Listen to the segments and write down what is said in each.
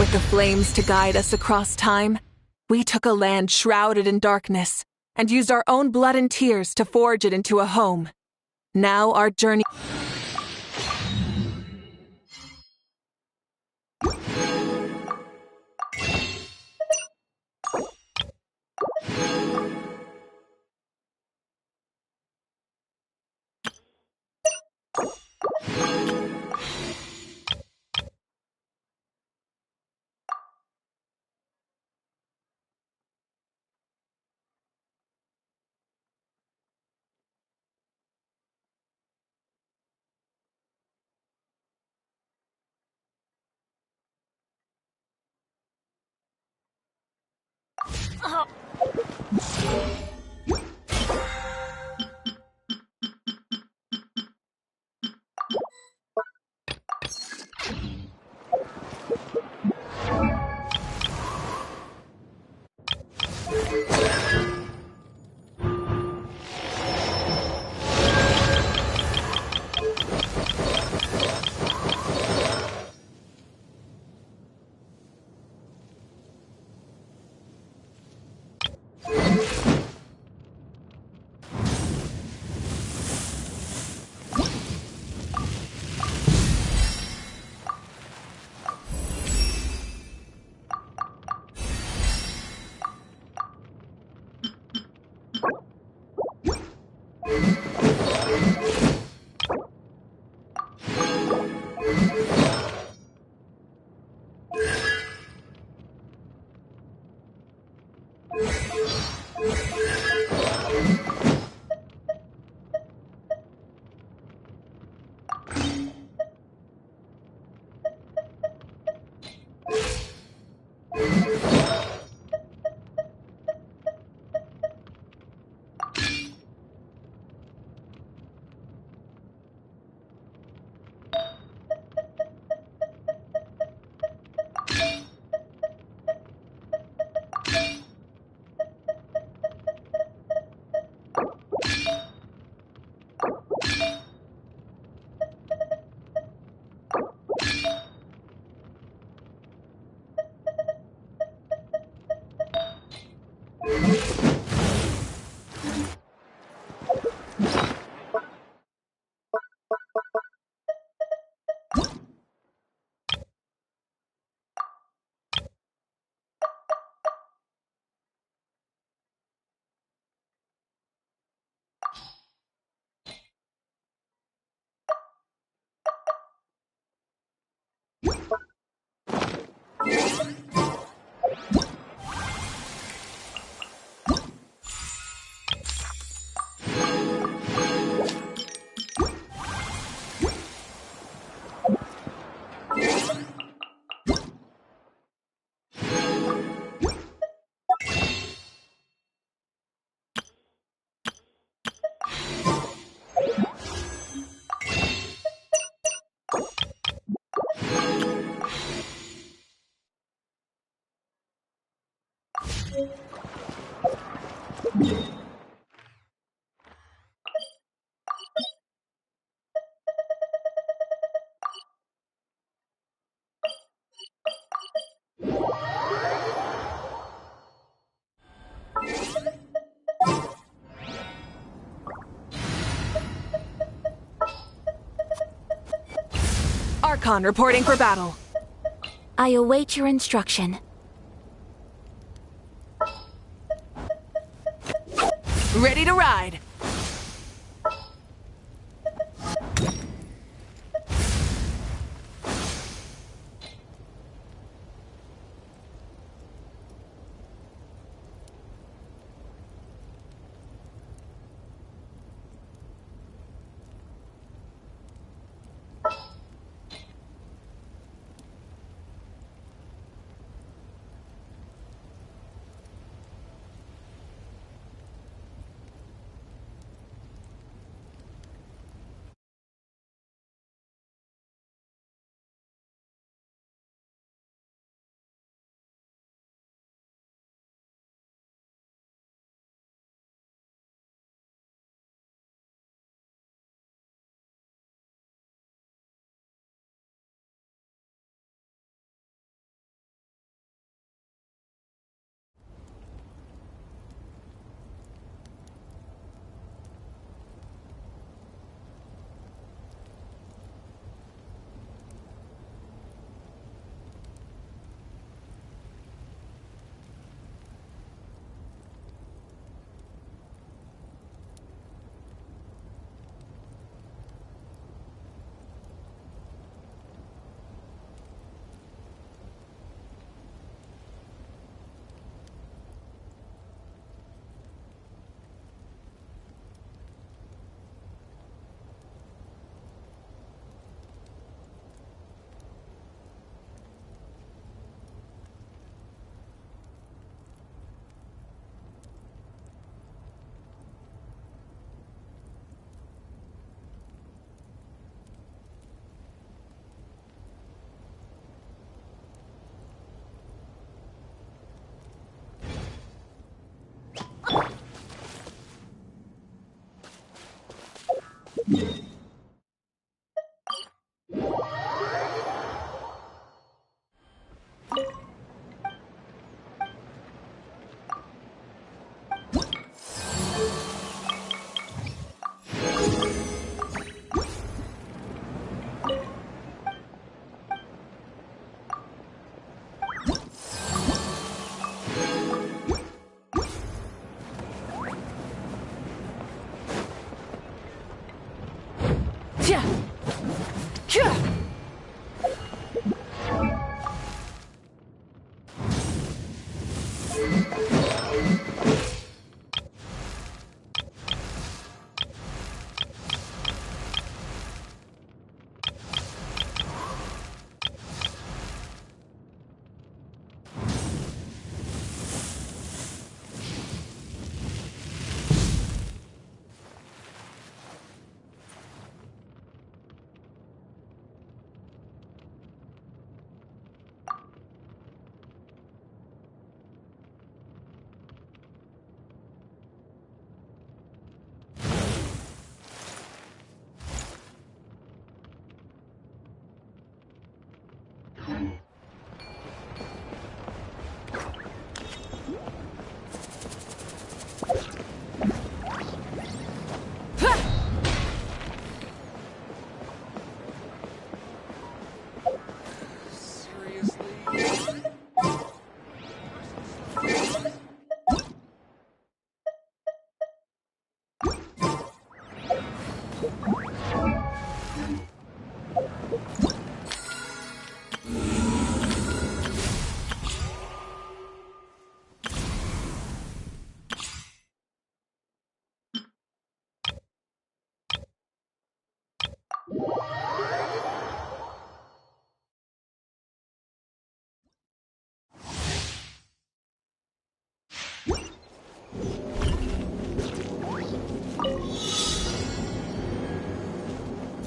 without the flames to guide us across time. We took a land shrouded in darkness and used our own blood and tears to forge it into a home. Now our journey... Archon reporting for battle. I await your instruction. Ready to ride.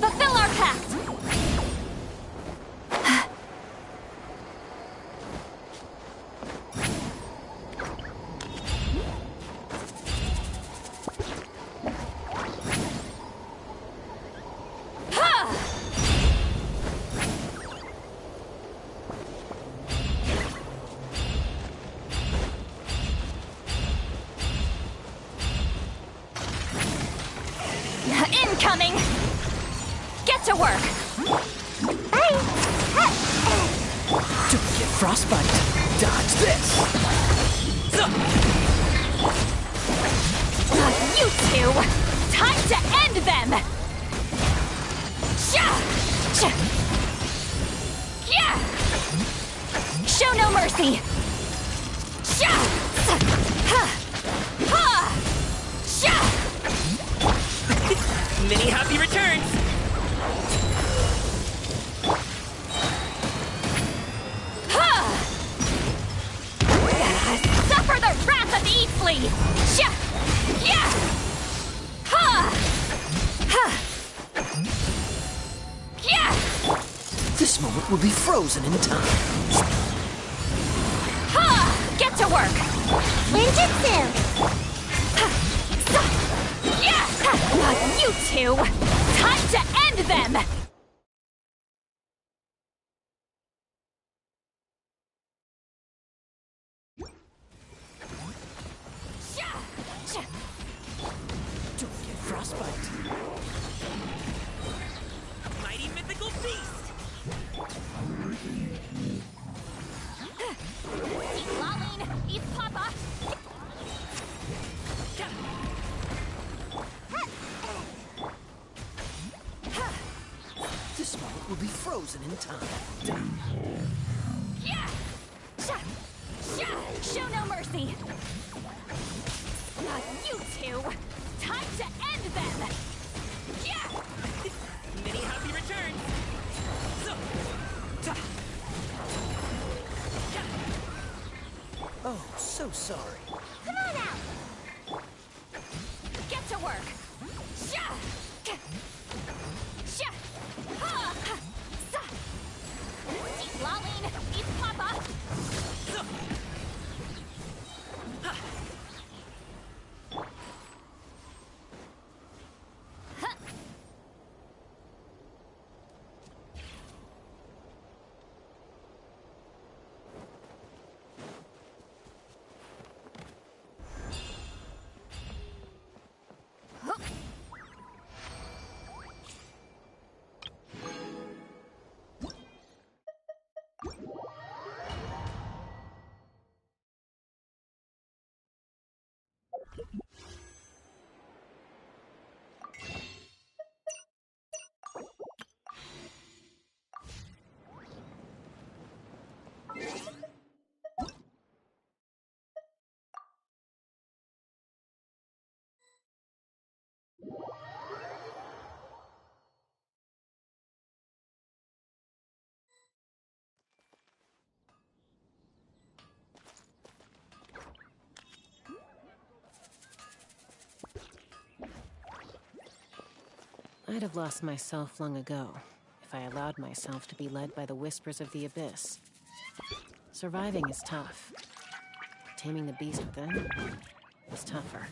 Fulfill our pact! Incoming! Get to work! Don't get frostbite. Dodge this. You two! Time to end them! Show no mercy! Many happy returns. Suffer the wrath of Eatsley! This moment will be frozen in time. Get to work! Ninjutsu! You two! Time to end them! Don't get frostbite. Mighty mythical beast! Laline, eat Papa! This moment will be frozen in time. Show no mercy! You two! Time to end them! Many happy returns. Oh, so sorry. Come on out! Get to work! Laline, eat Papa! I'd have lost myself long ago if I allowed myself to be led by the whispers of the abyss. Surviving is tough. Taming the beast within is tougher.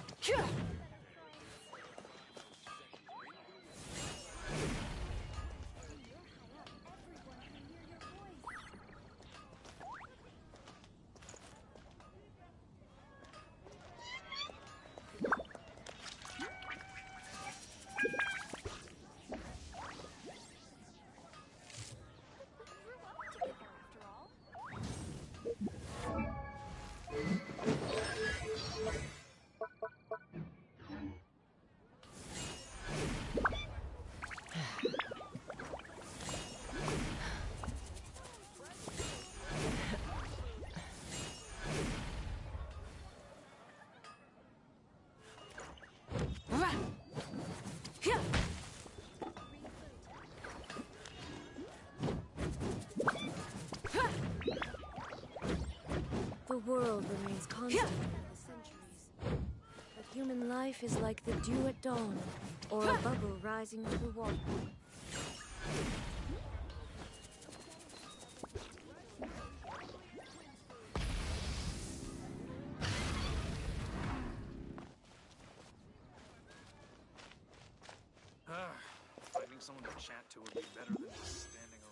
The world remains constant through the centuries. But human life is like the dew at dawn, or a bubble rising through water. Finding someone to chat to would be better than just standing around.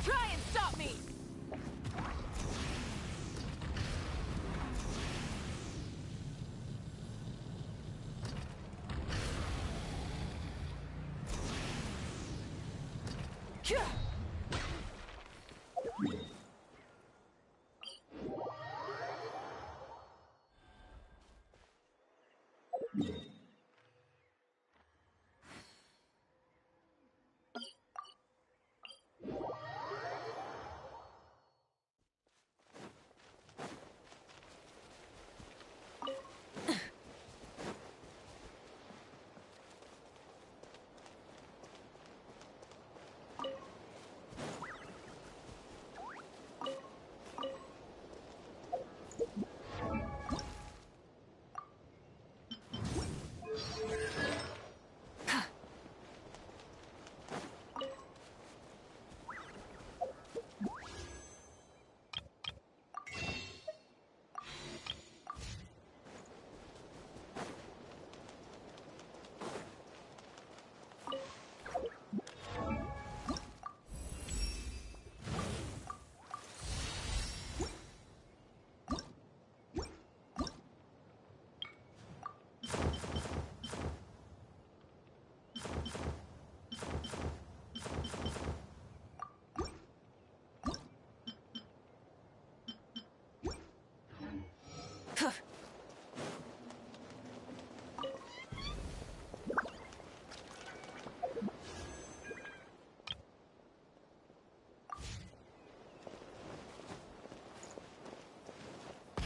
Try and stop me!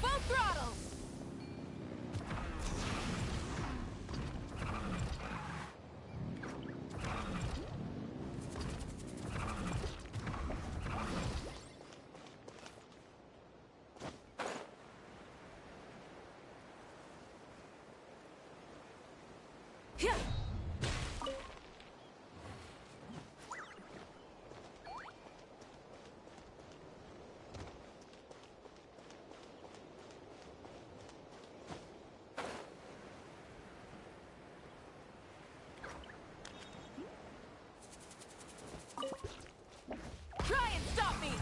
Full throttle! Yeah. Try and stop me!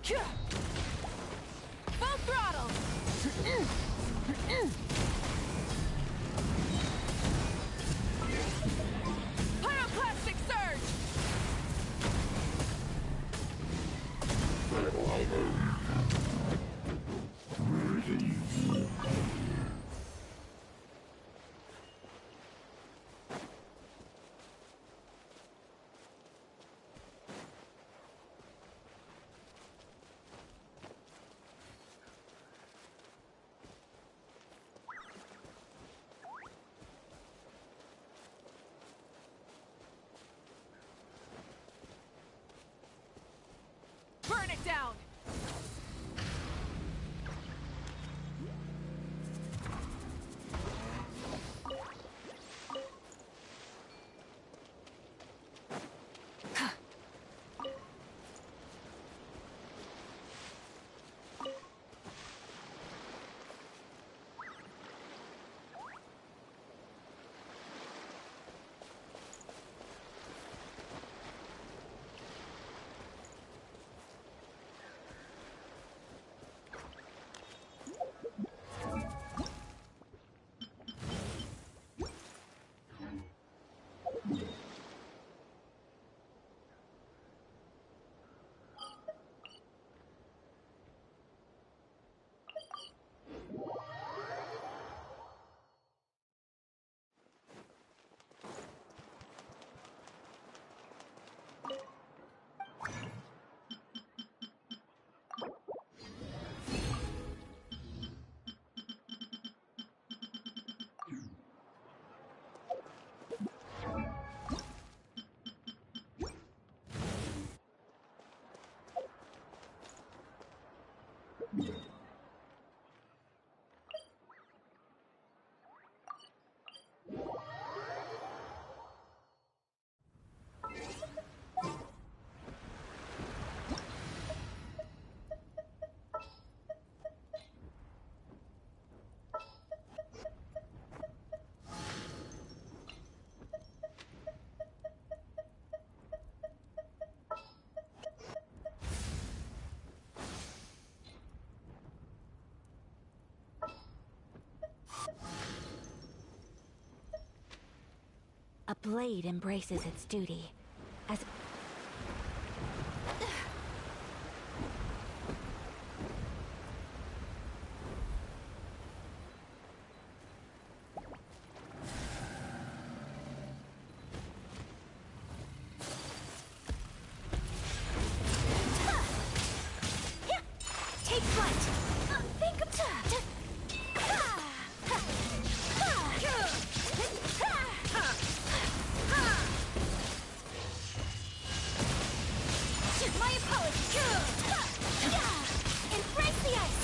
Full throttle! Pyroclastic surge! Burn it down! A blade embraces its duty. As take flight! Think of my apologies! Embrace the ice!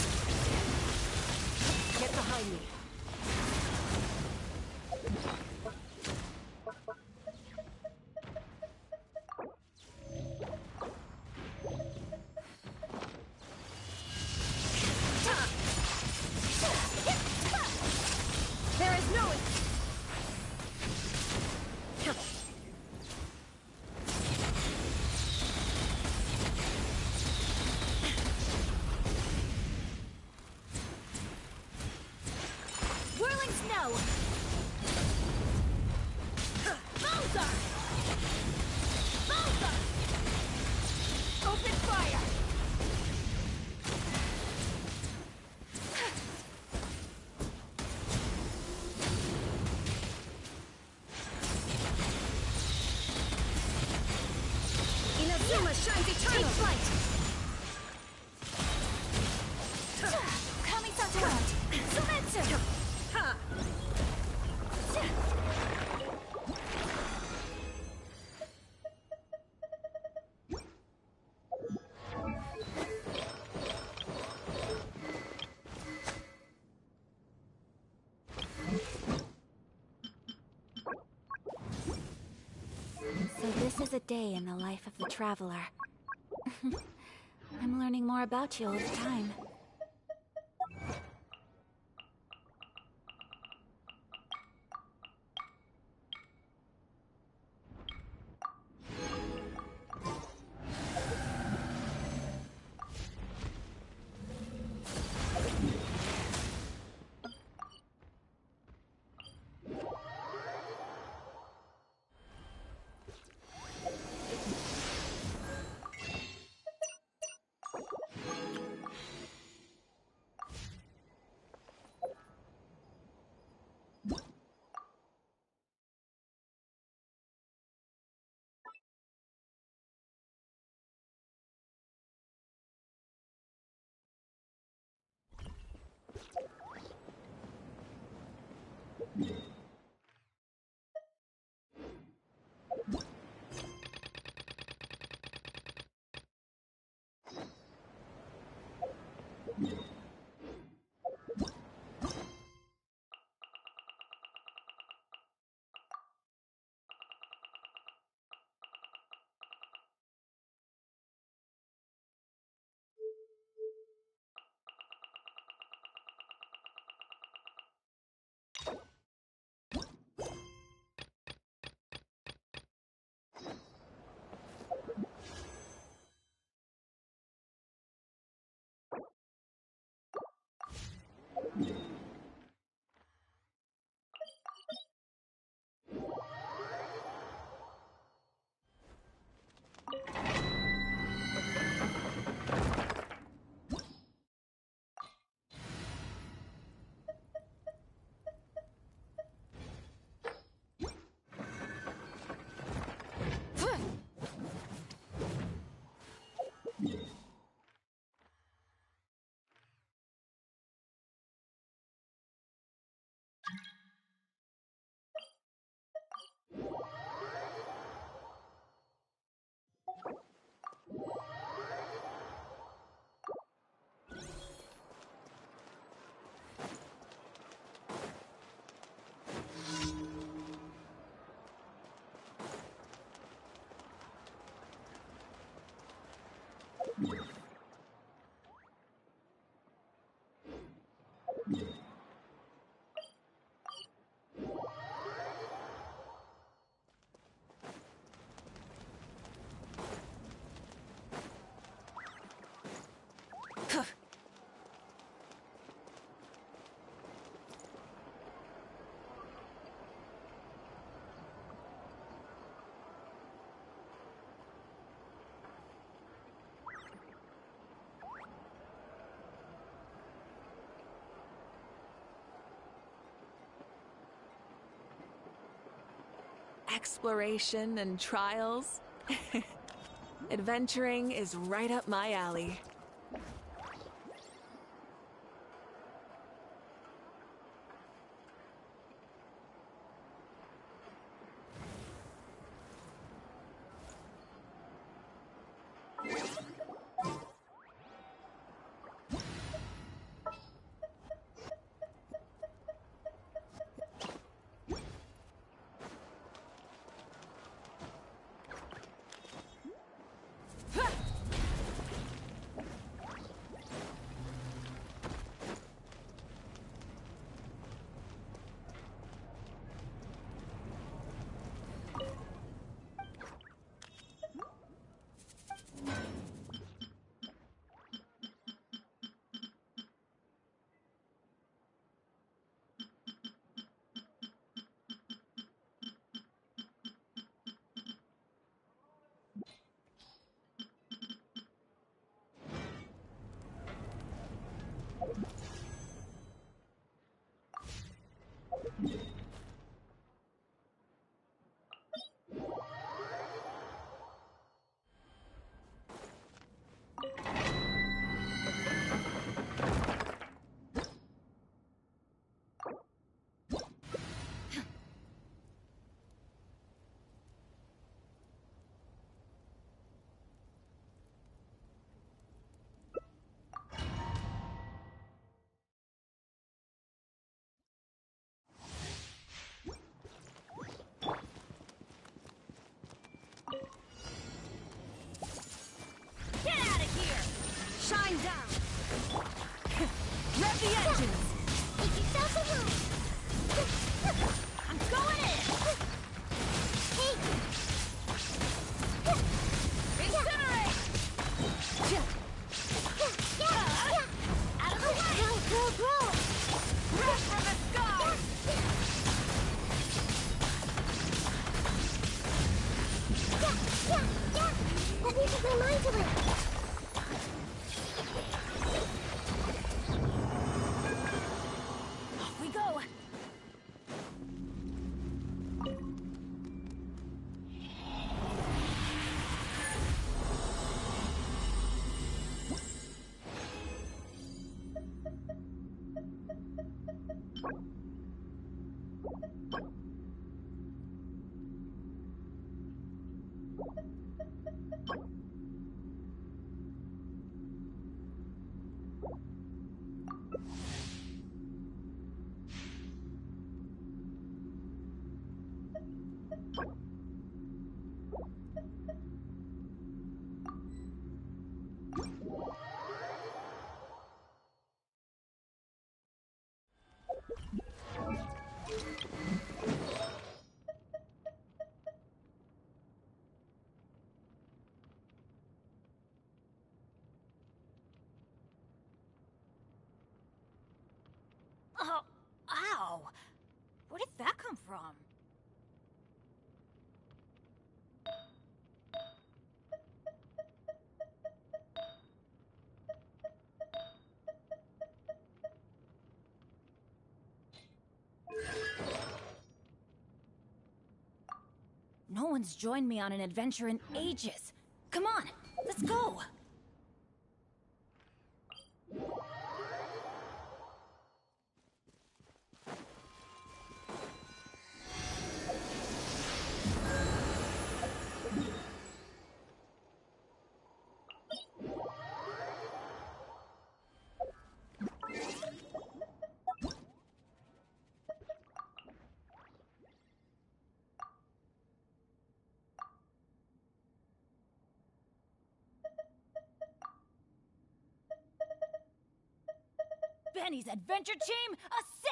Get behind me. There is no... Whirling snow! Balzar! Balzar! Open fire! Inazuma shines eternal! Take flight! Kami-sato! Sumetsu! So this is a day in the life of the traveler. I'm learning more about you all the time. exploration and trials. Adventuring is right up my alley. Shine down! Rev the engines! Make yourself a move! I'm going in! Hey! Incinerate! Out of the way! Grow! Breath from the sky! Let me put my mind to it! Off we go! Oh, ow! Where did that come from? No one's joined me on an adventure in ages. Come on, let's go! Benny's adventure team,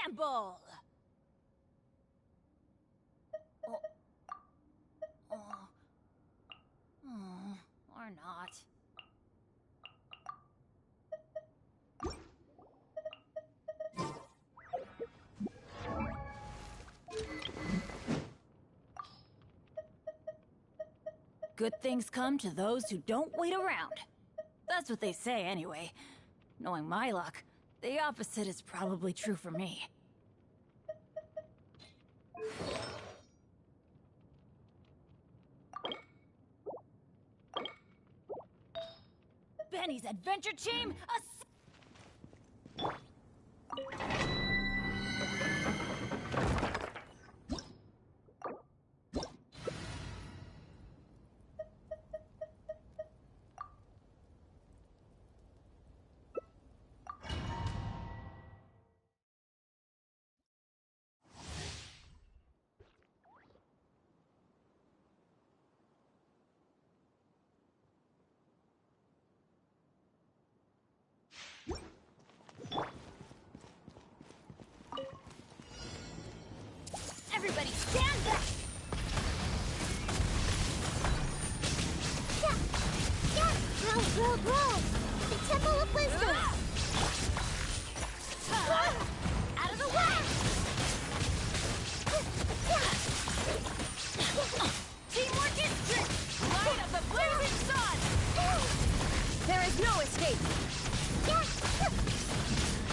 assemble! Or not. Good things come to those who don't wait around. That's what they say anyway. Knowing my luck, the opposite is probably true for me. Benny's adventure team, everybody stand back! Grow! The Temple of Wisdom! Out of the way! Teamwork is strict! Light of the blazing sun! There is no escape!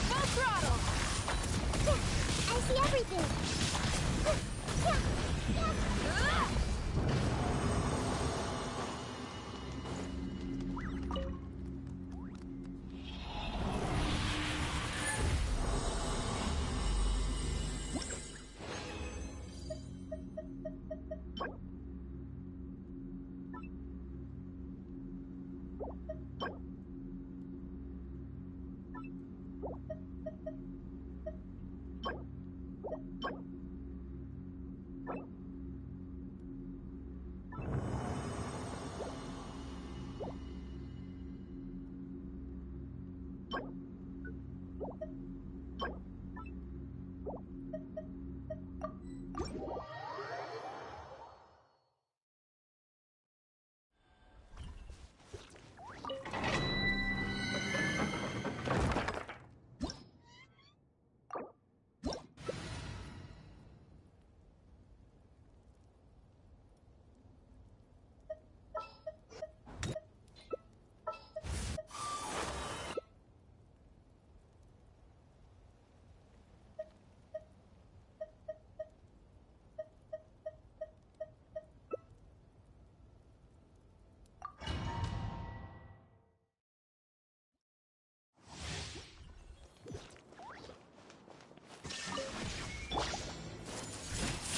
Full throttle! I see everything!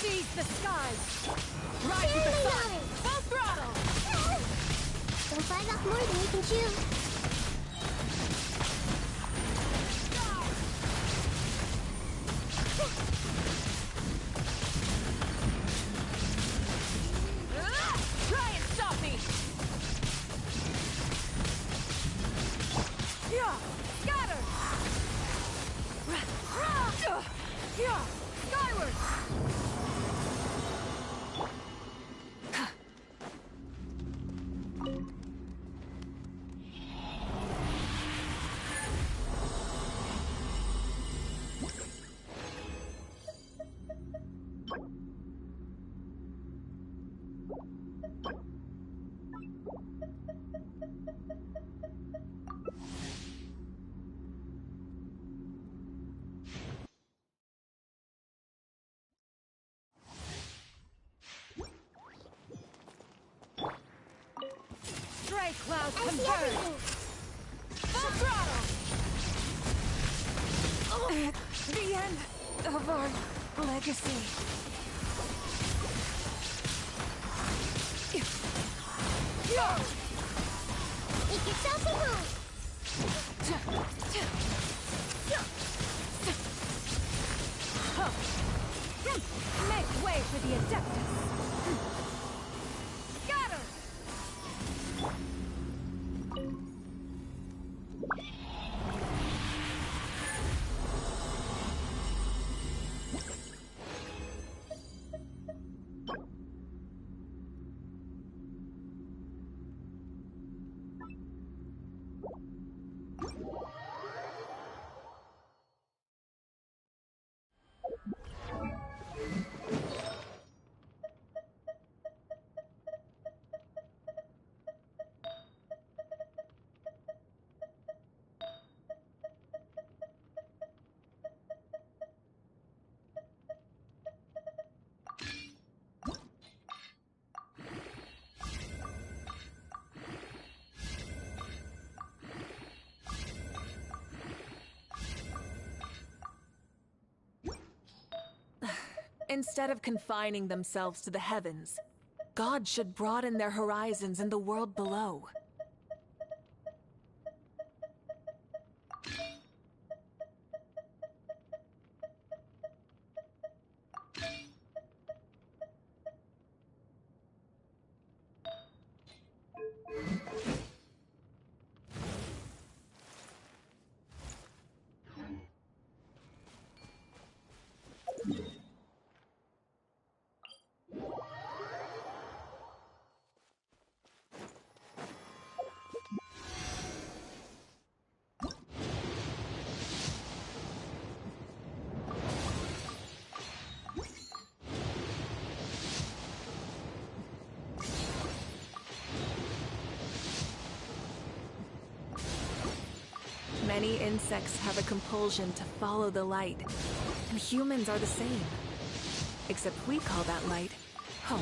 Seize the skies! Rise with the sun! Full throttle! Don't bite off more than you can chew. Try and stop me! Scatter! Skyward! Stray cloud I see converge! everything! Full throttle! The end of our legacy. Make yourselves at home! Make way for the Adeptus! Scatter! Instead of confining themselves to the heavens, gods should broaden their horizons in the world below. Many insects have a compulsion to follow the light, and humans are the same. Except we call that light home.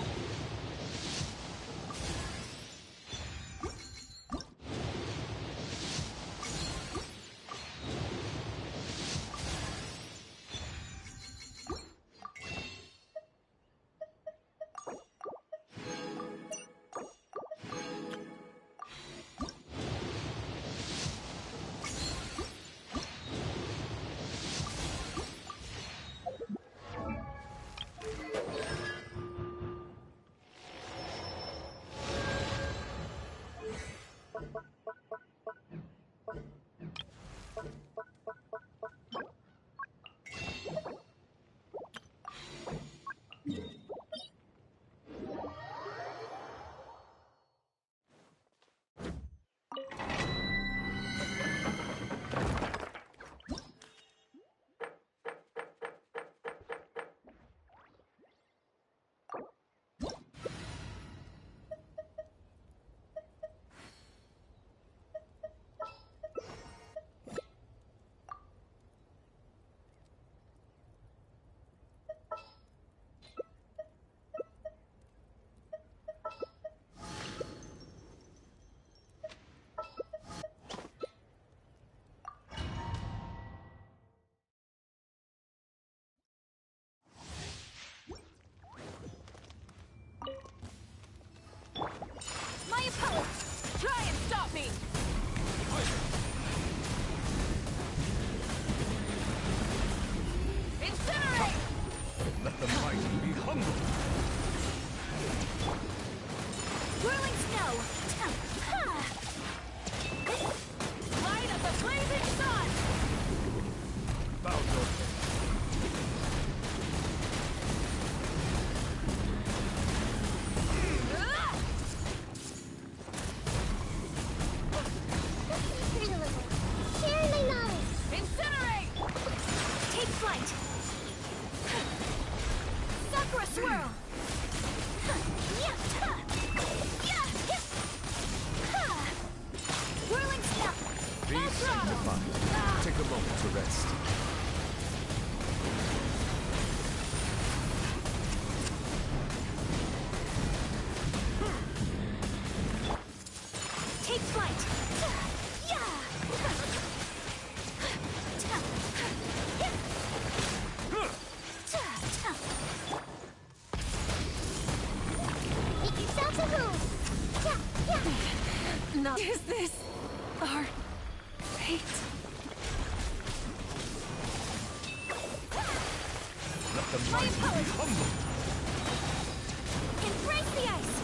My opponent! Try and stop me! Incinerate! Let the mighty be humble. Whirling snow! Light of the blazing sun! Bow your head. Share my knowledge. Incinerate! Take flight! Sakura swirl! Whirling snow! Be sanctified. Take a moment to rest. Take flight! Make yourself at home. Not is this our fate? Let the mighty be humble. Embrace the ice!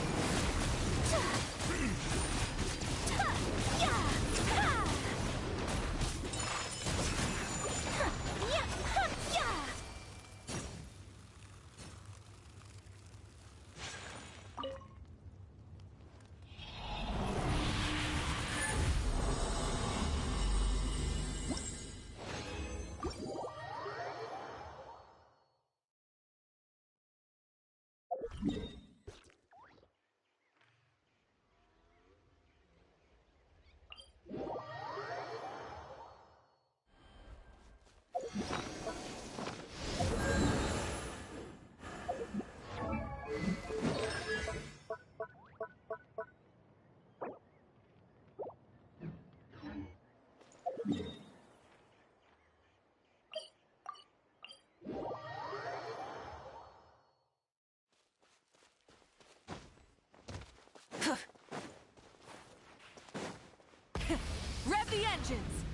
Rev the engines!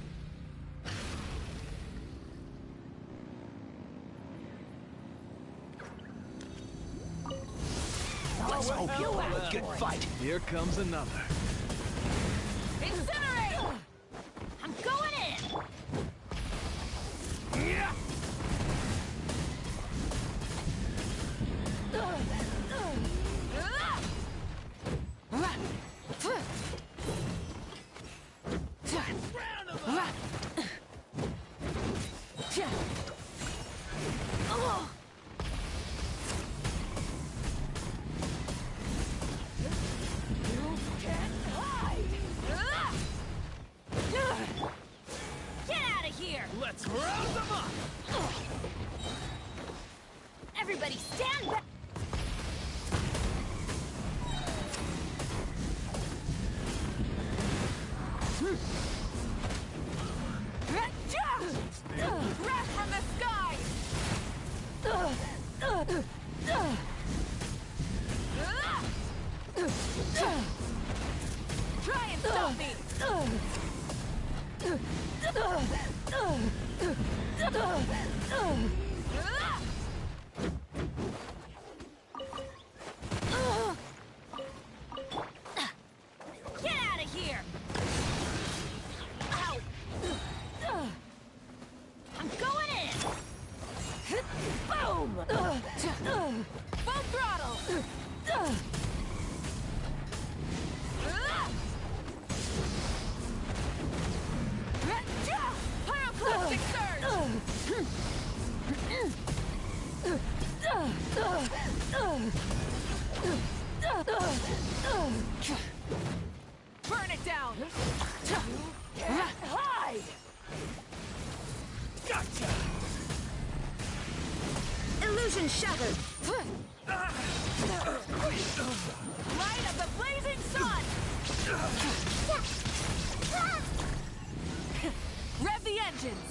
Let's hope you have a good fight. Here comes another. Incinerate! I'm going in! Get out of here! Let's round them up. Everybody stand back! Wrath from the sky! Try and stop me! Get out of here! Ow! I'm going in! Boom! Full throttle! Pyroclastic surge! Burn it down! Hide! Gotcha. Illusion shattered! Light of the blazing sun! Rev the engines!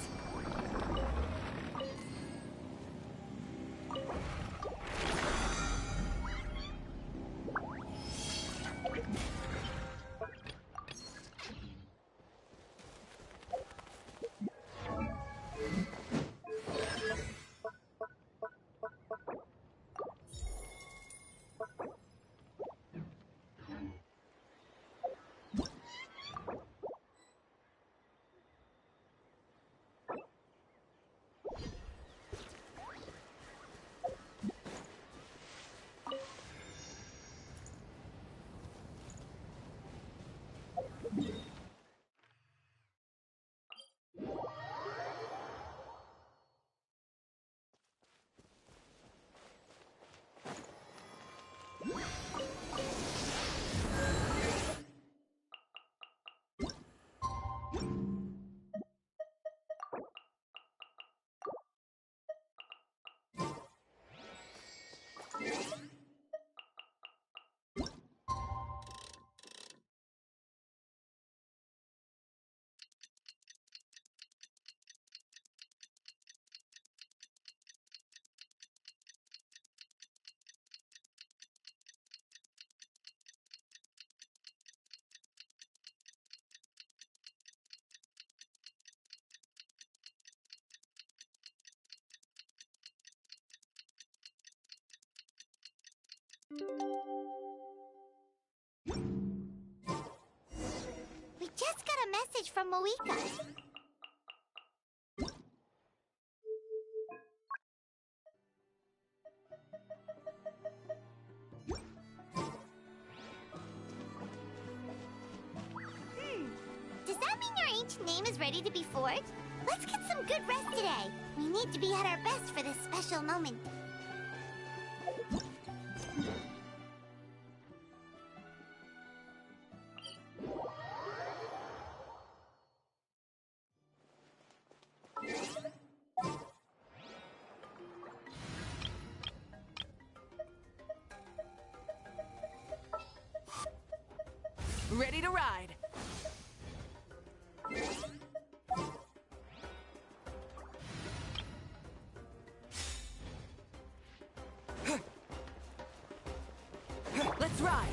We just got a message from Moika. Does that mean your ancient name is ready to be forged? Let's get some good rest today. We need to be at our best for this special moment. Ready to ride! Let's ride!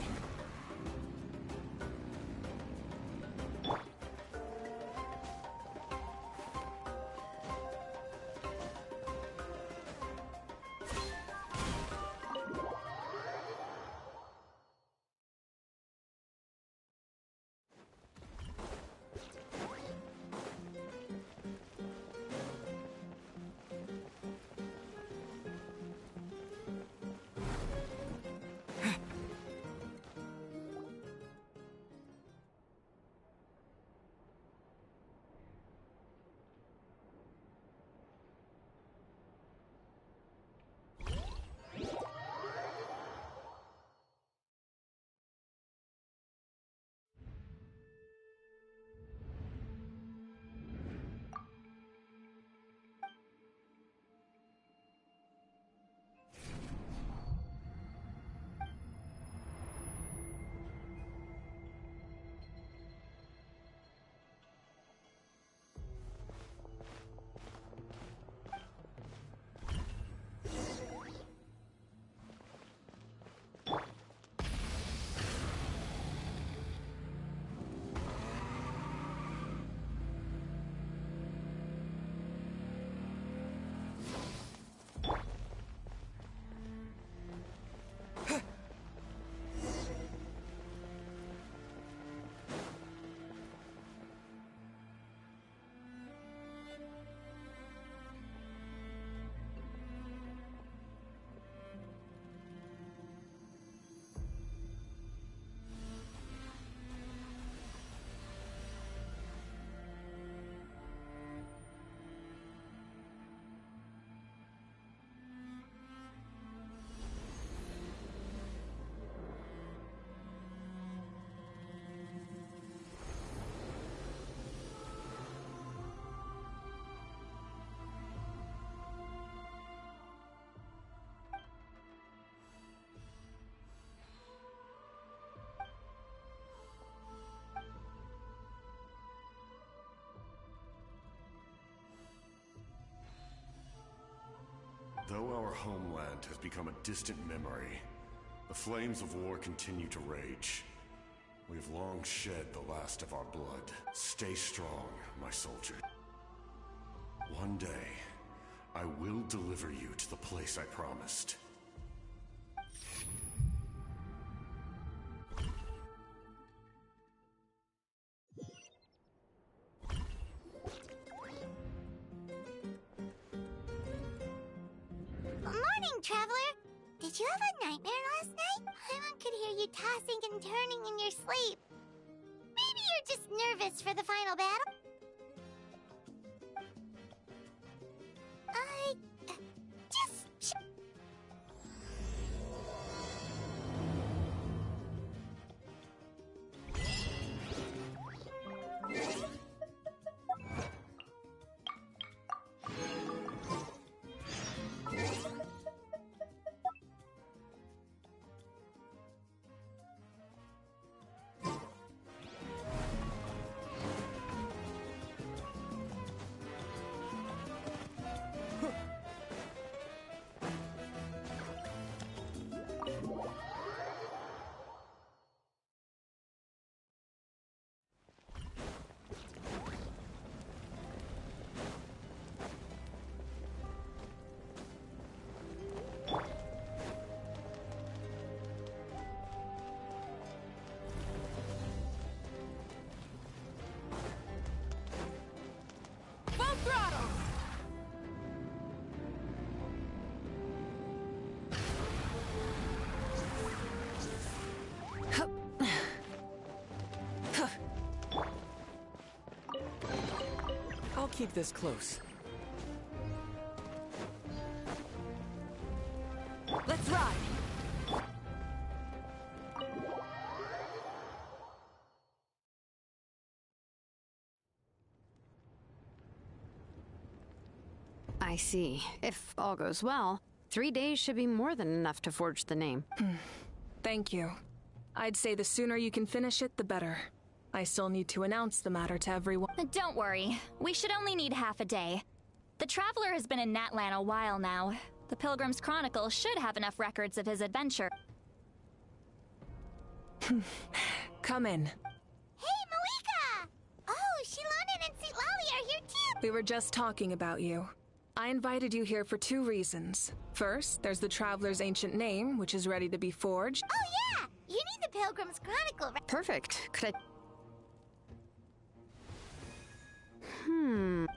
homeland has become a distant memory. The flames of war continue to rage. We have long shed the last of our blood. Stay strong, my soldier. One day, I will deliver you to the place I promised. Morning, Traveler! Did you have a nightmare last night? Paimon could hear you tossing and turning in your sleep. Maybe you're just nervous for the final battle? Just... I'll keep this close. Let's ride! I see. If all goes well, 3 days should be more than enough to forge the name. Thank you. I'd say the sooner you can finish it, the better. I still need to announce the matter to everyone. Don't worry. We should only need half a day. The Traveler has been in Natlan a while now. The Pilgrim's Chronicle should have enough records of his adventure. Come in. Hey, Malika! Oh, Shilonen and St. Lolly are here too! We were just talking about you. I invited you here for 2 reasons. First, there's the Traveler's ancient name, which is ready to be forged. Oh yeah! You need the Pilgrim's Chronicle, right? Perfect. Could I...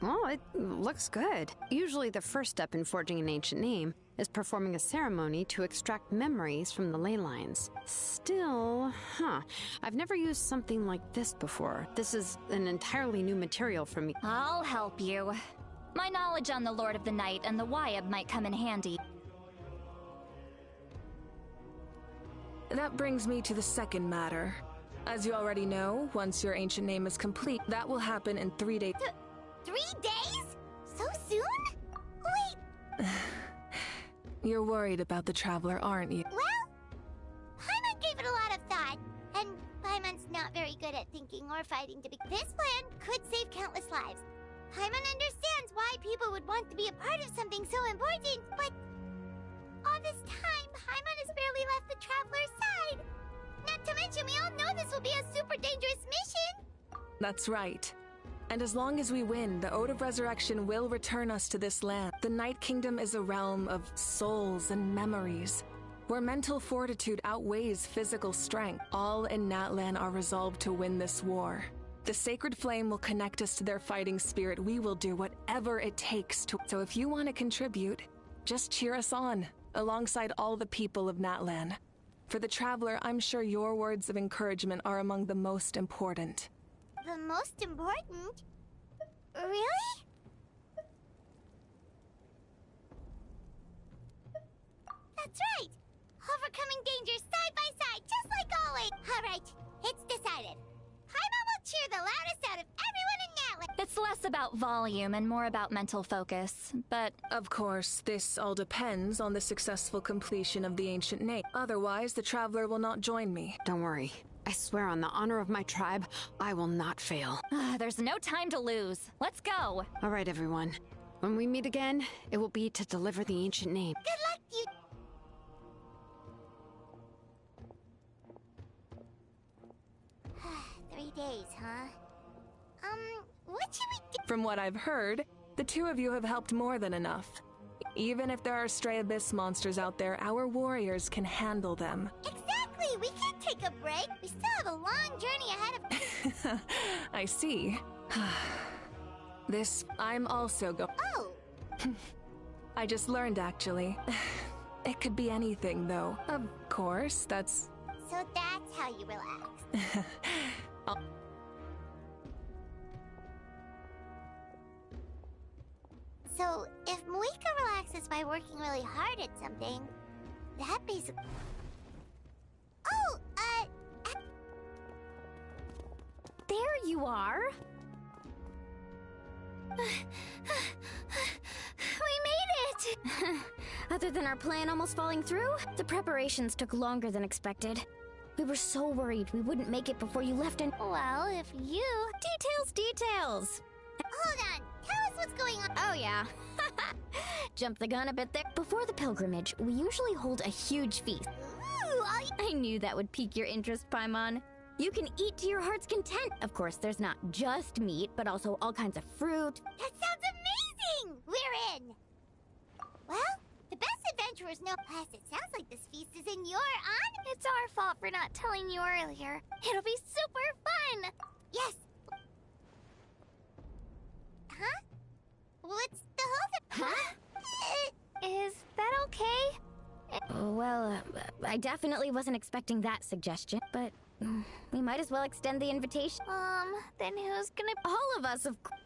Well, it looks good. Usually the first step in forging an ancient name is performing a ceremony to extract memories from the ley lines. Still, I've never used something like this before. This is an entirely new material for me. I'll help you. My knowledge on the Lord of the Night and the Wyab might come in handy. That brings me to the second matter. As you already know, once your ancient name is complete, that will happen in 3 days. 3 days? So soon? Wait, You're worried about the Traveler, aren't you? well, Paimon gave it a lot of thought, and Paimon's not very good at thinking or fighting to be. This plan could save countless lives. Paimon understands why people would want to be a part of something so important, but all this time, Paimon has barely left the Traveler's side. Not to mention, we all know this will be a super dangerous mission. That's right. And as long as we win, the Ode of Resurrection will return us to this land. The Night Kingdom is a realm of souls and memories, where mental fortitude outweighs physical strength. All in Natlan are resolved to win this war. The Sacred Flame will connect us to their fighting spirit. We will do whatever it takes to... So if you want to contribute, just cheer us on, alongside all the people of Natlan. For the Traveler, I'm sure your words of encouragement are among the most important. The most important? Really? That's right! Overcoming dangers side by side, just like always! Alright, it's decided. Paimon will cheer the loudest out of everyone in Natlan! It's less about volume and more about mental focus, but... Of course, this all depends on the successful completion of the ancient name. Otherwise, the Traveler will not join me. Don't worry. I swear on the honor of my tribe, I will not fail. There's no time to lose. Let's go! All right, everyone. When we meet again, it will be to deliver the ancient name. Good luck, you... 3 days, huh? What should we do? From what I've heard, the two of you have helped more than enough. Even if there are stray abyss monsters out there, our warriors can handle them. Exactly! We can't take a break! We still have a long journey ahead of... I see. I'm also Oh! I just learned, actually. It could be anything, though. Of course, that's... So that's how you relax. So, if Moika relaxes by working really hard at something, that basically... Oh, There you are! We made it! Other than our plan almost falling through, the preparations took longer than expected. We were so worried we wouldn't make it before you left and— Well, if you... Details! Hold on! Tell us what's going on! Oh yeah. Jumped the gun a bit there. Before the pilgrimage, we usually hold a huge feast. Ooh, I knew that would pique your interest, Paimon. You can eat to your heart's content. Of course, there's not just meat, but also all kinds of fruit. That sounds amazing! We're in! Well, the best adventurers know. Plus, it sounds like this feast is in your honor. It's our fault for not telling you earlier. It'll be super fun! Yes! Huh? What's the holdup? Huh? Is that okay? Well, I definitely wasn't expecting that suggestion, but we might as well extend the invitation. Then who's gonna... All of us, of course.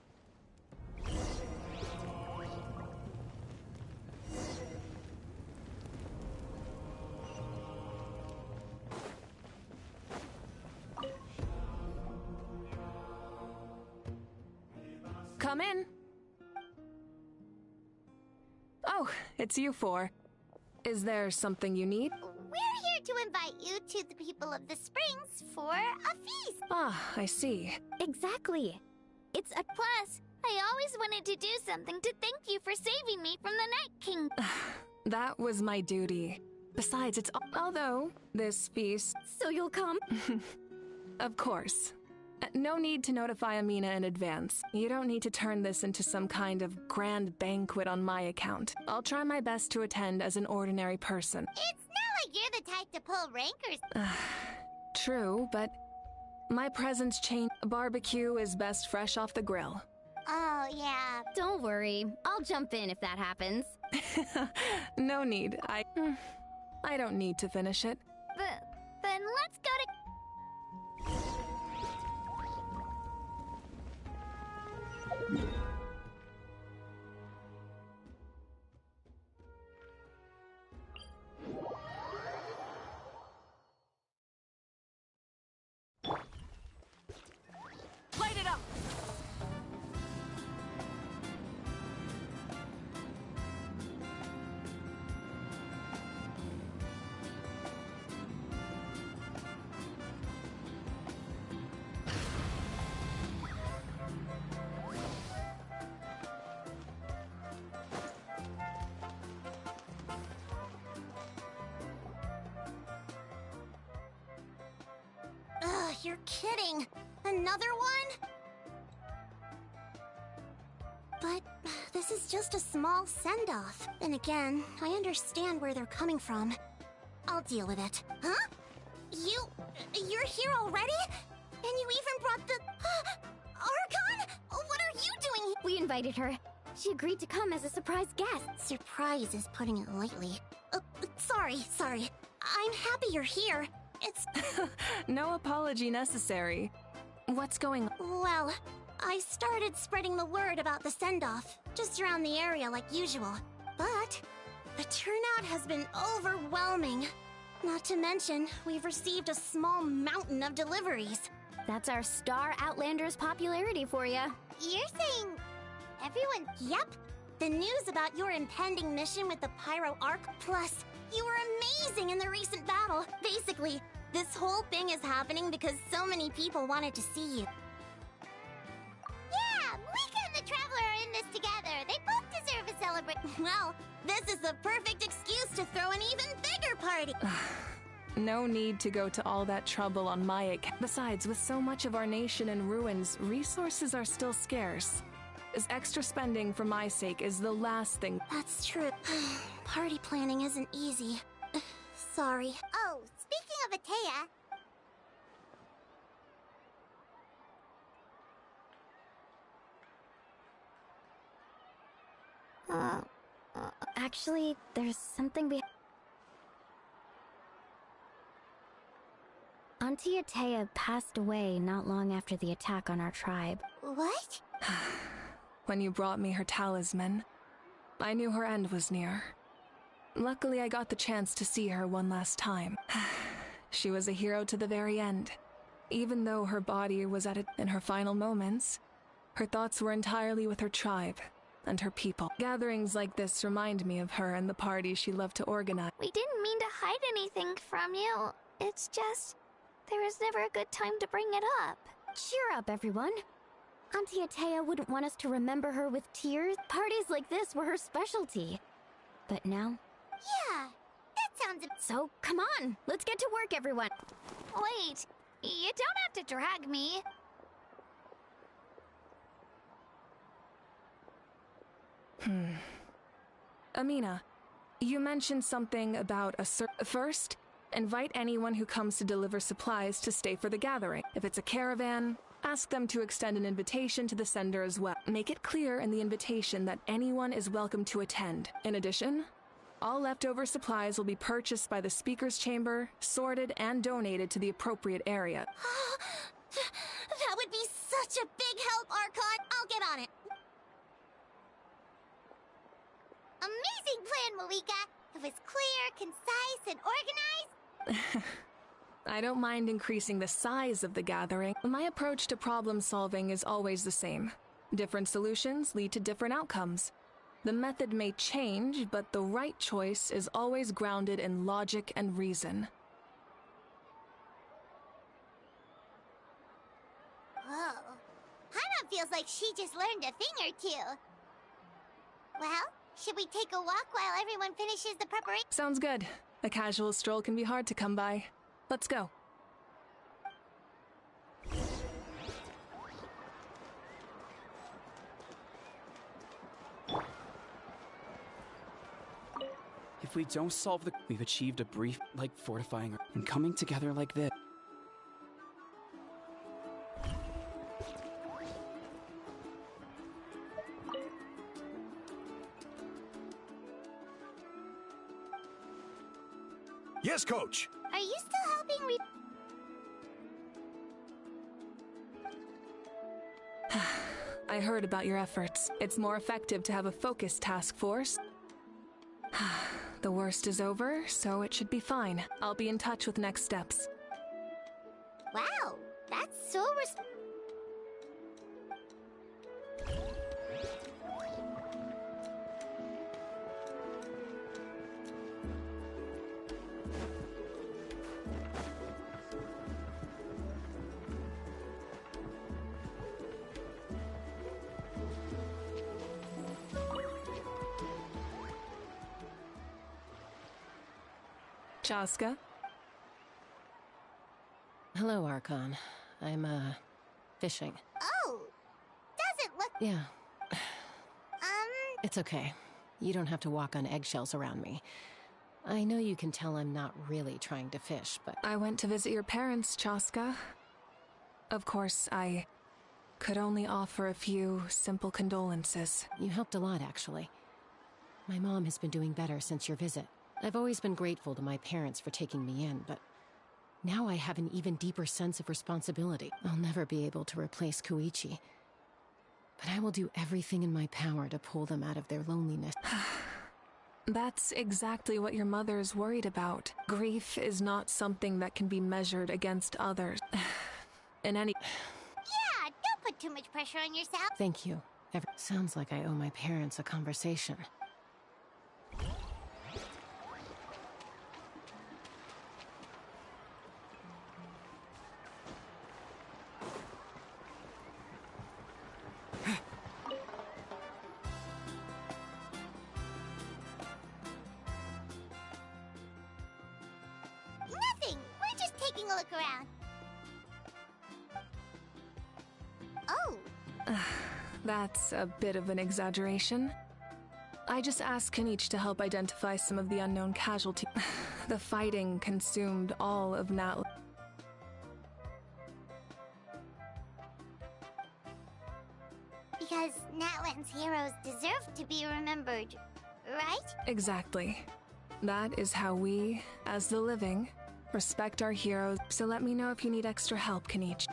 Come in. Oh, it's you four. Is there something you need? We're here to invite you to the people of the Springs for a feast. Ah, I see. Exactly. It's a... Plus, I always wanted to do something to thank you for saving me from the Night King. That was my duty. Besides, it's... Although, this feast... So you'll come? Of course. No need to notify Amina in advance. You don't need to turn this into some kind of grand banquet on my account. I'll try my best to attend as an ordinary person. It's not like you're the type to pull rankers. True, but my presence change. Barbecue is best fresh off the grill. Oh, yeah. Don't worry. I'll jump in if that happens. No need. I don't need to finish it. Then let's go to... Light it up! Ugh, you're kidding. Another one? But this is just a small send-off. Then again, I understand where they're coming from. I'll deal with it. Huh? You're here already? And you even brought the... Archon? What are you doing? We invited her. She agreed to come as a surprise guest. Surprise is putting it lightly. Sorry. I'm happy you're here. It's... No apology necessary. What's going on? Well, I started spreading the word about the send-off, just around the area like usual. But the turnout has been overwhelming. Not to mention, we've received a small mountain of deliveries. That's our star Outlander's popularity for you. You're saying everyone... Yep. The news about your impending mission with the Pyro Arc, plus you were amazing in the recent battle. Basically, this whole thing is happening because so many people wanted to see you. Yeah, Moika and the Traveler are in this together. They both deserve a celebration. Well, this is the perfect excuse to throw an even bigger party. No need to go to all that trouble on my account. Besides, with so much of our nation in ruins, resources are still scarce. This extra spending for my sake is the last thing. That's true. Party planning isn't easy. Sorry. Oh, speaking of Atea, Actually, there's something Auntie Atea passed away not long after the attack on our tribe. what? When you brought me her talisman, I knew her end was near. Luckily, I got the chance to see her one last time. She was a hero to the very end. Even though her body was at it in her final moments, her thoughts were entirely with her tribe and her people. Gatherings like this remind me of her and the parties she loved to organize. We didn't mean to hide anything from you. It's just, there was never a good time to bring it up. Cheer up, everyone. Auntie Atea wouldn't want us to remember her with tears. Parties like this were her specialty. But now... Yeah, that sounds... So, come on! Let's get to work, everyone! Wait, you don't have to drag me. Amina, you mentioned something about First, invite anyone who comes to deliver supplies to stay for the gathering. If it's a caravan, ask them to extend an invitation to the sender as well. Make it clear in the invitation that anyone is welcome to attend. In addition, all leftover supplies will be purchased by the speaker's chamber, sorted, and donated to the appropriate area. That would be such a big help, Archon. I'll get on it. Amazing plan, Malika. It was clear, concise, and organized. I don't mind increasing the size of the gathering. My approach to problem solving is always the same. Different solutions lead to different outcomes. The method may change, but the right choice is always grounded in logic and reason. Whoa. Paimon feels like she just learned a thing or two. Well, should we take a walk while everyone finishes the preparation? Sounds good. A casual stroll can be hard to come by. Let's go. If we don't solve we've achieved a brief, fortifying, and coming together like this. Yes, Coach. Are you still helping I heard about your efforts. It's more effective to have a focused task force. The worst is over, so it should be fine. I'll be in touch with next steps. Wow, that's so Chaska? Hello, Archon. I'm, fishing. Oh, does it look... Yeah. It's okay. You don't have to walk on eggshells around me. I know you can tell I'm not really trying to fish, but... I went to visit your parents, Chaska. Of course, I could only offer a few simple condolences. You helped a lot, actually. My mom has been doing better since your visit. I've always been grateful to my parents for taking me in, but now I have an even deeper sense of responsibility. I'll never be able to replace Koichi, but I will do everything in my power to pull them out of their loneliness. That's exactly what your mother's worried about. Grief is not something that can be measured against others. In any... Yeah, don't put too much pressure on yourself. Thank you. Sounds like I owe my parents a conversation. taking a look around. Oh. That's a bit of an exaggeration. I just asked Kanich to help identify some of the unknown casualties. The fighting consumed all of Natlan. Because Natlan's heroes deserve to be remembered, right? Exactly. That is how we, as the living, respect our heroes. So let me know if you need extra help, Kanich.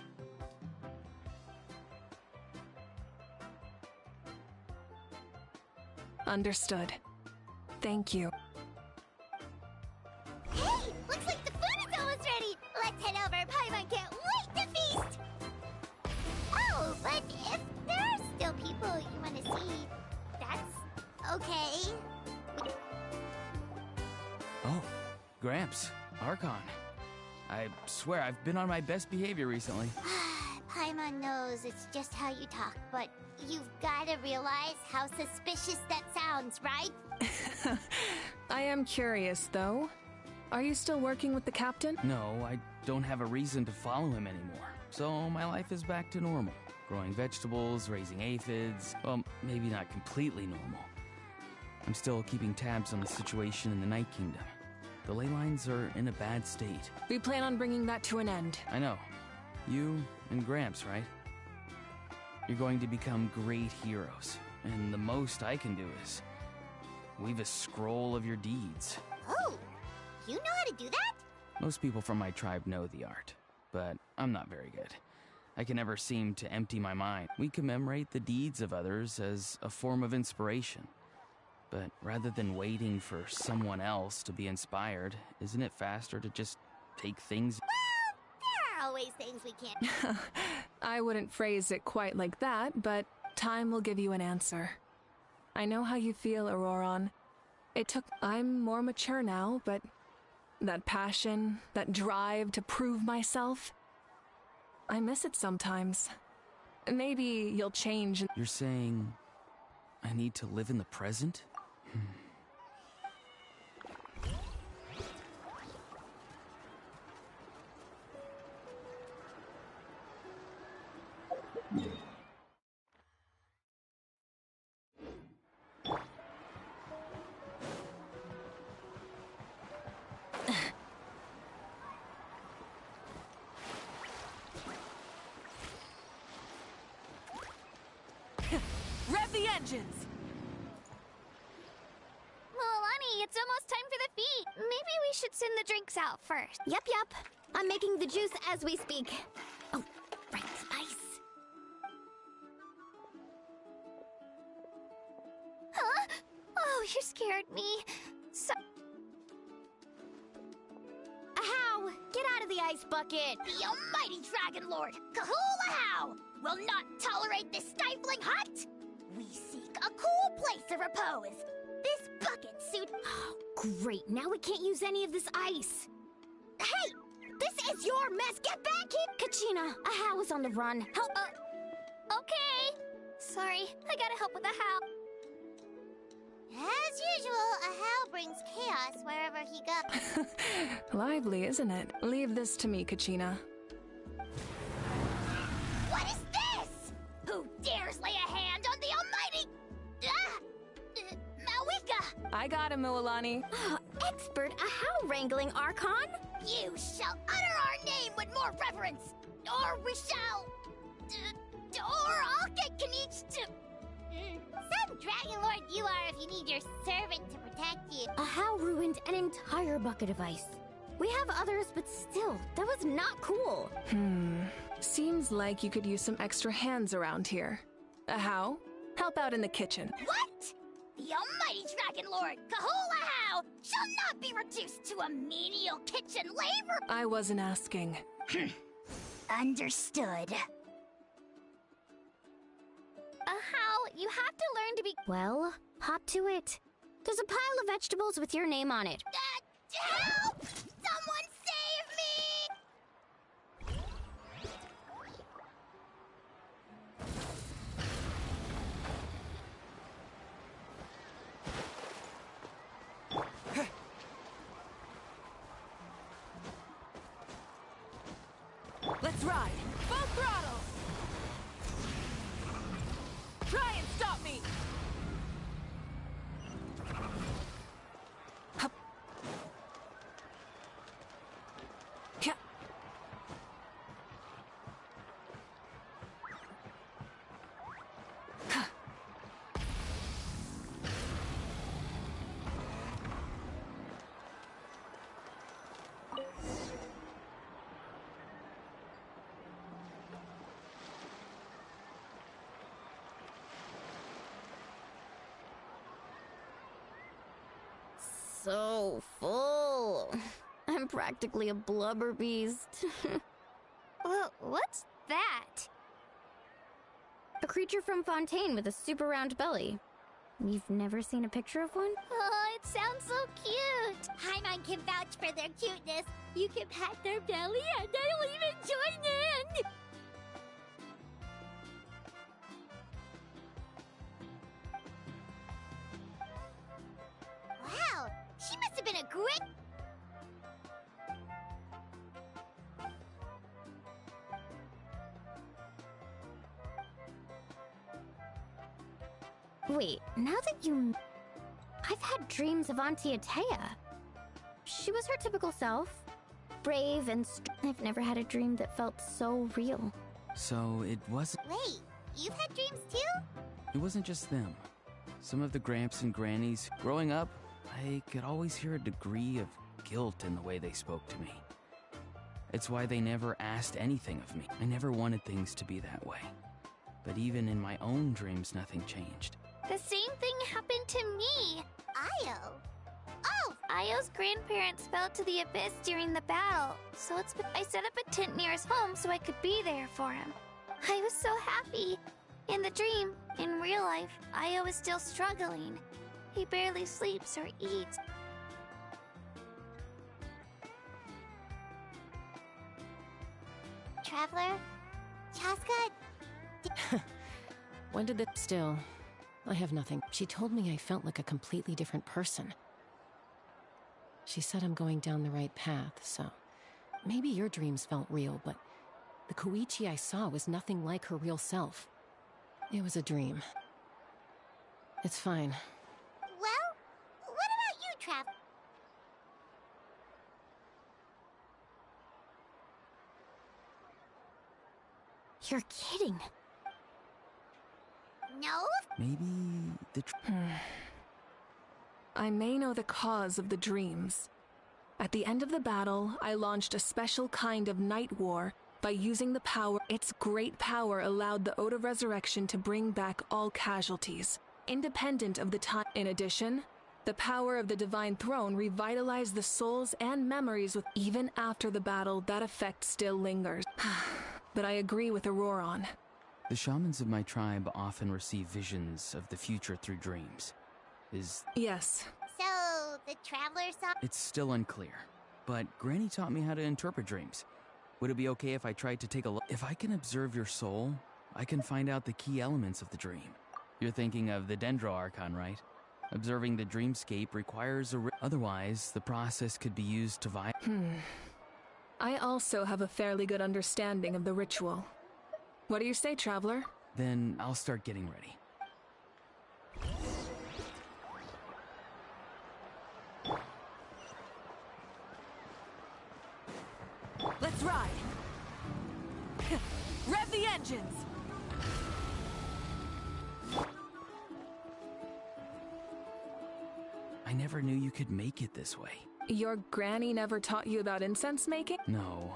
Understood. Thank you. Hey! Looks like the food is almost ready! Let's head over! Paimon can't wait to feast! Oh, but if there are still people you want to see, that's okay. Oh, Gramps, Archon. I swear I've been on my best behavior recently. Paimon knows it's just how you talk, but you've gotta realize how suspicious that sounds, right? I am curious, though. Are you still working with the captain? No, I don't have a reason to follow him anymore. So my life is back to normal. Growing vegetables, raising aphids. Well, maybe not completely normal. I'm still keeping tabs on the situation in the Night Kingdom. The ley lines are in a bad state. We plan on bringing that to an end. I know. You and Gramps, right? You're going to become great heroes. And the most I can do is weave a scroll of your deeds. Oh, you know how to do that? Most people from my tribe know the art, but I'm not very good. I can never seem to empty my mind. We commemorate the deeds of others as a form of inspiration. But rather than waiting for someone else to be inspired, isn't it faster to just take things? Well, there are always things we can't. I wouldn't phrase it quite like that, but time will give you an answer. I know how you feel, Auroron. I'm more mature now, but that passion, that drive to prove myself, I miss it sometimes. Maybe you'll change. You're saying I need to live in the present? Rev the engines! Milani, it's almost time for the feast. Maybe we should send the drinks out first. Yep. I'm making the juice as we speak. Oh, right, spice. Huh? Oh, you scared me. So... Ahow! Get out of the ice bucket! The almighty Dragon Lord, Kahul Ahau, will not tolerate this stifling hut! We seek a cool place to repose. This bucket suit... Oh, great. Now we can't use any of this ice. Hey! This is your mess! Get back here! Kachina, Ahau is on the run. Help! Okay. Sorry, I gotta help with the how. As usual, Ahau brings chaos wherever he goes. Lively, isn't it? Leave this to me, Kachina. What is this? Who dares lay a hand on the almighty... Mawika? I got him, Mualani. Expert Ahau wrangling, Archon. You shall utter our name with more reverence, or we shall... or I'll get Kanich to... Some Dragon Lord you are if you need your servant to protect you. Ahau ruined an entire bucket of ice. We have others, but still, that was not cool. Seems like you could use some extra hands around here. Ahau, help out in the kitchen. What? The almighty Dragon Lord, Kahul Ahau, shall not be reduced to a menial kitchen labor. I wasn't asking. Understood. Ahau, you have to learn to be... Well, hop to it. There's a pile of vegetables with your name on it. Help! Someone save me! Let's ride! Full throttle! Try and stop me! Hup. Kya. Huh. So full. I'm practically a blubber beast. Well, what's that? A creature from Fontaine with a super round belly. You've never seen a picture of one? Oh, it sounds so cute. Paimon can vouch for their cuteness. You can pat their belly and I'll even join in. Wow, she must have been a great... Wait, now that you... I've had dreams of Auntie Atea. She was her typical self. Brave and I've never had a dream that felt so real. So it wasn't... Wait, you've had dreams too? It wasn't just them. Some of the Gramps and Grannies, growing up, I could always hear a degree of guilt in the way they spoke to me. It's why they never asked anything of me. I never wanted things to be that way. But even in my own dreams, nothing changed. The same thing happened to me. Io. Oh! Io's grandparents fell to the abyss during the battle, so I set up a tent near his home so I could be there for him. I was so happy. In the dream, in real life, Io is still struggling. He barely sleeps or eats. Traveler? Chaska? When did that... Still, I have nothing. She told me I felt like a completely different person. She said I'm going down the right path, so... Maybe your dreams felt real, but... The Koichi I saw was nothing like her real self. It was a dream. It's fine. Well, what about you, Trav? You're kidding. No? Maybe the... I may know the cause of the dreams. At the end of the battle, I launched a special kind of night war by using the power. Its great power allowed the Ode of Resurrection to bring back all casualties, independent of the time. In addition, the power of the Divine Throne revitalized the souls and memories with even after the battle. That effect still lingers. But I agree with Auroron. The shamans of my tribe often receive visions of the future through dreams. Yes. So, the Traveler saw... It's still unclear, but Granny taught me how to interpret dreams. Would it be okay if I tried to take a look? If I can observe your soul, I can find out the key elements of the dream. You're thinking of the Dendro Archon, right? Observing the dreamscape requires otherwise, the process could be used to I also have a fairly good understanding of the ritual. What do you say, Traveler? Then I'll start getting ready. Let's ride! Rev the engines! I never knew you could make it this way. Your granny never taught you about incense making? No.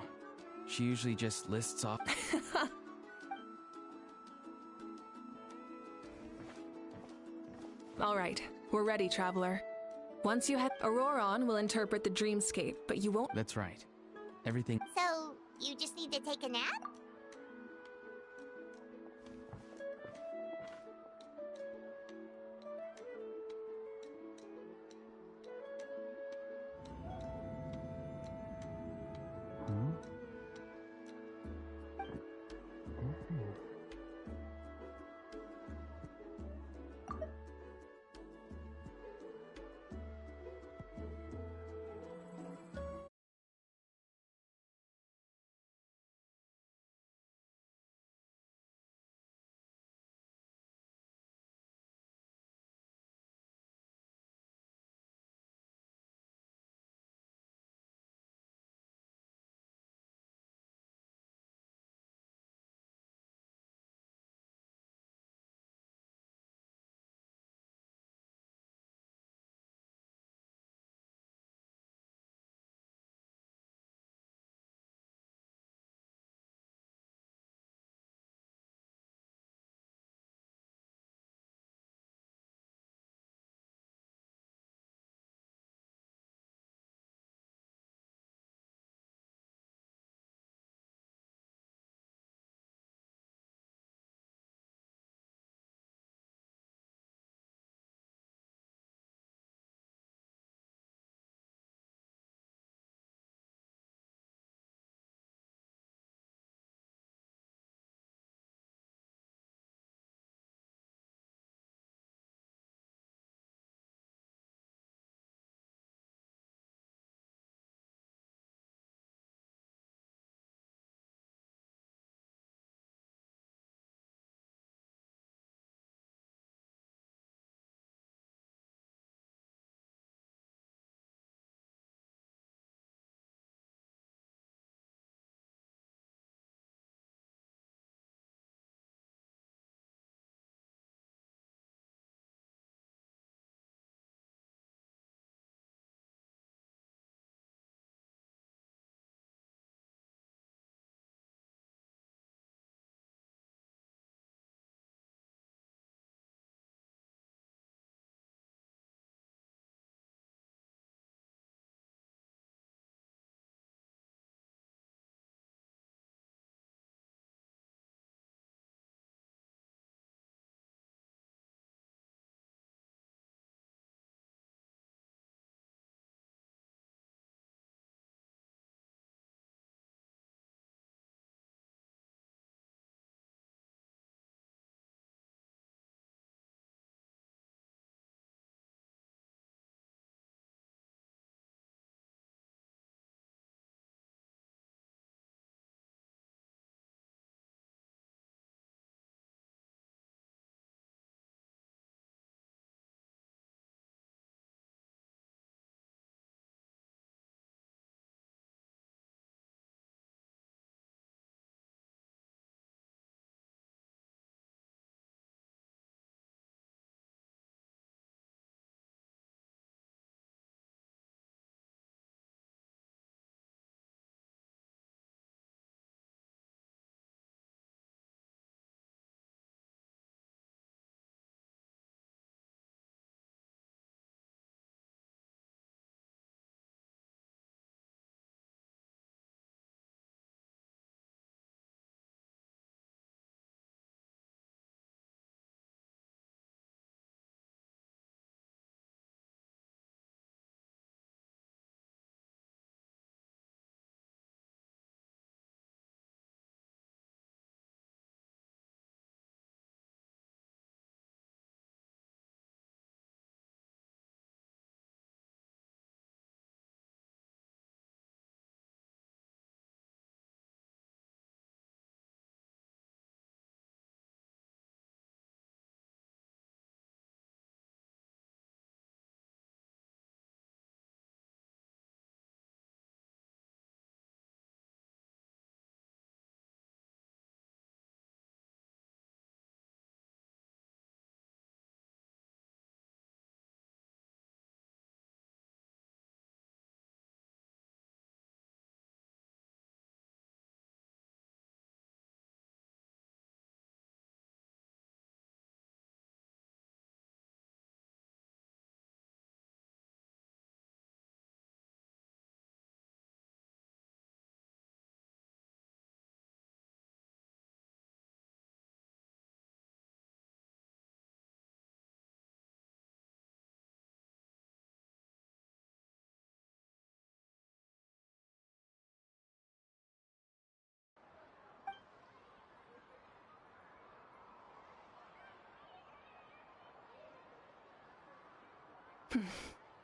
She usually just lists off... All right, we're ready, Traveler. Once you head... Auroron will interpret the dreamscape, but you won't... That's right. Everything... So, you just need to take a nap?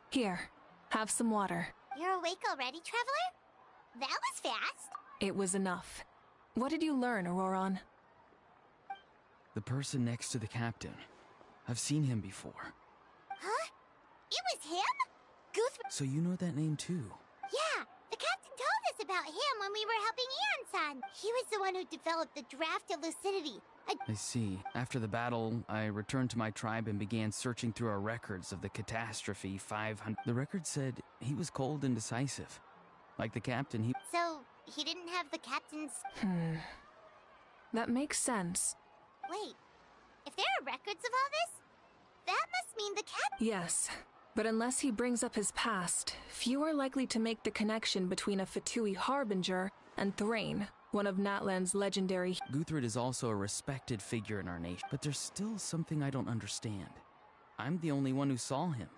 Here, have some water. You're awake already, Traveler? That was fast. It was enough. What did you learn, Auroron? The person next to the captain. I've seen him before. Huh? It was him? Guthrie. So you know that name too? Yeah, the captain told us about him when we were helping Ian-san. He was the one who developed the Draft of Lucidity. I see. After the battle, I returned to my tribe and began searching through our records of the catastrophe 500. The record said he was cold and decisive. Like the captain, he... So, he didn't have the captain's... That makes sense. Wait, if there are records of all this, that must mean the captain... Yes, but unless he brings up his past, few are likely to make the connection between a Fatui harbinger and Thrain, one of Natlan's legendary... Guthrid is also a respected figure in our nation, but there's still something I don't understand. I'm the only one who saw him.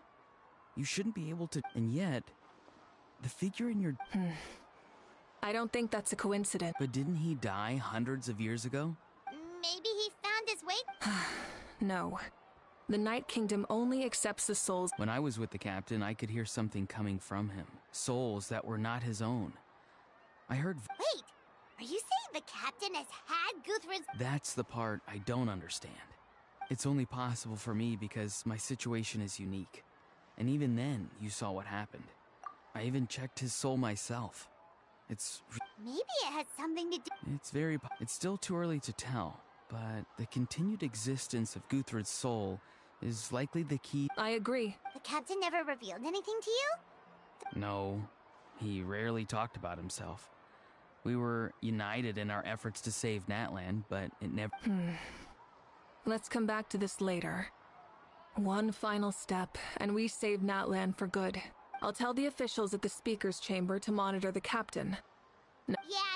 You shouldn't be able to... And yet, the figure in your... I don't think that's a coincidence. But didn't he die hundreds of years ago? Maybe he found his way... No. The Night Kingdom only accepts the souls... When I was with the captain, I could hear something coming from him. Souls that were not his own. I heard... Wait! Are you saying the captain has had Guthrid's... That's the part I don't understand. It's only possible for me because my situation is unique. And even then, you saw what happened. I even checked his soul myself. It's... Maybe it has something to do... It's still too early to tell, but the continued existence of Guthrid's soul is likely the key... I agree. The captain never revealed anything to you? No. He rarely talked about himself. We were united in our efforts to save Natlan, but it never... Let's come back to this later. One final step, and we save Natlan for good. I'll tell the officials at the speaker's chamber to monitor the captain. Yeah,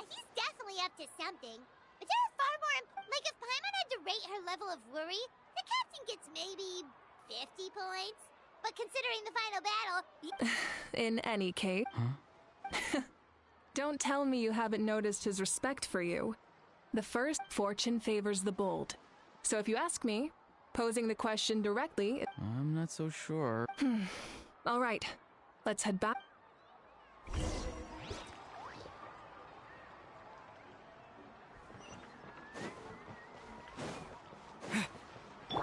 he's definitely up to something. But there are far more... Like, if Paimon had to rate her level of worry, the captain gets maybe 50 points. But considering the final battle... In any case... Huh? Don't tell me you haven't noticed his respect for you. The first fortune favors the bold. So if you ask me, posing the question directly... I'm not so sure. All right, let's head back.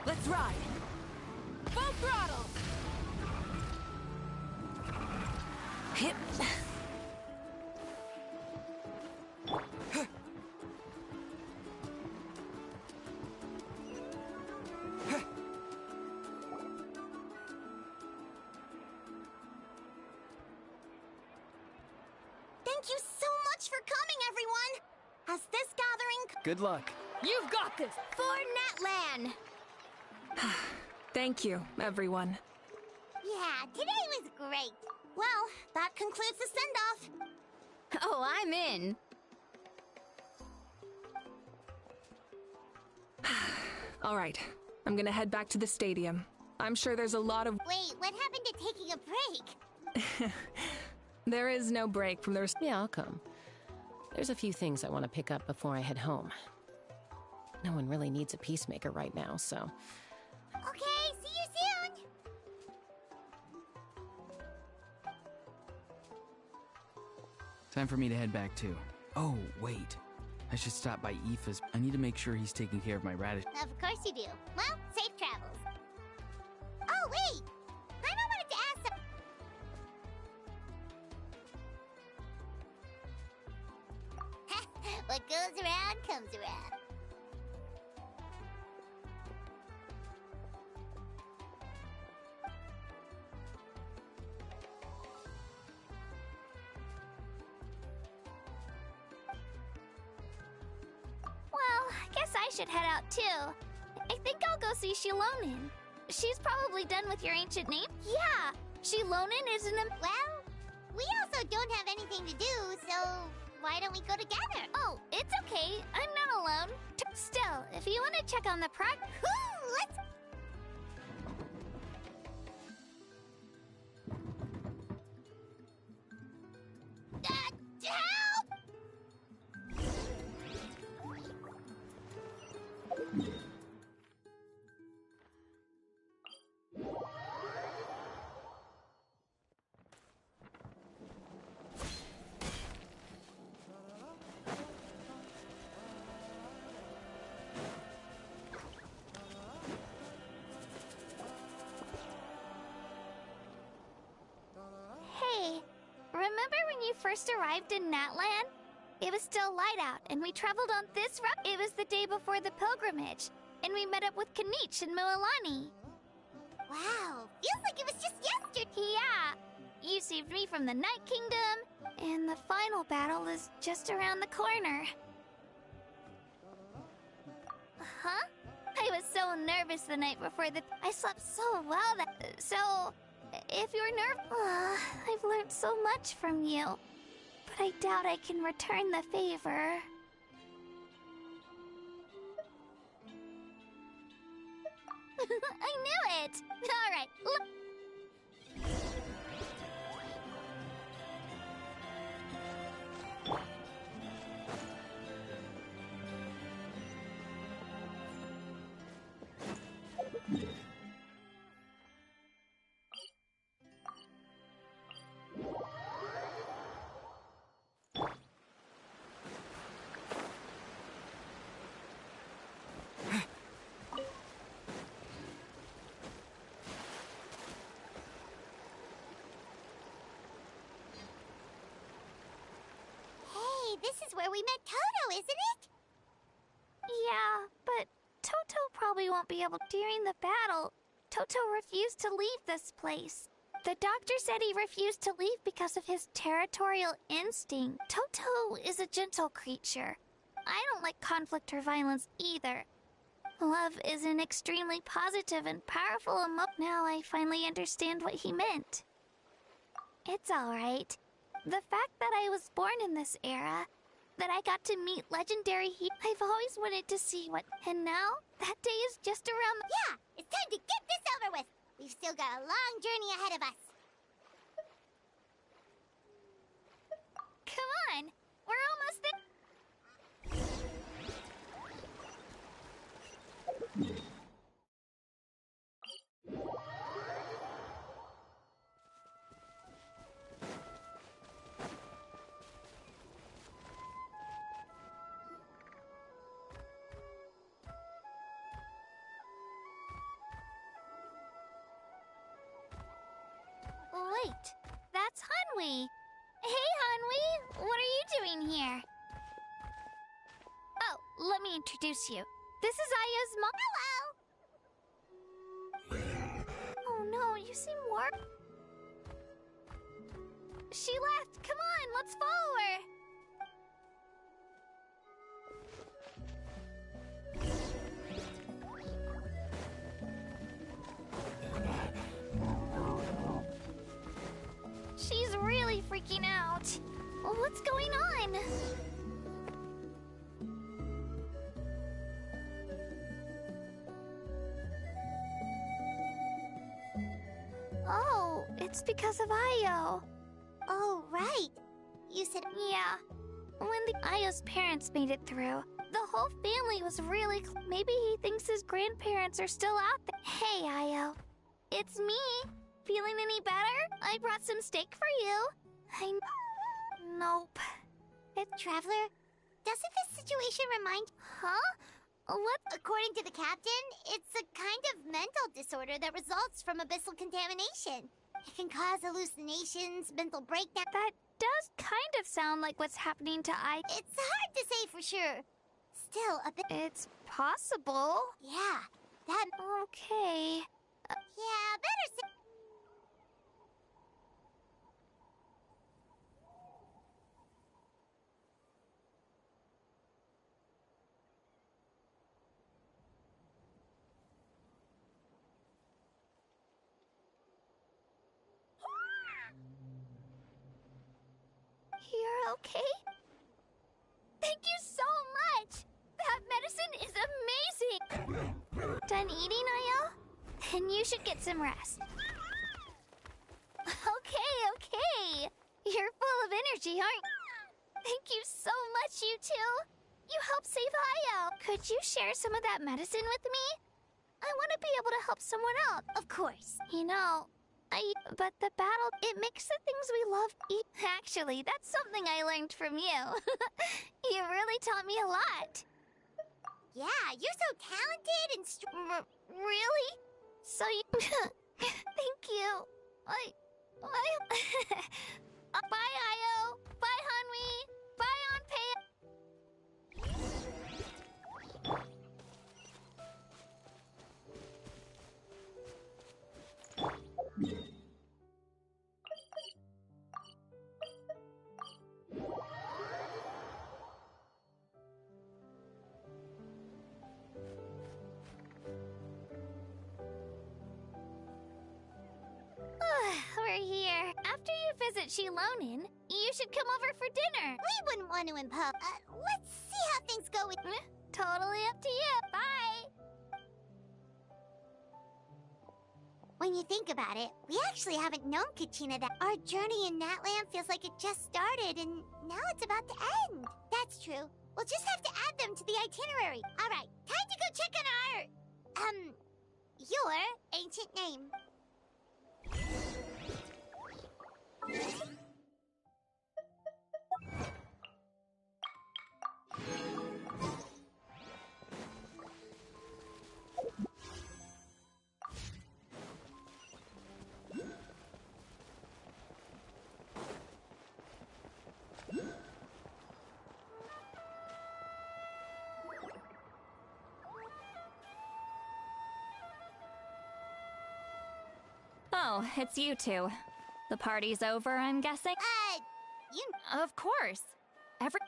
Let's ride! Full throttle! Hip. Thank you so much for coming, everyone! As this gathering... Good luck. You've got this! For Natlan! Thank you, everyone. Yeah, today was great. Well, that concludes the send-off. Oh, I'm in. All right, I'm gonna head back to the stadium. I'm sure there's a lot of... Wait, what happened to taking a break? There is no break from their... Yeah, I'll come. There's a few things I want to pick up before I head home. No one really needs a peacemaker right now, so... Okay, see you soon! Time for me to head back too. Oh, wait. I should stop by Aoife's. I need to make sure he's taking care of my radish. Of course you do. Well, safe travels. Oh, wait! I wanted to ask some... What goes around comes around. Well, I guess I should head out too. I think I'll go see Shilonin. She's probably done with your ancient name. Yeah, Shilonin is an... Well, we also don't have anything to do, so why don't we go together? Oh, it's okay. I'm not alone. Still, if you want to check on the progress... Let's... Help! first arrived in Natland, it was still light out, and we traveled on this route. It was the day before the pilgrimage, and we met up with Kanich and Moalani. Wow, feels like it was just yesterday. Yeah, you saved me from the Night Kingdom, and the final battle is just around the corner. Huh? I was so nervous the night before I slept so well that... So, if you're nervous... I've learned so much from you. But I doubt I can return the favor. I knew it! Alright, look... This is where we met Toto, isn't it? Yeah, but Toto probably won't be able... During the battle, Toto refused to leave this place. The doctor said he refused to leave because of his territorial instinct. Toto is a gentle creature. I don't like conflict or violence either. Love is an extremely positive and powerful emotion. Now I finally understand what he meant. It's alright. The fact that I was born in this era, that I got to meet legendary I've always wanted to see what... And now, that day is just around the... Yeah, it's time to get this over with. We've still got a long journey ahead of us. Come on, we're almost there. Wait, that's Hanwi. Hey, Hanwi, what are you doing here? Oh, let me introduce you. This is Aya's mom. Hello! Oh no, you seem warm. She left. Come on, let's follow her. She's really freaking out. What's going on? Oh, it's because of Ayo. Oh, right. You said... Yeah. When the Ayo's parents made it through, the whole family was really... Maybe he thinks his grandparents are still out there. Hey, Ayo. It's me. Feeling any better? I brought some steak for you. Nope. Traveler, doesn't this situation remind... Huh? What? According to the captain, it's a kind of mental disorder that results from abyssal contamination. It can cause hallucinations, mental breakdown... That does kind of sound like what's happening to It's hard to say for sure. Still, a bit... It's possible. Yeah, that... Okay. Yeah, better say... You're okay? Thank you so much! That medicine is amazing! Done eating, Ayo? Then you should get some rest. Okay. You're full of energy, aren't you? Thank you so much, you two! You helped save Ayo! Could you share some of that medicine with me? I want to be able to help someone else. Of course. You know, but the battle, it makes the things we love eat. Actually, that's something I learned from you. You really taught me a lot. Yeah, you're so talented and really? So you... Thank you. Bye, Io. Bye, Hanwi. Bye, Anpei. We're here. After you visit Shilonin, you should come over for dinner. We wouldn't want to impose. Let's see how things go with. Totally up to you. Bye. When you think about it, we actually haven't known Katina that. Our journey in Natland feels like it just started, and now it's about to end. That's true. We'll just have to add them to the itinerary. All right, time to go check on your ancient name. Oh, it's you two. The party's over, I'm guessing? You... Of course.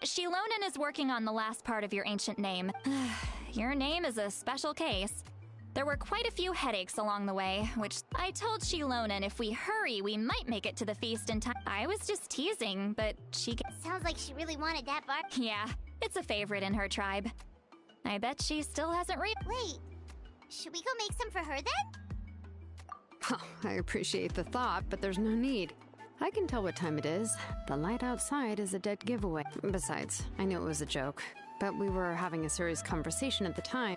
Shilonin is working on the last part of your ancient name. Your name is a special case. There were quite a few headaches along the way, which I told Shilonin if we hurry, we might make it to the feast in time. I was just teasing, but she... Sounds like she really wanted that bar. Yeah, it's a favorite in her tribe. I bet she still hasn't Wait, should we go make some for her then? Oh, I appreciate the thought, but there's no need. I can tell what time it is. The light outside is a dead giveaway. Besides, I knew it was a joke, but we were having a serious conversation at the time.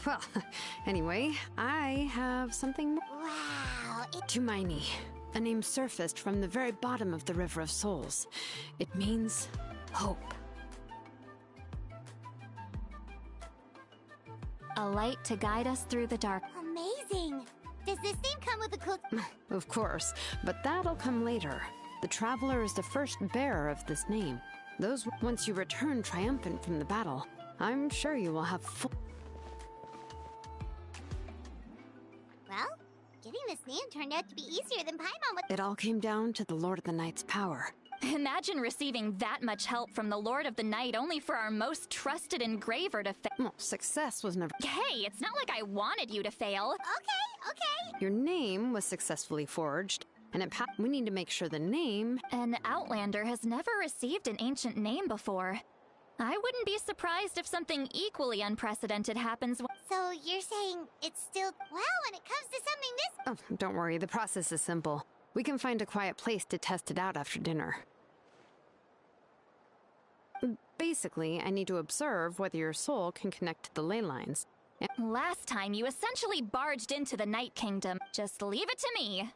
Well, anyway, I have something more. Wow. Tumaini, a name surfaced from the very bottom of the River of Souls. It means hope. A light to guide us through the dark. Amazing. Does this name come with a cool... Of course, but that'll come later. The Traveler is the first bearer of this name. Once you return triumphant from the battle, I'm sure you will have full... Well, getting this name turned out to be easier than Paimon would... It all came down to the Lord of the Night's power. Imagine receiving that much help from the Lord of the Night only for our most trusted engraver to fail. Well, success was never... Hey, it's not like I wanted you to fail. Okay. Your name was successfully forged, and we need to make sure the name... An Outlander has never received an ancient name before. I wouldn't be surprised if something equally unprecedented happens. So you're saying it's still... Well, when it comes to something this... Oh, don't worry, the process is simple. We can find a quiet place to test it out after dinner. Basically, I need to observe whether your soul can connect to the ley lines. Last time, you essentially barged into the Night Kingdom. Just leave it to me.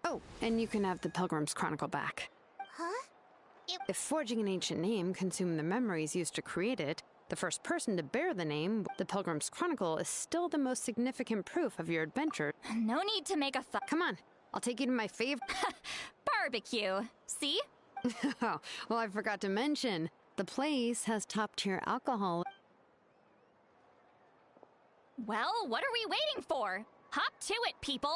Oh, and you can have the Pilgrim's Chronicle back. Huh? If forging an ancient name consumed the memories used to create it, the first person to bear the name, the Pilgrim's Chronicle, is still the most significant proof of your adventure. No need to make a fuss. Come on, I'll take you to my favorite... Barbecue. See? Oh, well, I forgot to mention, the place has top-tier alcohol. Well, what are we waiting for? Hop to it, people!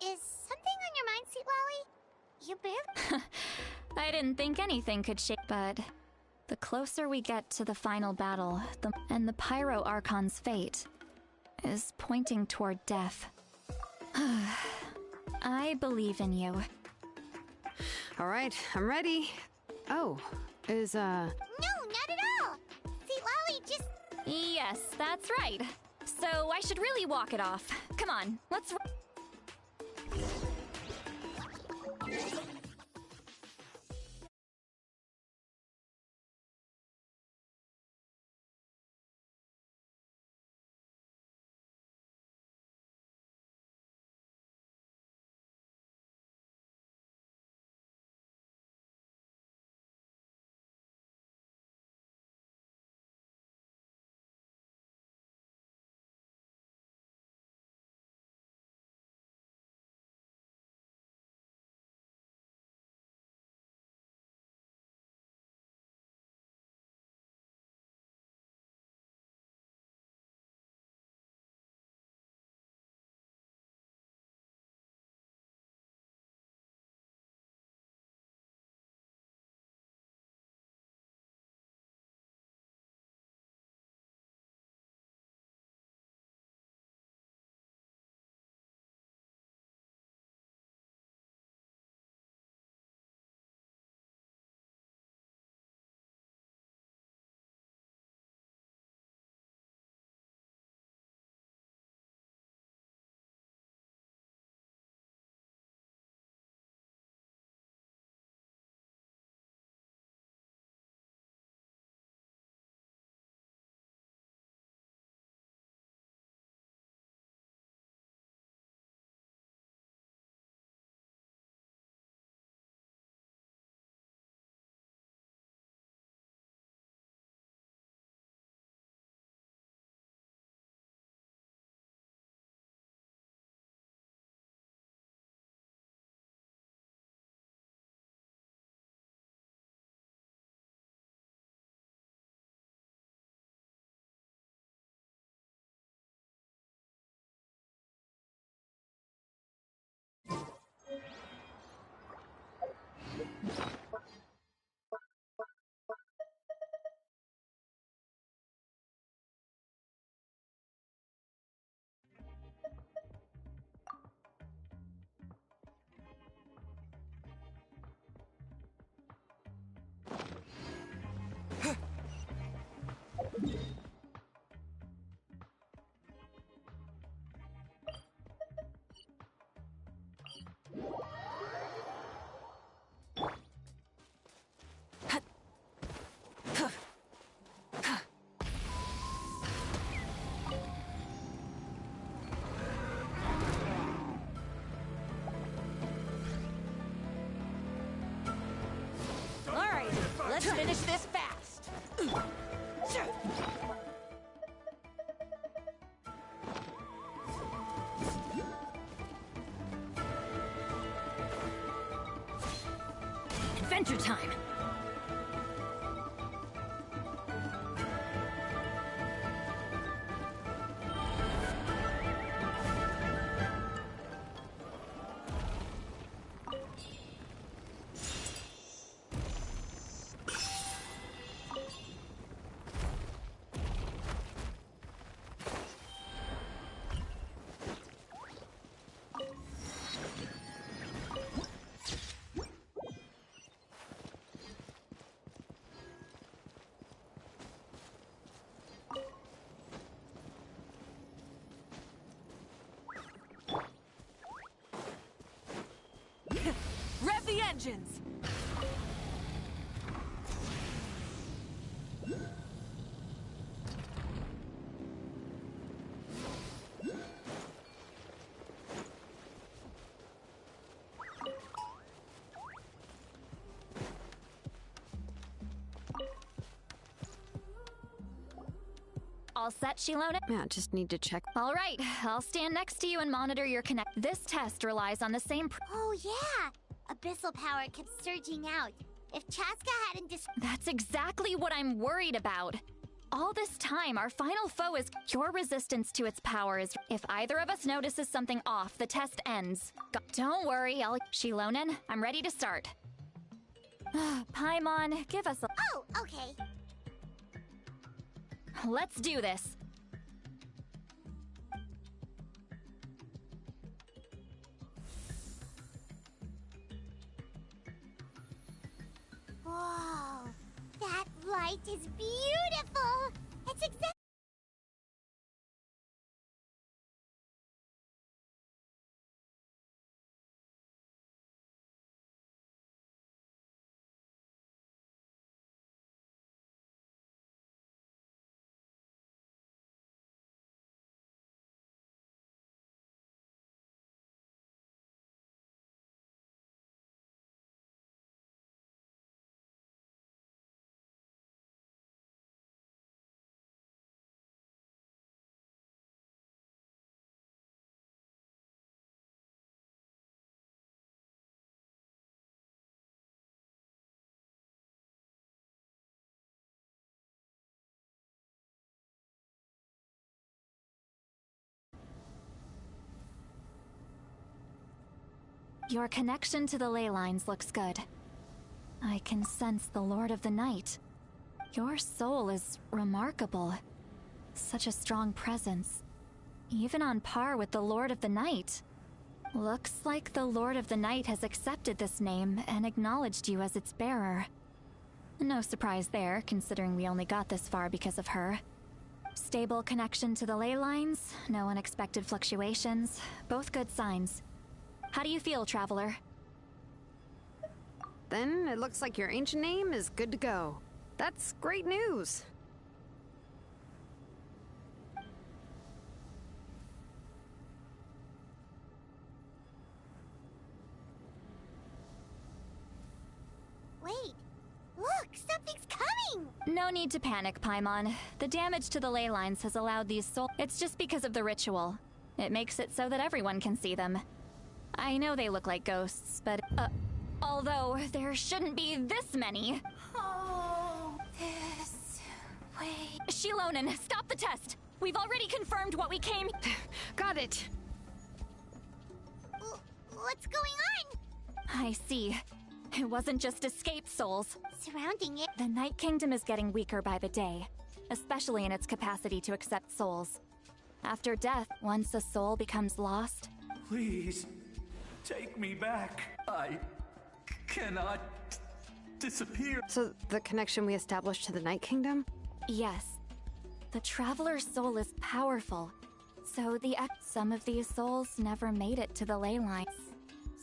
Is something on your mind, Sweet Lolly? You barely... I didn't think anything could shake, but the closer we get to the final battle, and the Pyro Archon's fate is pointing toward death. I believe in you. All right, I'm ready. Oh, is, No, not at all! Sweet Lolly, just... Yes, that's right. So I should really walk it off. Come on, let's... finish this fast. Adventure time! Rev the engines! All set, Shilona? Yeah, just need to check. All right, I'll stand next to you and monitor your connect. This test relies on the same. Oh, yeah! Abyssal power kept surging out. If Chaska hadn't That's exactly what I'm worried about. All this time, our final foe is your resistance to its power is. If either of us notices something off, the test ends. Don't worry, Shilonen, I'm ready to start. Paimon, give us a. Oh, okay. Let's do this. Whoa, that light is beautiful. It's exactly. Your connection to the ley lines looks good. I can sense the Lord of the Night. Your soul is remarkable. Such a strong presence. Even on par with the Lord of the Night. Looks like the Lord of the Night has accepted this name and acknowledged you as its bearer. No surprise there, considering we only got this far because of her. Stable connection to the ley lines, no unexpected fluctuations, both good signs. How do you feel, Traveler? Then it looks like your ancient name is good to go. That's great news. Wait, look, something's coming! No need to panic, Paimon. The damage to the ley lines has allowed these souls. It's just because of the ritual. It makes it so that everyone can see them. I know they look like ghosts, but, although there shouldn't be this many. Oh, this way. Shilonen, stop the test! We've already confirmed what we came. Got it. What's going on? I see. It wasn't just escaped souls. Surrounding it. The Night Kingdom is getting weaker by the day, especially in its capacity to accept souls. After death, once a soul becomes lost. Please, take me back. I cannot disappear. So the connection we established to the Night Kingdom? Yes. The Traveler's soul is powerful. So some of these souls never made it to the ley lines.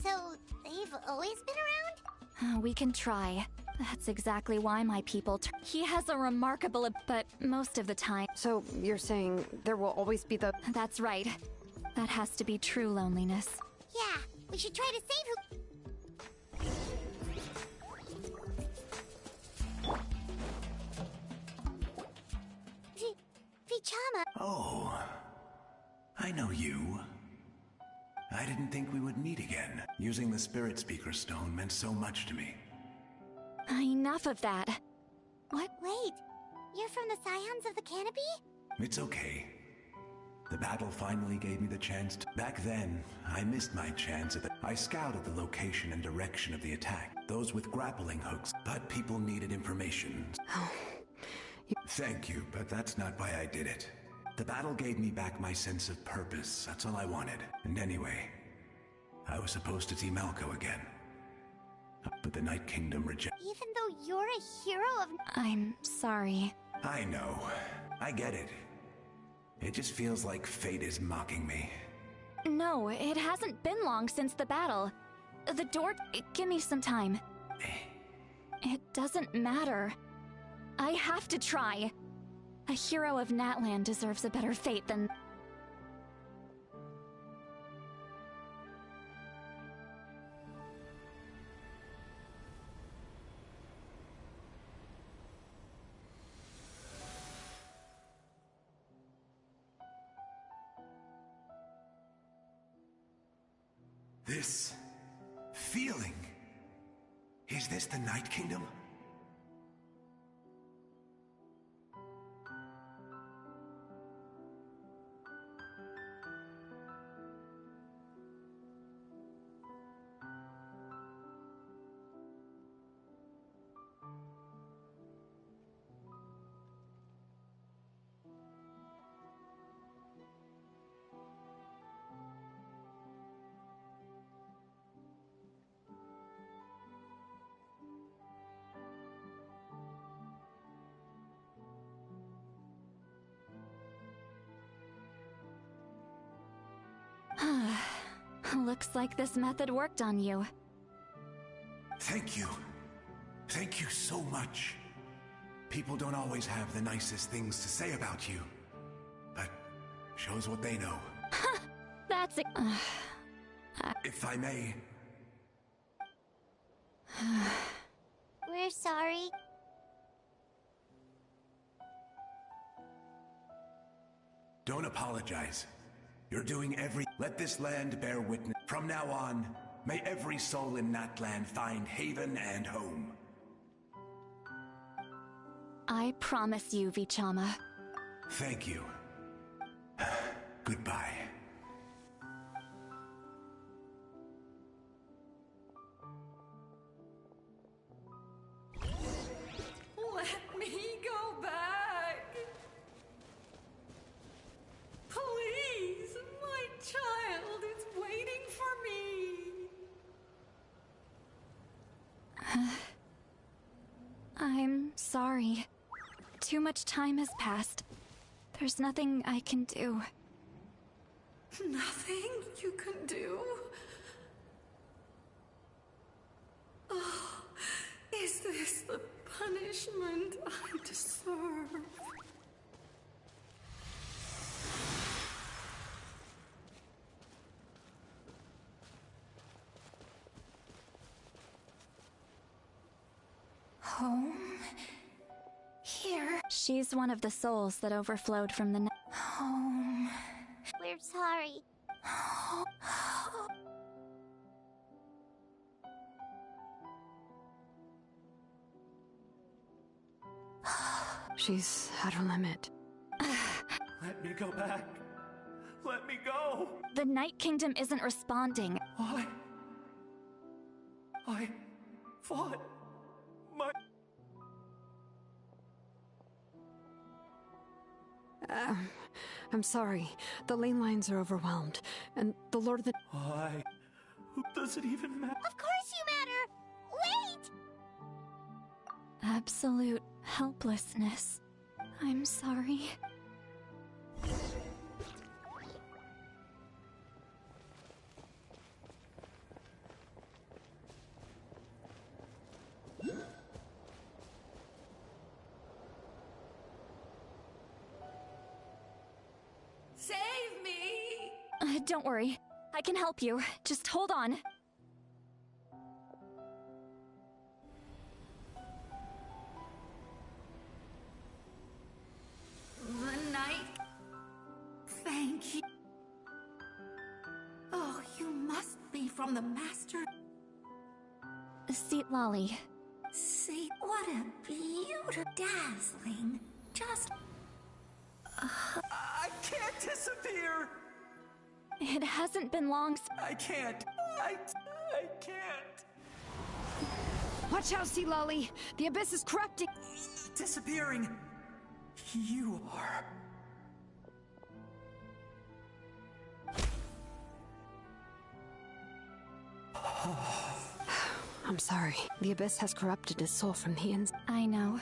So, they've always been around? We can try. That's exactly why my people he has a remarkable but most of the time. So you're saying there will always be the... That's right. That has to be true loneliness. Yeah, we should try to save who... Vichama. Oh, I know you. I didn't think we would meet again. Using the Spirit Speaker Stone meant so much to me. Enough of that. What? Wait, you're from the Scions of the Canopy? It's okay. The battle finally gave me the chance to... Back then, I missed my chance at the... I scouted the location and direction of the attack. Those with grappling hooks, but people needed information. Oh. Thank you, but that's not why I did it. The battle gave me back my sense of purpose. That's all I wanted. And anyway, I was supposed to see Malco again. But the Night Kingdom rejected... Even though you're a hero of... I'm sorry. I know. I get it. It just feels like fate is mocking me. No, it hasn't been long since the battle. The door... Give me some time. It doesn't matter. I have to try. A hero of Natlan deserves a better fate than... This feeling. Is this the Night Kingdom? Looks like this method worked on you. Thank you. Thank you so much. People don't always have the nicest things to say about you, but shows what they know. That's it. If I may... We're sorry. Don't apologize. You're doing every... Let this land bear witness. From now on, may every soul in Natlan find haven and home. I promise you, Vichama. Thank you. Goodbye. Let me go back. Please, my child is waiting for me. I'm sorry. Too much time has passed. There's nothing I can do. Nothing you can do? Oh, is this the punishment I deserve? Home? Here? She's one of the souls that overflowed from the... Home... We're sorry. She's at her limit. Let me go back. Let me go. The Night Kingdom isn't responding. I fought my... I'm sorry. The lane lines are overwhelmed, and the Lord of the... Why? Does it even matter? Of course you matter! Wait! Absolute helplessness. I'm sorry. Save me! Don't worry. I can help you. Just hold on. The Night Thank you. Oh, you must be from the Master. Seat Lolly. See, what a beautiful, dazzling, just... I can't disappear! It hasn't been long I can't. I can't. Watch out, Sea Lolly! The abyss is corrupting! Disappearing. You are. I'm sorry. The abyss has corrupted his soul from the inside. I know.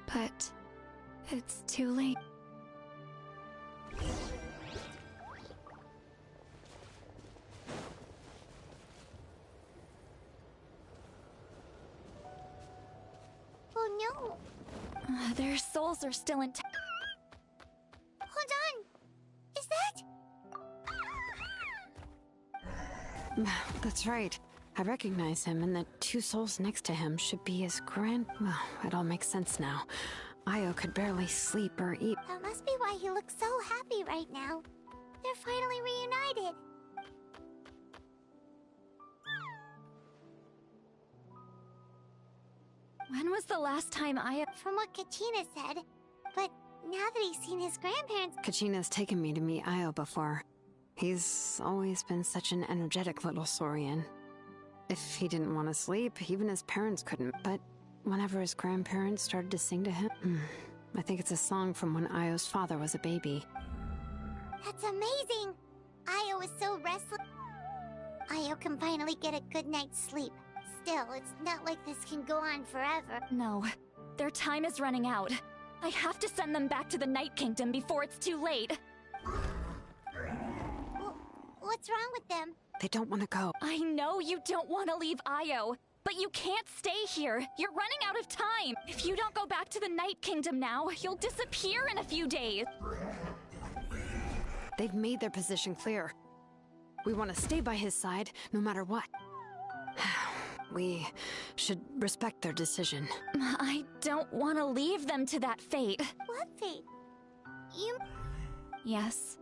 But it's too late. Oh no! Their souls are still intact. Hold on! Is that... That's right. I recognize him, and the two souls next to him should be his grand... Well, it all makes sense now. Io could barely sleep or eat. That must be why he looks so happy right now. They're finally reunited. When was the last time From what Kachina said, but now that he's seen his grandparents... Kachina's taken me to meet Io before. He's always been such an energetic little Saurian. If he didn't want to sleep, even his parents couldn't. But whenever his grandparents started to sing to him... I think it's a song from when Io's father was a baby. That's amazing! Io is so restless. Io can finally get a good night's sleep. Still, it's not like this can go on forever. No. Their time is running out. I have to send them back to the Night Kingdom before it's too late. What's wrong with them? They don't want to go. I know you don't want to leave Io, but you can't stay here. You're running out of time. If you don't go back to the Night Kingdom now, you'll disappear in a few days. They've made their position clear. We want to stay by his side, no matter what. We should respect their decision. I don't want to leave them to that fate. What fate? You... Yes.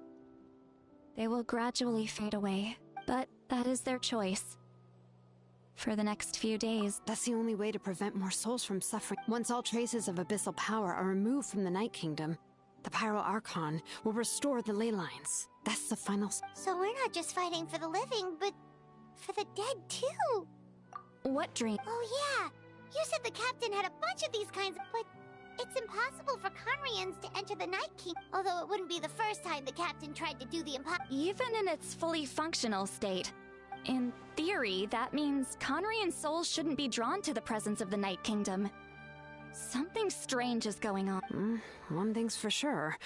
They will gradually fade away, but that is their choice. For the next few days. That's the only way to prevent more souls from suffering. Once all traces of abyssal power are removed from the Night Kingdom, the Pyro Archon will restore the ley lines. That's the final... So we're not just fighting for the living, but for the dead too. What dream? Oh yeah! You said the captain had a bunch of these kinds, but it's impossible for Conrians to enter the Night King, although it wouldn't be the first time the captain tried to do the impossible. Even in its fully functional state. In theory, that means Conrian souls shouldn't be drawn to the presence of the Night Kingdom. Something strange is going on. One thing's for sure.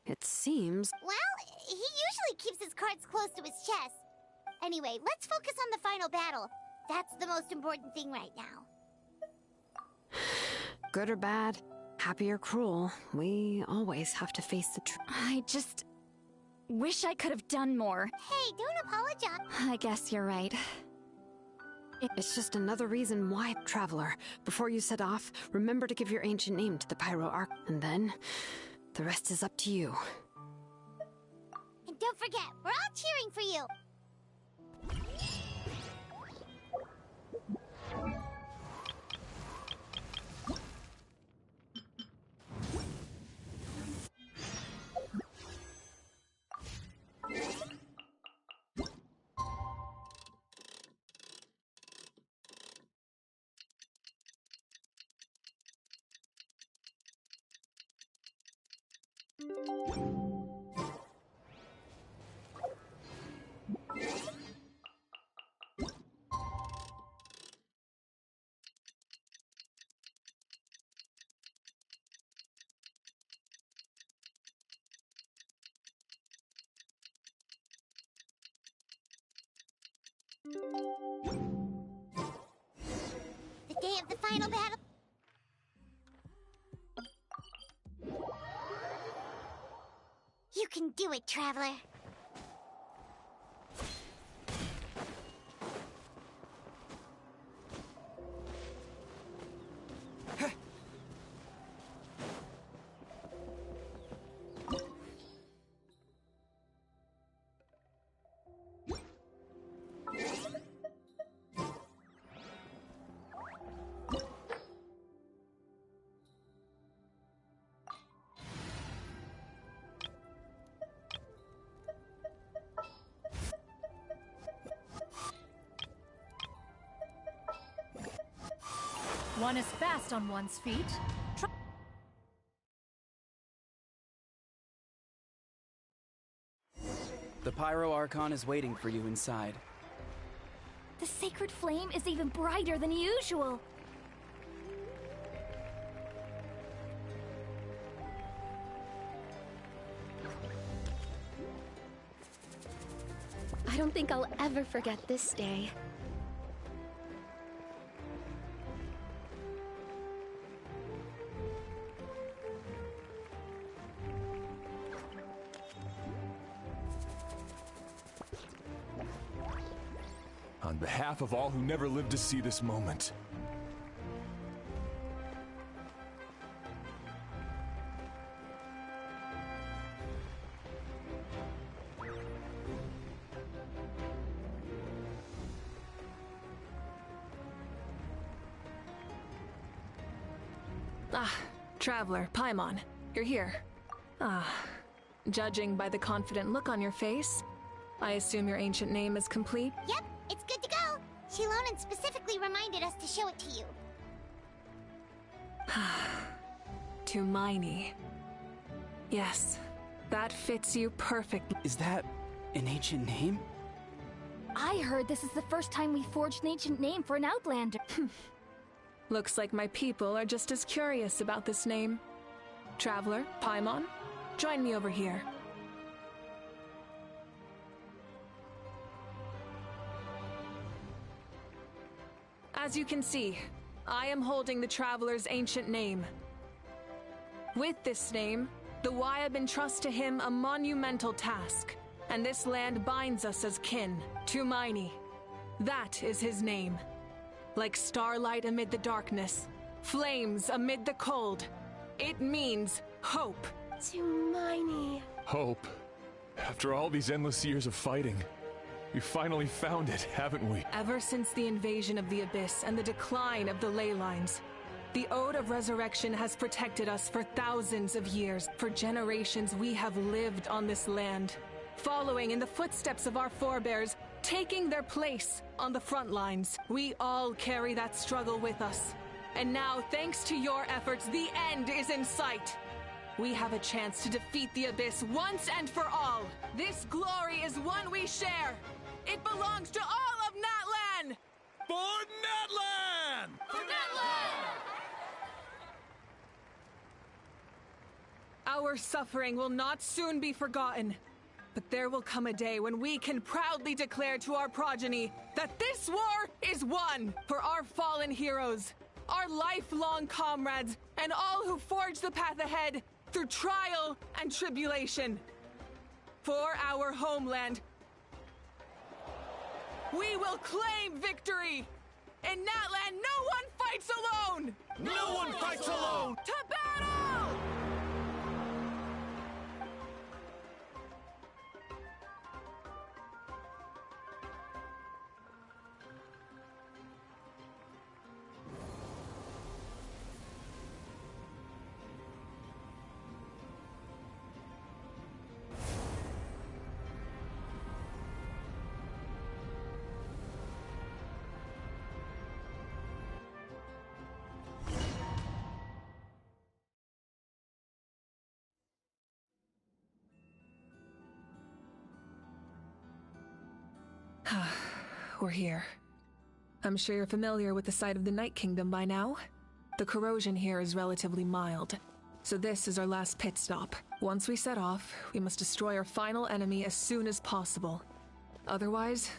It seems... Well, he usually keeps his cards close to his chest. Anyway, let's focus on the final battle. That's the most important thing right now. Good or bad, happy or cruel, we always have to face the truth. I just wish I could have done more. Hey, don't apologize. I guess you're right. It's just another reason why, Traveler. Before you set off, remember to give your ancient name to the Pyro Arc, and then the rest is up to you. And don't forget, we're all cheering for you. The day of the final battle. You can do it, Traveler. One is fast on one's feet. The Pyro Archon is waiting for you inside. The sacred flame is even brighter than usual. I don't think I'll ever forget this day. On behalf of all who never lived to see this moment. Traveler, Paimon, you're here. Judging by the confident look on your face, I assume your ancient name is complete? Yep, it's good to go. Shilonen specifically reminded us to show it to you. To Miney. Yes, that fits you perfectly. Is that an ancient name? I heard this is the first time we forged an ancient name for an Outlander. Looks like my people are just as curious about this name. Traveler, Paimon, join me over here. As you can see, I am holding the Traveler's ancient name. With this name, the Wyab entrust to him a monumental task, and this land binds us as kin to Miney. That is his name. Like starlight amid the darkness, flames amid the cold, it means hope. To Miney. Hope. After all these endless years of fighting, we finally found it, haven't we? Ever since the invasion of the Abyss and the decline of the ley lines, the Ode of Resurrection has protected us for thousands of years. For generations we have lived on this land, following in the footsteps of our forebears, taking their place on the front lines. We all carry that struggle with us. And now, thanks to your efforts, the end is in sight. We have a chance to defeat the Abyss once and for all. This glory is one we share. It belongs to all of Natlan! For Natlan! For Natlan! Our suffering will not soon be forgotten. But there will come a day when we can proudly declare to our progeny that this war is won for our fallen heroes, our lifelong comrades, and all who forge the path ahead through trial and tribulation. For our homeland, we will claim victory! In Natlan, no one fights alone! No one fights alone! To battle! We're here. I'm sure you're familiar with the site of the Night Kingdom by now. The corrosion here is relatively mild, so this is our last pit stop. Once we set off, we must destroy our final enemy as soon as possible. Otherwise,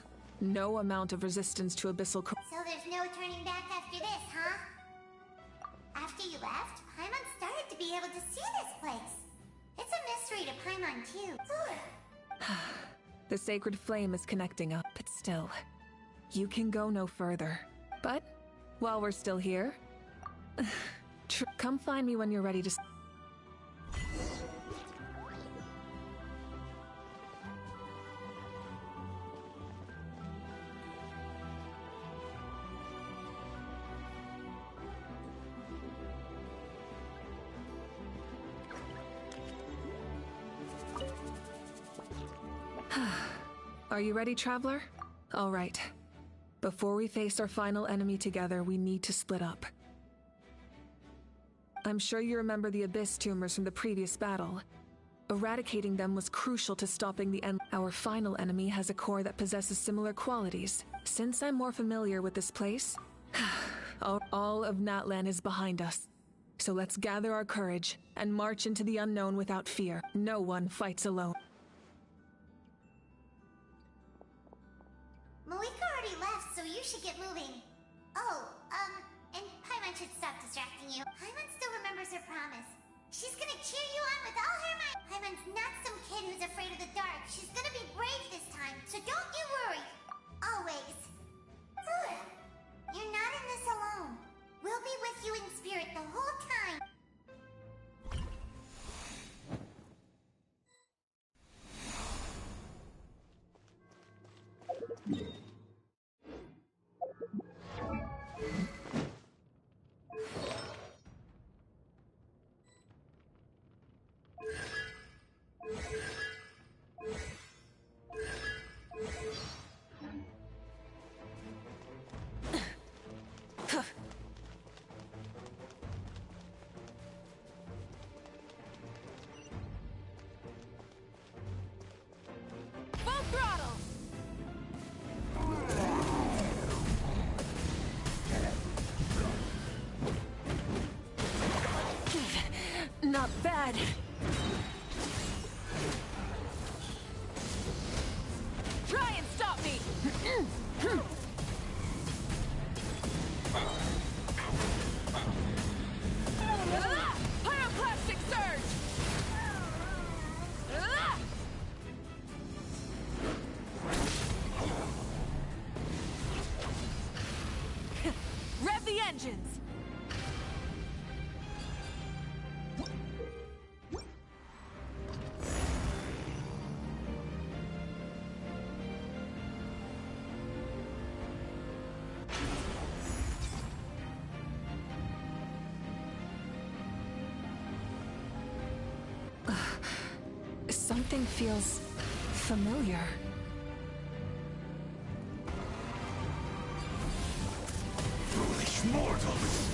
no amount of resistance to abyssal So there's no turning back after this, huh? After you left, Paimon started to be able to see this place. It's a mystery to Paimon, too. The sacred flame is connecting up, but still, you can go no further. But, while we're still here, come find me when you're ready to... Are you ready, Traveler? All right. Before we face our final enemy together, we need to split up. I'm sure you remember the Abyss tumors from the previous battle. Eradicating them was crucial to stopping the end. Our final enemy has a core that possesses similar qualities. Since I'm more familiar with this place, all of Natlan is behind us. So let's gather our courage and march into the unknown without fear. No one fights alone. Malika already left, so you should get moving. Oh, and Paimon should stop distracting you. Paimon still remembers her promise. She's gonna cheer you on with all her might. Paimon's not some kid who's afraid of the dark. She's gonna be brave this time, so don't you worry. Always. You're not in this alone. We'll be with you in spirit the whole time. Not bad. Try and stop me! Pyroclastic surge! Rev the engines! Something feels familiar. Foolish mortals!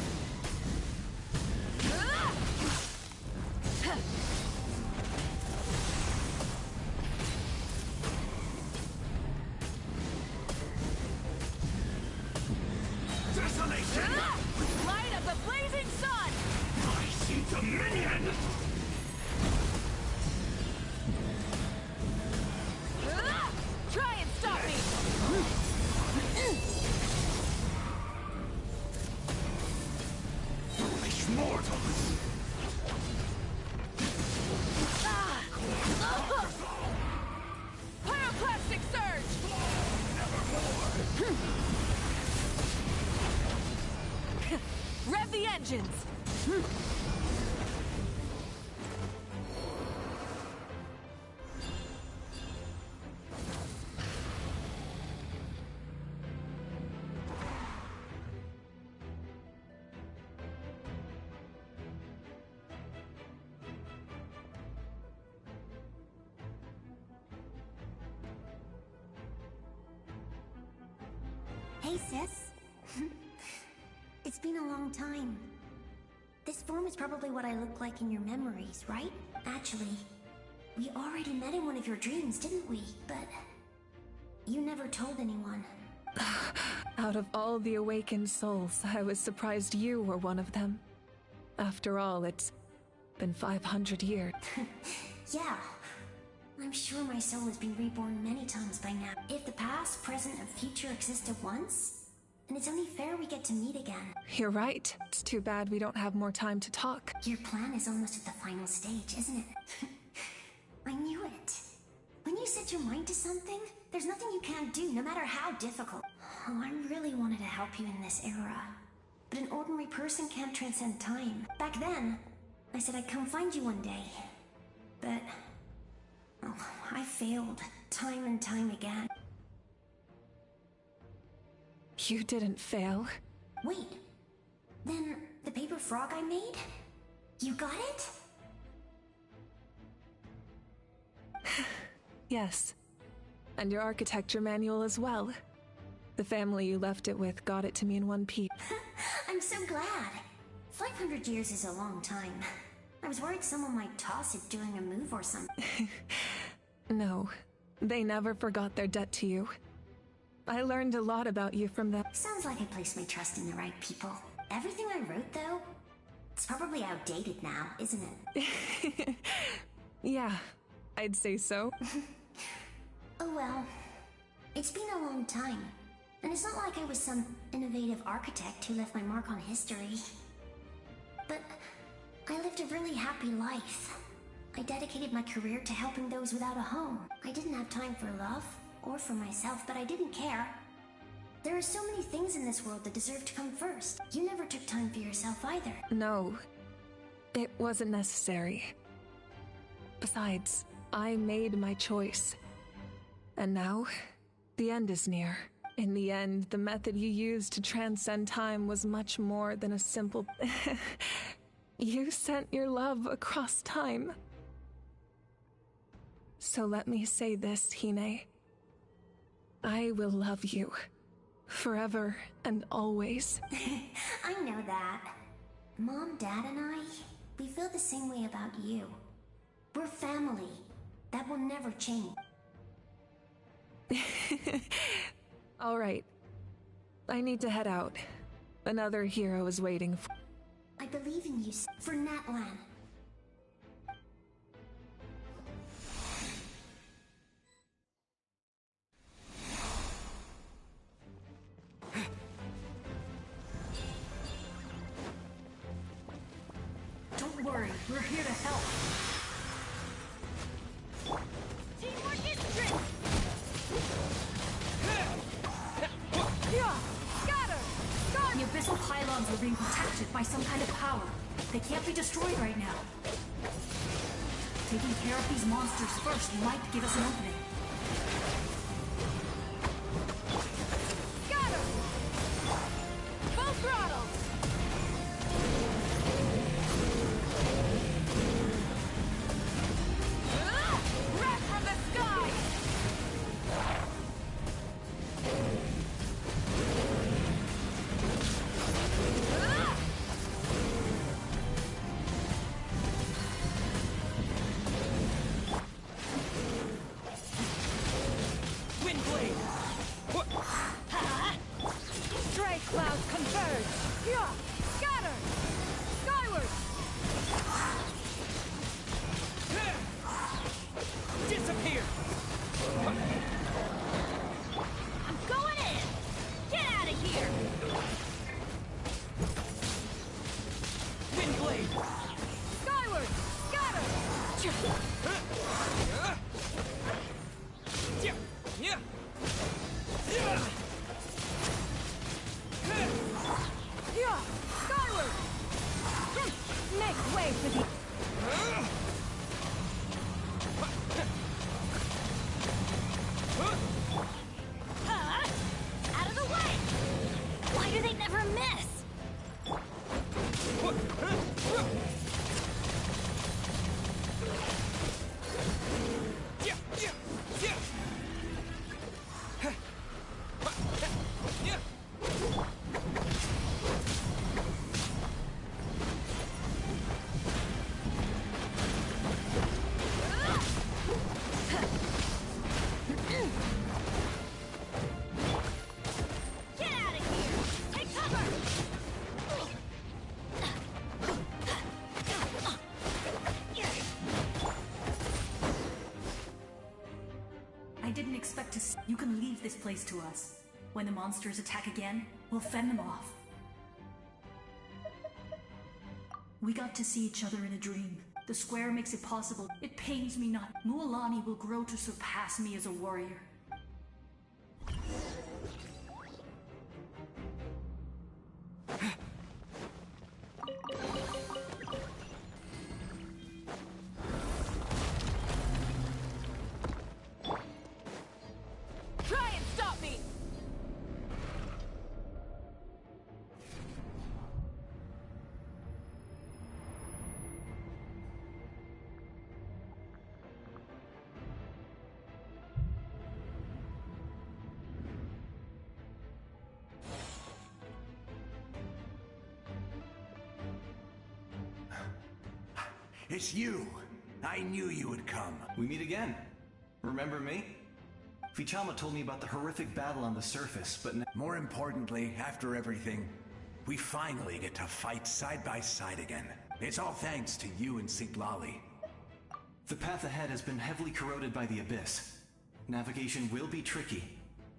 Desolation! Light of the blazing sun! I see dominion! Try and stop me! Foolish mortals! Pyroclastic surge! Rev the engines! Hey, sis. It's been a long time. This form is probably what I look like in your memories, right? Actually, we already met in one of your dreams, didn't we? But you never told anyone. Out of all the awakened souls, I was surprised you were one of them. After all, it's been 500 years. Yeah. I'm sure my soul has been reborn many times by now. If the past, present, and future exist at once, then it's only fair we get to meet again. You're right. It's too bad we don't have more time to talk. Your plan is almost at the final stage, isn't it? I knew it. When you set your mind to something, there's nothing you can't do, no matter how difficult. Oh, I really wanted to help you in this era. But an ordinary person can't transcend time. Back then, I said I'd come find you one day. But oh, I failed, time and time again. You didn't fail. Wait, then the paper frog I made? You got it? Yes. And your architecture manual as well. The family you left it with got it to me in one piece. I'm so glad. 500 years is a long time. I was worried someone might toss it during a move or something. No, they never forgot their debt to you. I learned a lot about you from them. Sounds like I placed my trust in the right people. Everything I wrote, though, it's probably outdated now, isn't it? Yeah, I'd say so. Oh well. It's been a long time. And it's not like I was some innovative architect who left my mark on history. But I lived a really happy life. I dedicated my career to helping those without a home. I didn't have time for love, or for myself, but I didn't care. There are so many things in this world that deserve to come first. You never took time for yourself either. No, it wasn't necessary. Besides, I made my choice. And now, the end is near. In the end, the method you used to transcend time was much more than a simple... You sent your love across time. So let me say this, Hine. I will love you. Forever and always. I know that. Mom, Dad, and I, we feel the same way about you. We're family. That will never change. All right. I need to head out. Another hero is waiting for... I believe in you, for Natlan. Don't worry, we're here to help. Teamwork is strength! The abyssal pylons are being protected by some kind of power. They can't be destroyed right now. Taking care of these monsters first might give us an opening. Got him! Full throttle! Wrath from the sky! I didn't expect to see. You can leave this place to us. When the monsters attack again, we'll fend them off. We got to see each other in a dream. The square makes it possible. It pains me not. Mualani will grow to surpass me as a warrior. Try and stop me! It's you! I knew you would come. We meet again. Remember me? Fichama told me about the horrific battle on the surface, but more importantly, after everything, we finally get to fight side by side again. It's all thanks to you and Sitlali. The path ahead has been heavily corroded by the Abyss. Navigation will be tricky.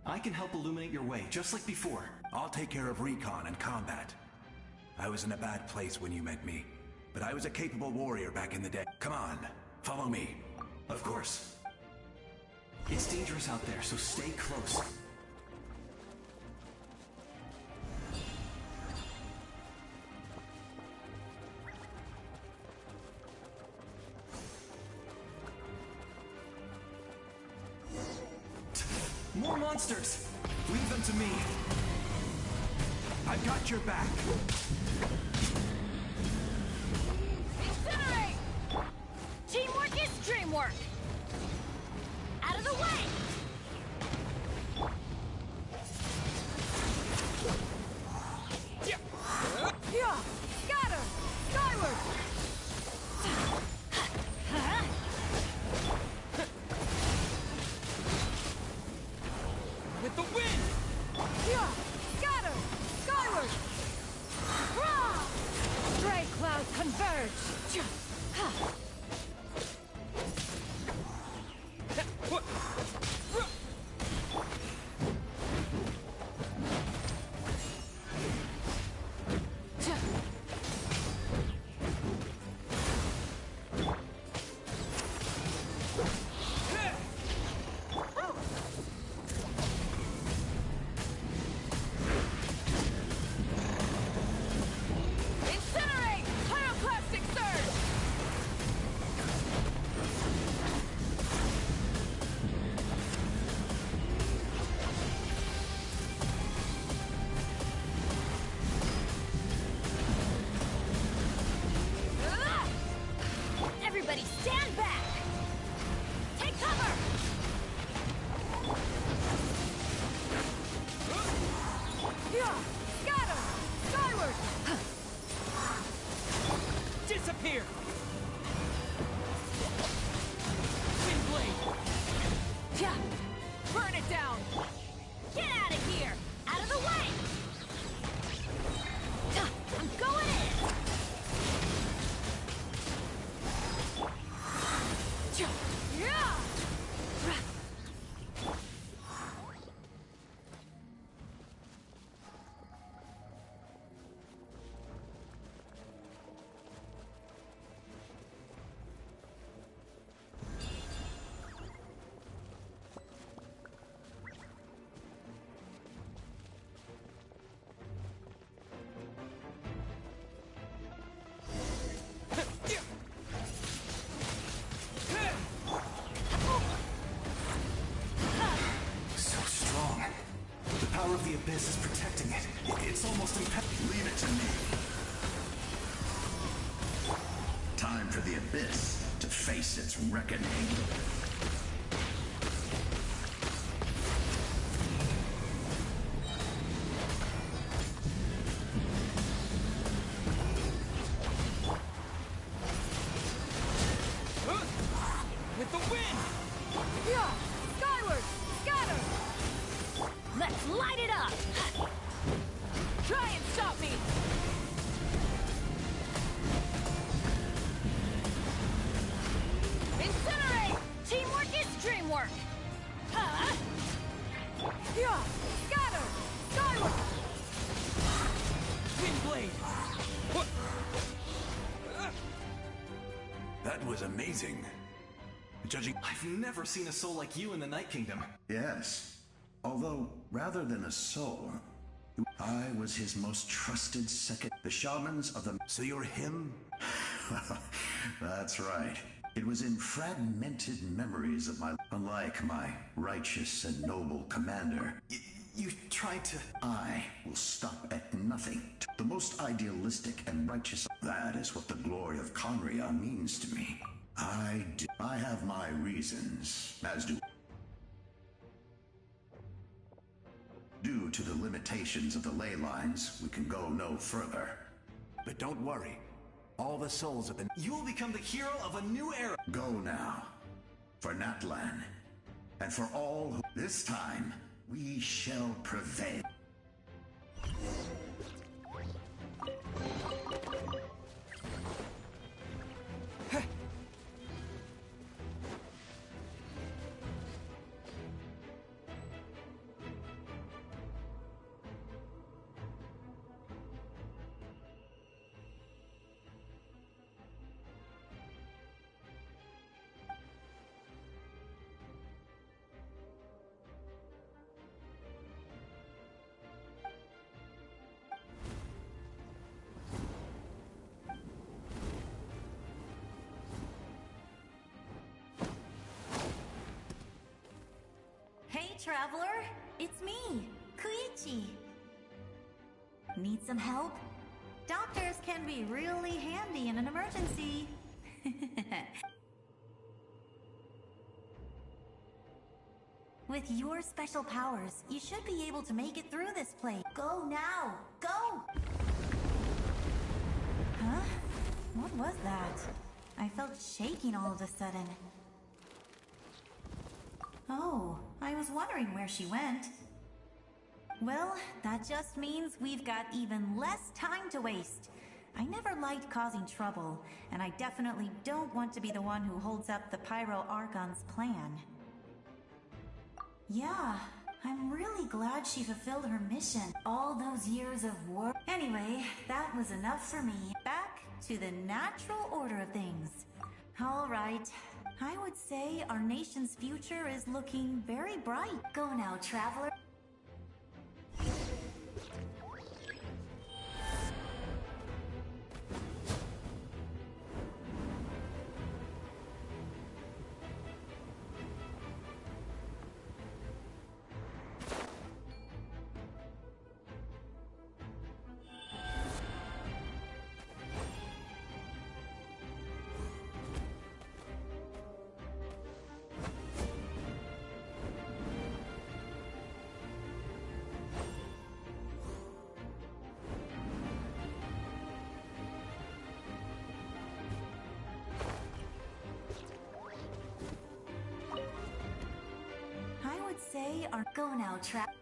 I can help illuminate your way, just like before. I'll take care of recon and combat. I was in a bad place when you met me, but I was a capable warrior back in the day. Come on, follow me. Of course. It's dangerous out there, so stay close. More monsters! Leave them to me. I've got your back. Incinerate! Teamwork is dreamwork! Out of the way! Yeah! Scatter! Skyward! With the wind! Yeah! Scatter! Skyward! Stray clouds converge! Incinerate! Pyroclastic surge! Everybody stand back! Take cover! Yeah! Scatter! Skyward! Disappear! Windblade! Yeah! Burn it down! Get out of here! Out of the way! I'm going in! Yeah! So strong. The power of the Abyss is protecting it. It's almost impenetrable. Leave it to me. Time for the Abyss to face its reckoning. With the wind! Yeah! Skyward! Scatter! Let's light it up! Try and stop me! Incinerate! Teamwork is dreamwork! Huh? Yeah! Scatter! Skyward! Windblade! That was amazing. Judging... I've never seen a soul like you in the Night Kingdom. Yes. Although, rather than a soul, I was his most trusted second. The shamans of the... So you're him? That's right. It was in fragmented memories of my... Unlike my righteous and noble commander, You tried to... I will stop at nothing. The most idealistic and righteous... That is what the glory of Conria means to me. I have my reasons, as do... Due to the limitations of the ley lines, we can go no further. But don't worry. All the souls have been... You will become the hero of a new era. Go now. For Natlan. And for all who... This time, we shall prevail. Traveler, it's me, Koichi. Need some help? Doctors can be really handy in an emergency. With your special powers, you should be able to make it through this place. Go now! Go! Huh? What was that? I felt shaking all of a sudden. Oh, I was wondering where she went. Well, that just means we've got even less time to waste. I never liked causing trouble, and I definitely don't want to be the one who holds up the Pyro Archon's plan. Yeah, I'm really glad she fulfilled her mission. All those years of work. Anyway, that was enough for me. Back to the natural order of things. All right. I would say our nation's future is looking very bright. Go now, traveler. Say our go now trap.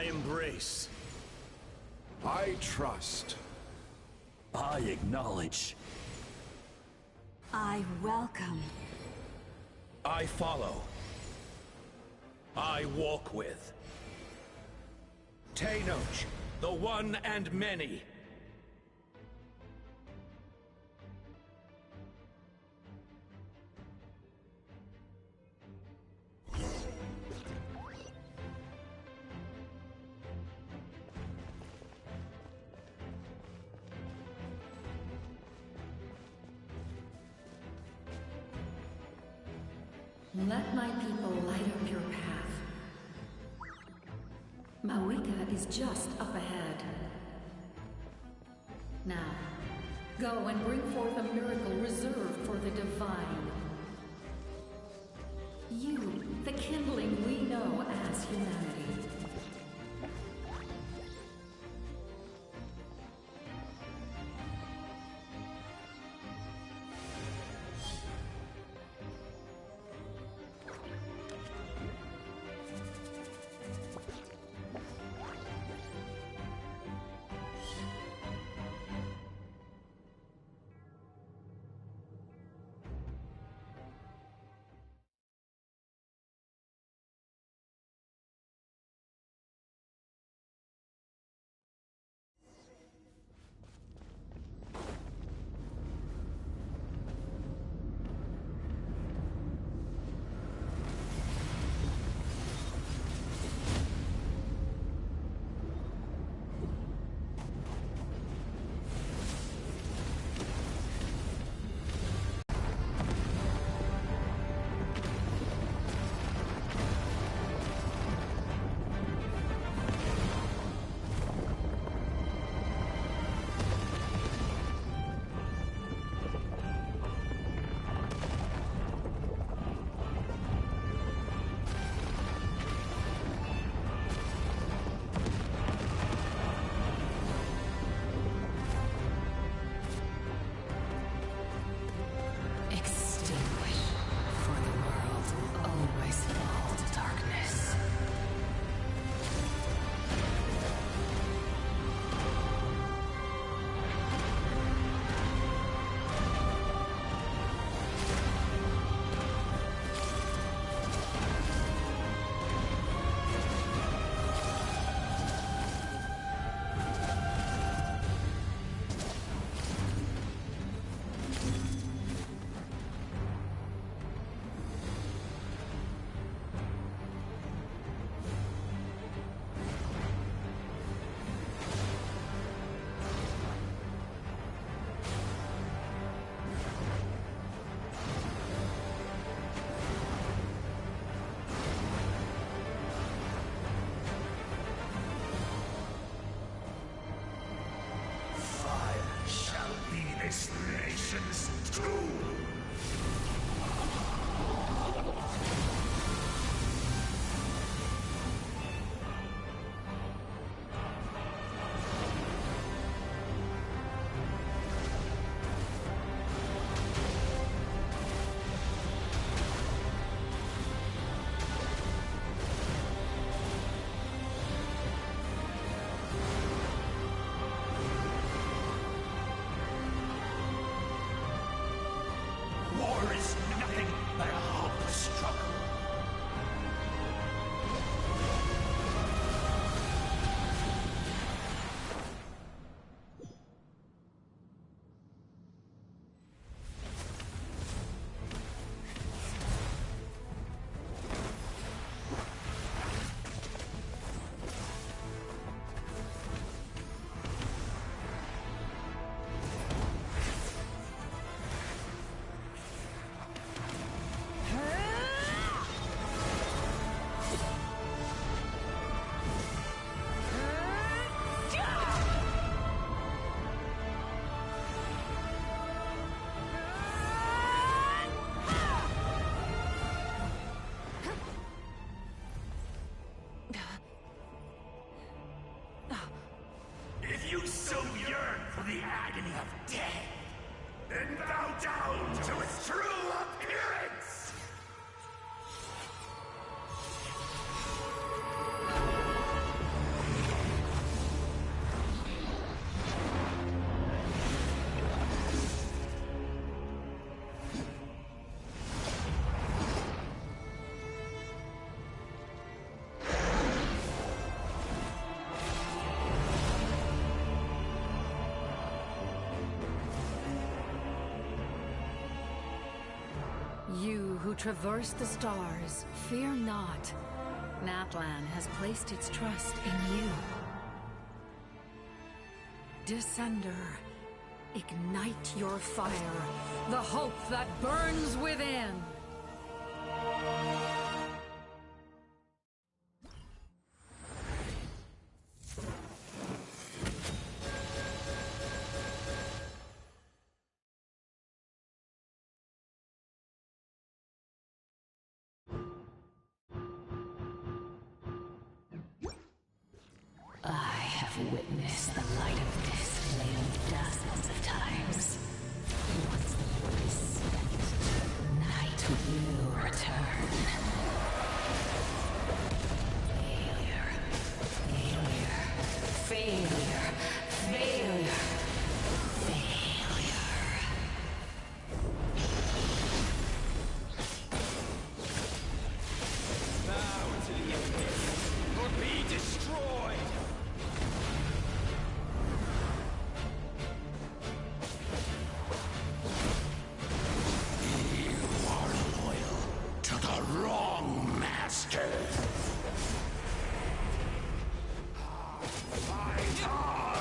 embrace. I trust. I acknowledge. I welcome. I follow. I walk with. Tenoch, the one and many. Let my people light up your path. Mawika is just up ahead. Now, go and bring forth a miracle reserved for the divine. You, the kindling we know as humanity. You who traverse the stars, fear not. Natlan has placed its trust in you. Descender, ignite your fire, the hope that burns within. I have witnessed the light of this flame dozens of times. Once the wood is spent, night will return. Failure. Failure. Failure. Failure. Failure. Bow to the abyss, or be destroyed! To the wrong master. Fight on!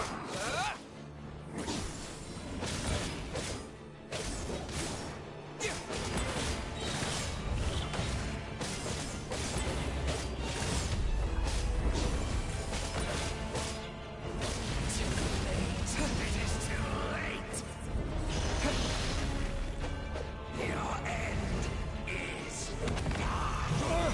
It is too late. Your end is nigh.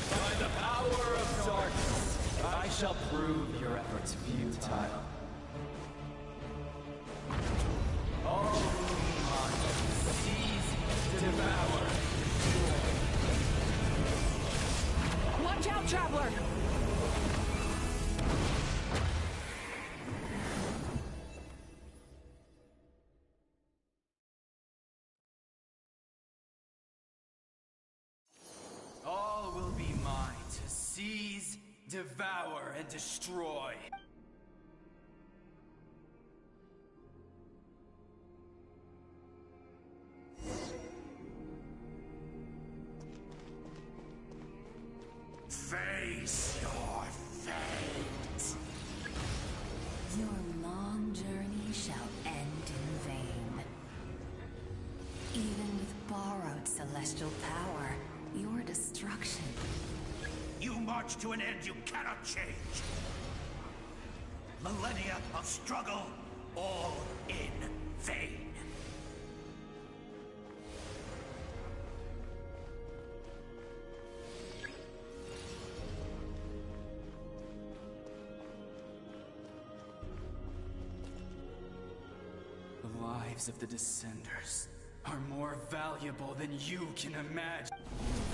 By the power of darkness, I shall prove your efforts futile. All monsters seize, devour. Watch out, Traveler! All will be mine to seize, devour, and destroy. Face your fate. Your long journey shall end in vain. Even with borrowed celestial power, your destruction. You march to an end you cannot change. Millennia of struggle, all in vain. The lives of the Descenders are more valuable than you can imagine.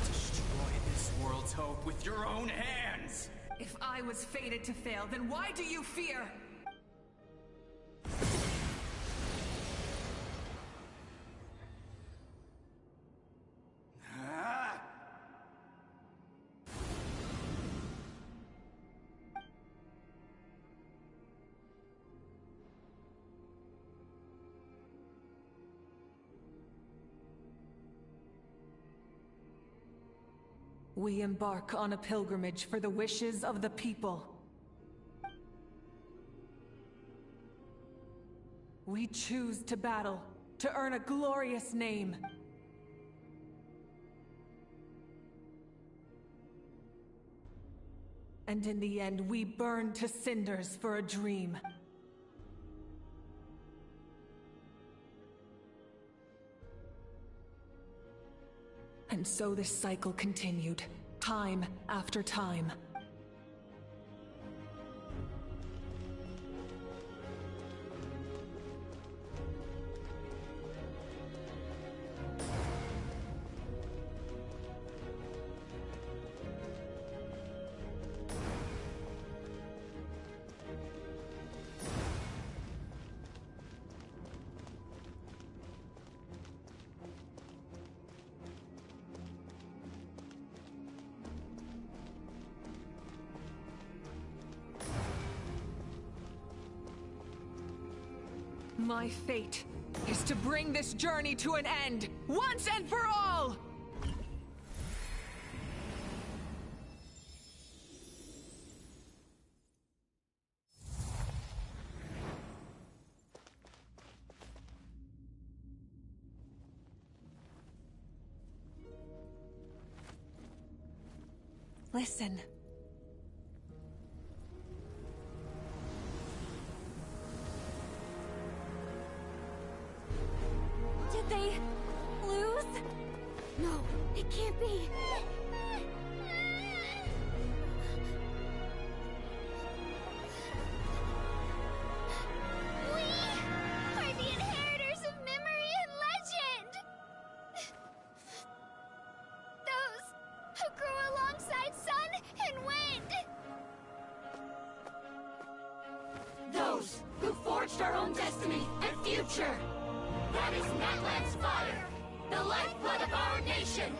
Destroy this world's hope with your own hands! If I was fated to fail, then why do you fear? Ah! We embark on a pilgrimage for the wishes of the people. We choose to battle, to earn a glorious name. And in the end, we burn to cinders for a dream. And so this cycle continued, time after time. My fate is to bring this journey to an end, once and for all! Listen. Did they lose? No, it can't be. We are the inheritors of memory and legend! Those who grew alongside sun and wind! Those who forged our own destiny and future! That is Natlan's fire, the lifeblood of our nation!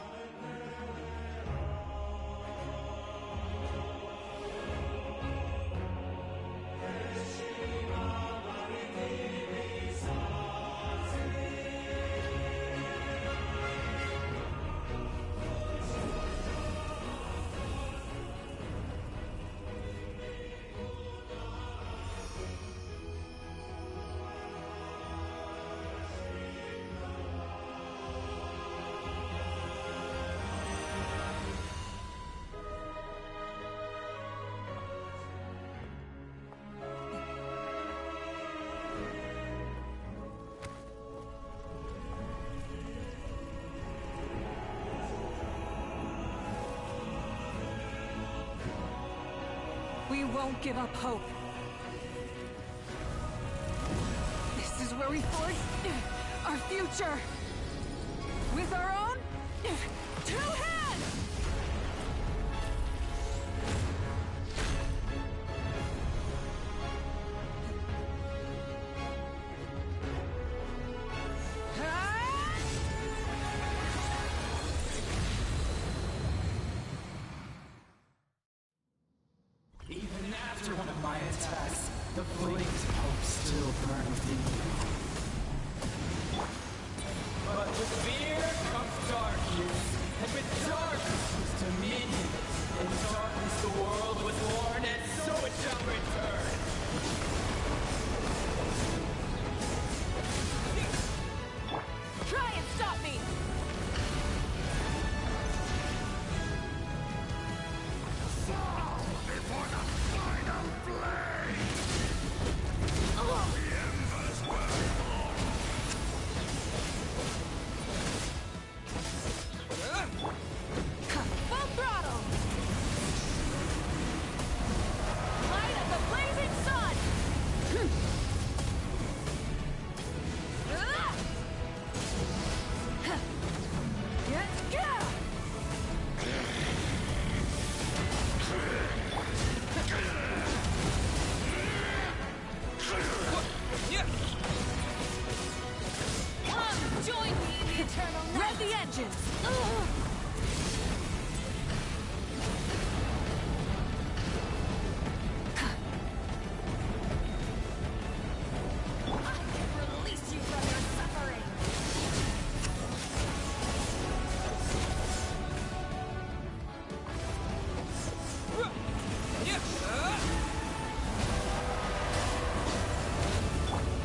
We won't give up hope. This is where we forge our future. With our own 2 hands! Even after one of my attacks, the flames of hope still burn within you. But with fear comes darkness, and with darkness comes dominion. In darkness the world was born, and so it shall return. Try and stop me! Before the final blade! The embers will fall! Full throttle! Light of the blazing sun! Let's go! Come, join me in the eternal night! Rev the engines! I can release you from your suffering!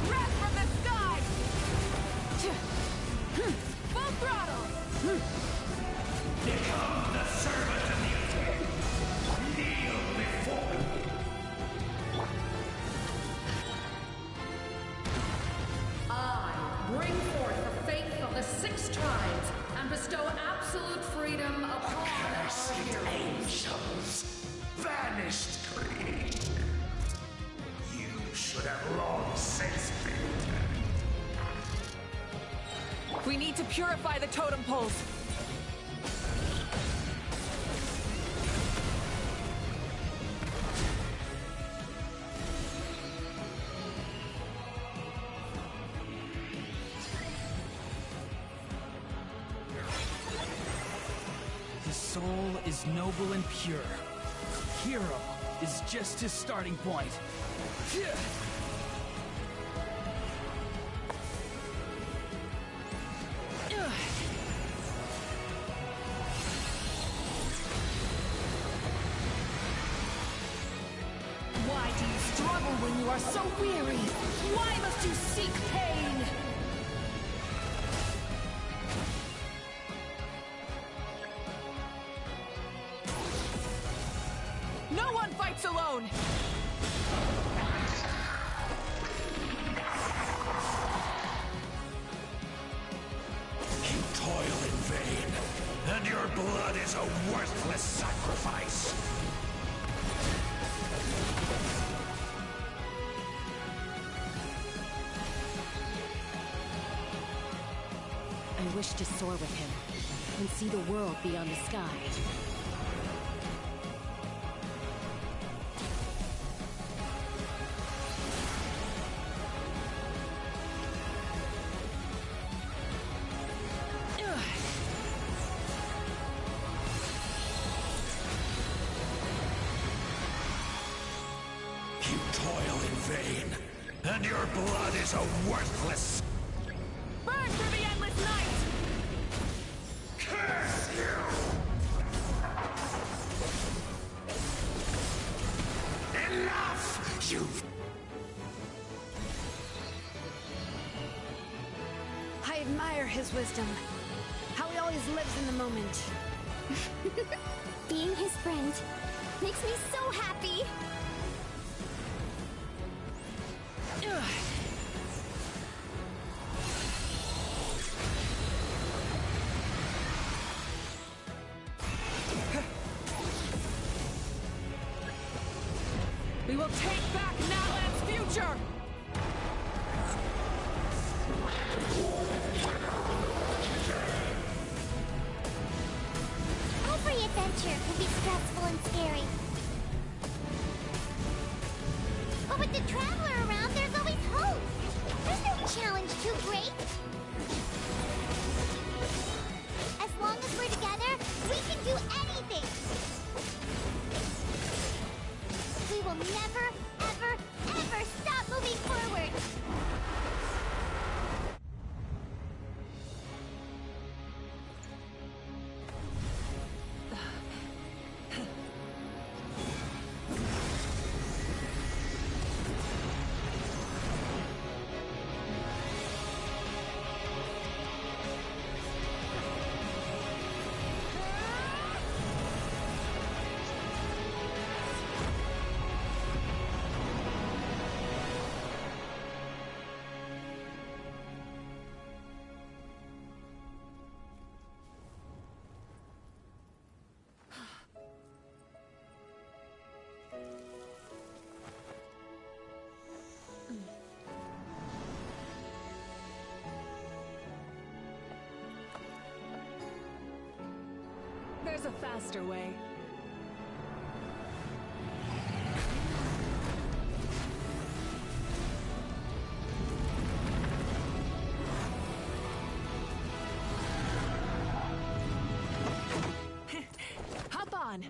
Breath from the sky! Full throttle! Become the servant of the dead! Kneel before me! I bring forth the faith of the 6 tribes and bestow absolute freedom upon our Accursed heroes. angels! Vanished creed! You should have long since been dead. We need to purify the totem poles. The soul is noble and pure. Hero is just his starting point. struggle when you are so weary? Why must you seek pain? No one fights alone! You toil in vain, and your blood is a worthless sacrifice. I wish to soar with him and see the world beyond the sky. You toil in vain, and your blood is a worthless... Burn through the endless night! Curse you! Enough! You've... I admire his wisdom. How he always lives in the moment. Being his friend makes me so happy. We will take back Natlan's future! Every adventure can be stressful and scary. But with the Traveler around, there's always hope. There's no challenge too great. As long as we're together, we can do anything. We will never, ever, ever stop moving forward. There's a faster way. Hop on!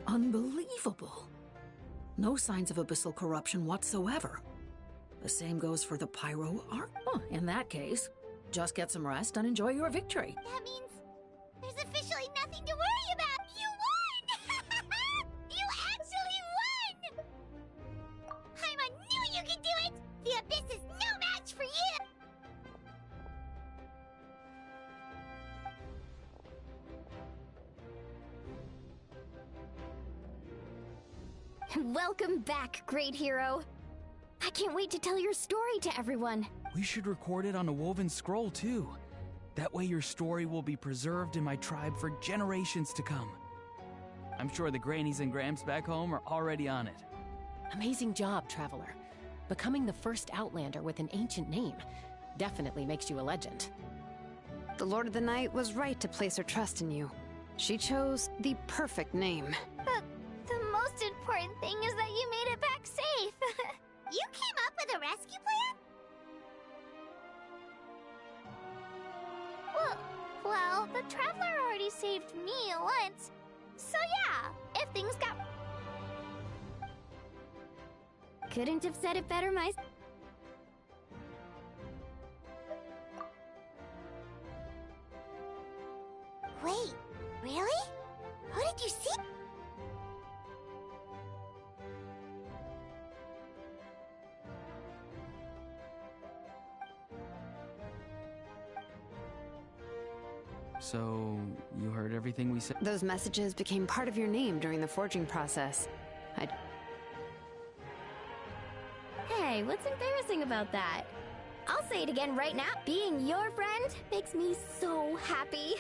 Unbelievable. No signs of abyssal corruption whatsoever. The same goes for the Pyro Arc. Oh, in that case, just get some rest and enjoy your victory. That means there's officially nothing to worry about. You won! You actually won! Paimon knew you could do it! The Abyss is no match for you! Welcome back, great hero. I can't wait to tell your story to everyone. We should record it on a woven scroll, too. That way your story will be preserved in my tribe for generations to come. I'm sure the grannies and gramps back home are already on it. Amazing job, Traveler. Becoming the first Outlander with an ancient name definitely makes you a legend. The Lord of the Night was right to place her trust in you. She chose the perfect name. But the most important thing is that you made it back safe. You came up with a rescue plan? Well, the Traveler already saved me once. So yeah, if things got... Couldn't have said it better myself. Wait, really? Who did you see? So, you heard everything we said? Those messages became part of your name during the forging process. Hey, what's embarrassing about that? I'll say it again right now. Being your friend makes me so happy.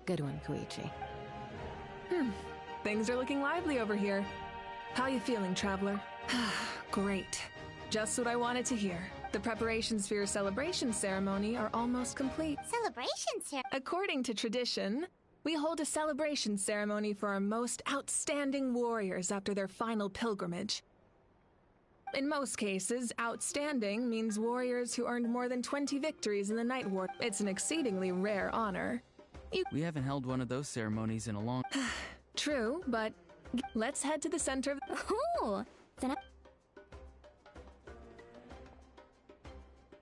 Good one, Koichi. Things are looking lively over here. How you feeling, Traveler? Great. Just what I wanted to hear. The preparations for your celebration ceremony are almost complete. Celebration ceremony? According to tradition, we hold a celebration ceremony for our most outstanding warriors after their final pilgrimage. In most cases, outstanding means warriors who earned more than 20 victories in the Night War. It's an exceedingly rare honor. We haven't held one of those ceremonies in a long... True, but let's head to the center of... Ooh!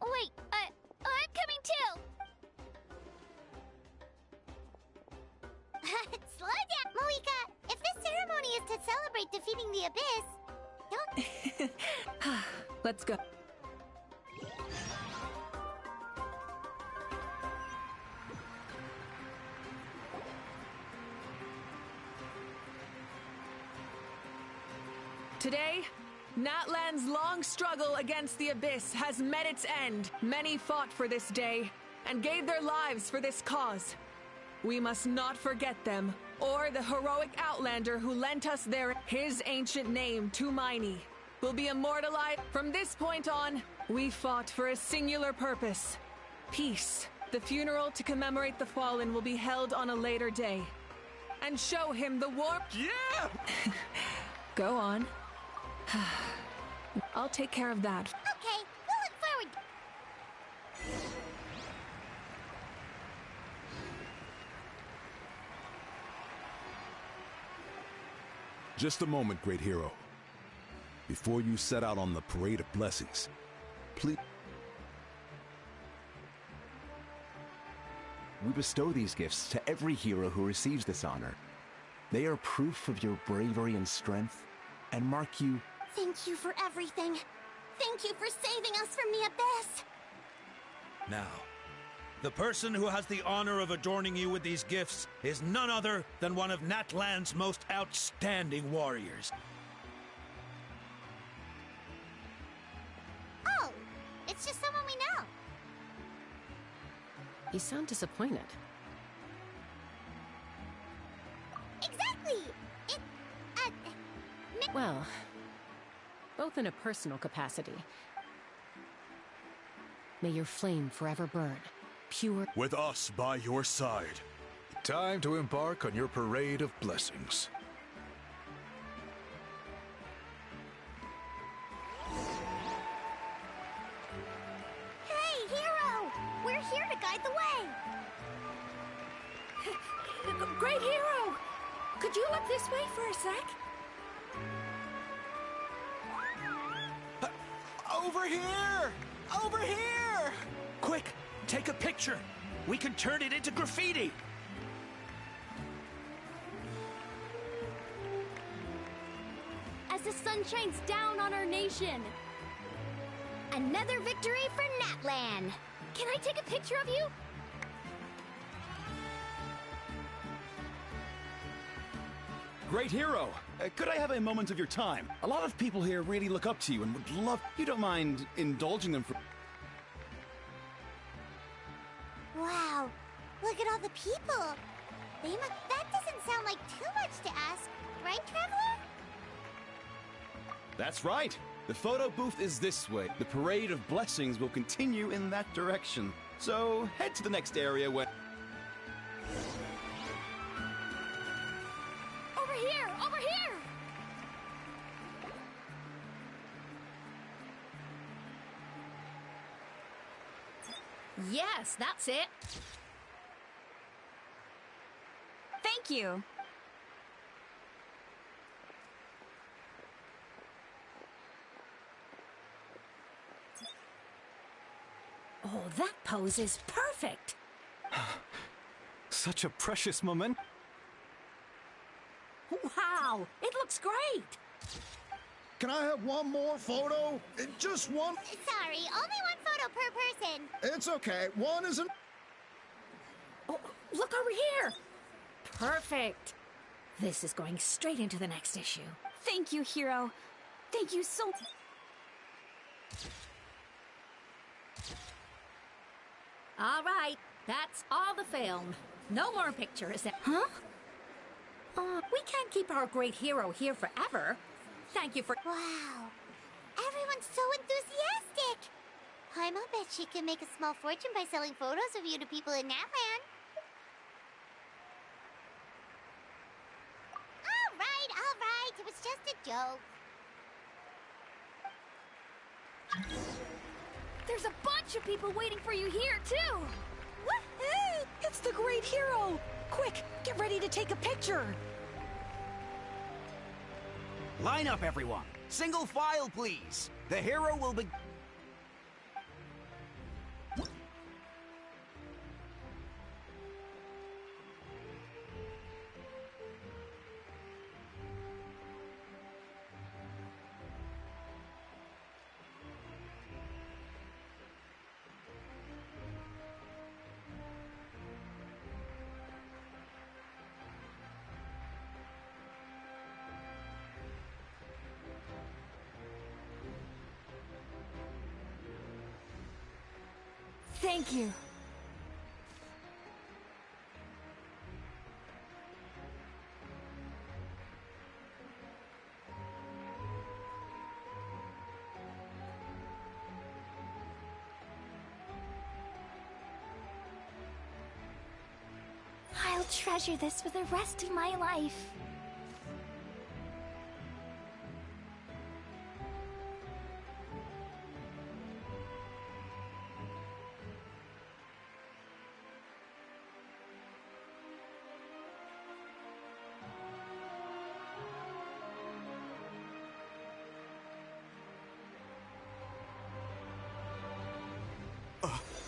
Wait, I'm coming too! Slow down, Moika! If this ceremony is to celebrate defeating the Abyss, don't... Let's go. Today, Natlan's long struggle against the Abyss has met its end. Many fought for this day and gave their lives for this cause. We must not forget them, or the heroic Outlander who lent us his ancient name, Tumaini, will be immortalized. From this point on, we fought for a singular purpose: peace. The funeral to commemorate the fallen will be held on a later day, and show him the warmth. Yeah! Go on. I'll take care of that. Okay, we'll look forward. Just a moment, great hero. Before you set out on the parade of blessings, please... We bestow these gifts to every hero who receives this honor. They are proof of your bravery and strength, and mark you... Thank you for everything. Thank you for saving us from the Abyss. Now, the person who has the honor of adorning you with these gifts is none other than one of Natlan's most outstanding warriors. Oh, it's just someone we know. You sound disappointed. Exactly! Well, both in a personal capacity. May your flame forever burn, pure... With us by your side. Time to embark on your parade of blessings. Hey, hero! We're here to guide the way! Great hero! Could you look this way for a sec? Over here! Over here! Quick, take a picture. We can turn it into graffiti. As the sun shines down on our nation. Another victory for Natlan. Can I take a picture of you? Great hero! Could I have a moment of your time? A lot of people here really look up to you and would love... You don't mind indulging them for... Wow, look at all the people. That doesn't sound like too much to ask, right, Traveler? That's right. The photo booth is this way. The parade of blessings will continue in that direction. So head to the next area where... Over here! Over here! Yes, that's it. Thank you. Oh, that pose is perfect. Such a precious moment. Wow, it looks great. Can I have one more photo? Just one? Sorry, only one photo per person. It's okay. One isn't... Oh, look over here. Perfect. This is going straight into the next issue. Thank you, Hero. Thank you so... All right, that's all the film. No more pictures. Huh? We can't keep our great hero here forever. Thank you for... Wow, everyone's so enthusiastic. Paimon bet she can make a small fortune by selling photos of you to people in Natland. All right, it was just a joke. There's a bunch of people waiting for you here, too! Woohoo! It's the great hero! Quick, get ready to take a picture! Line up, everyone. Single file, please. The hero will be... Thank you. I'll treasure this for the rest of my life.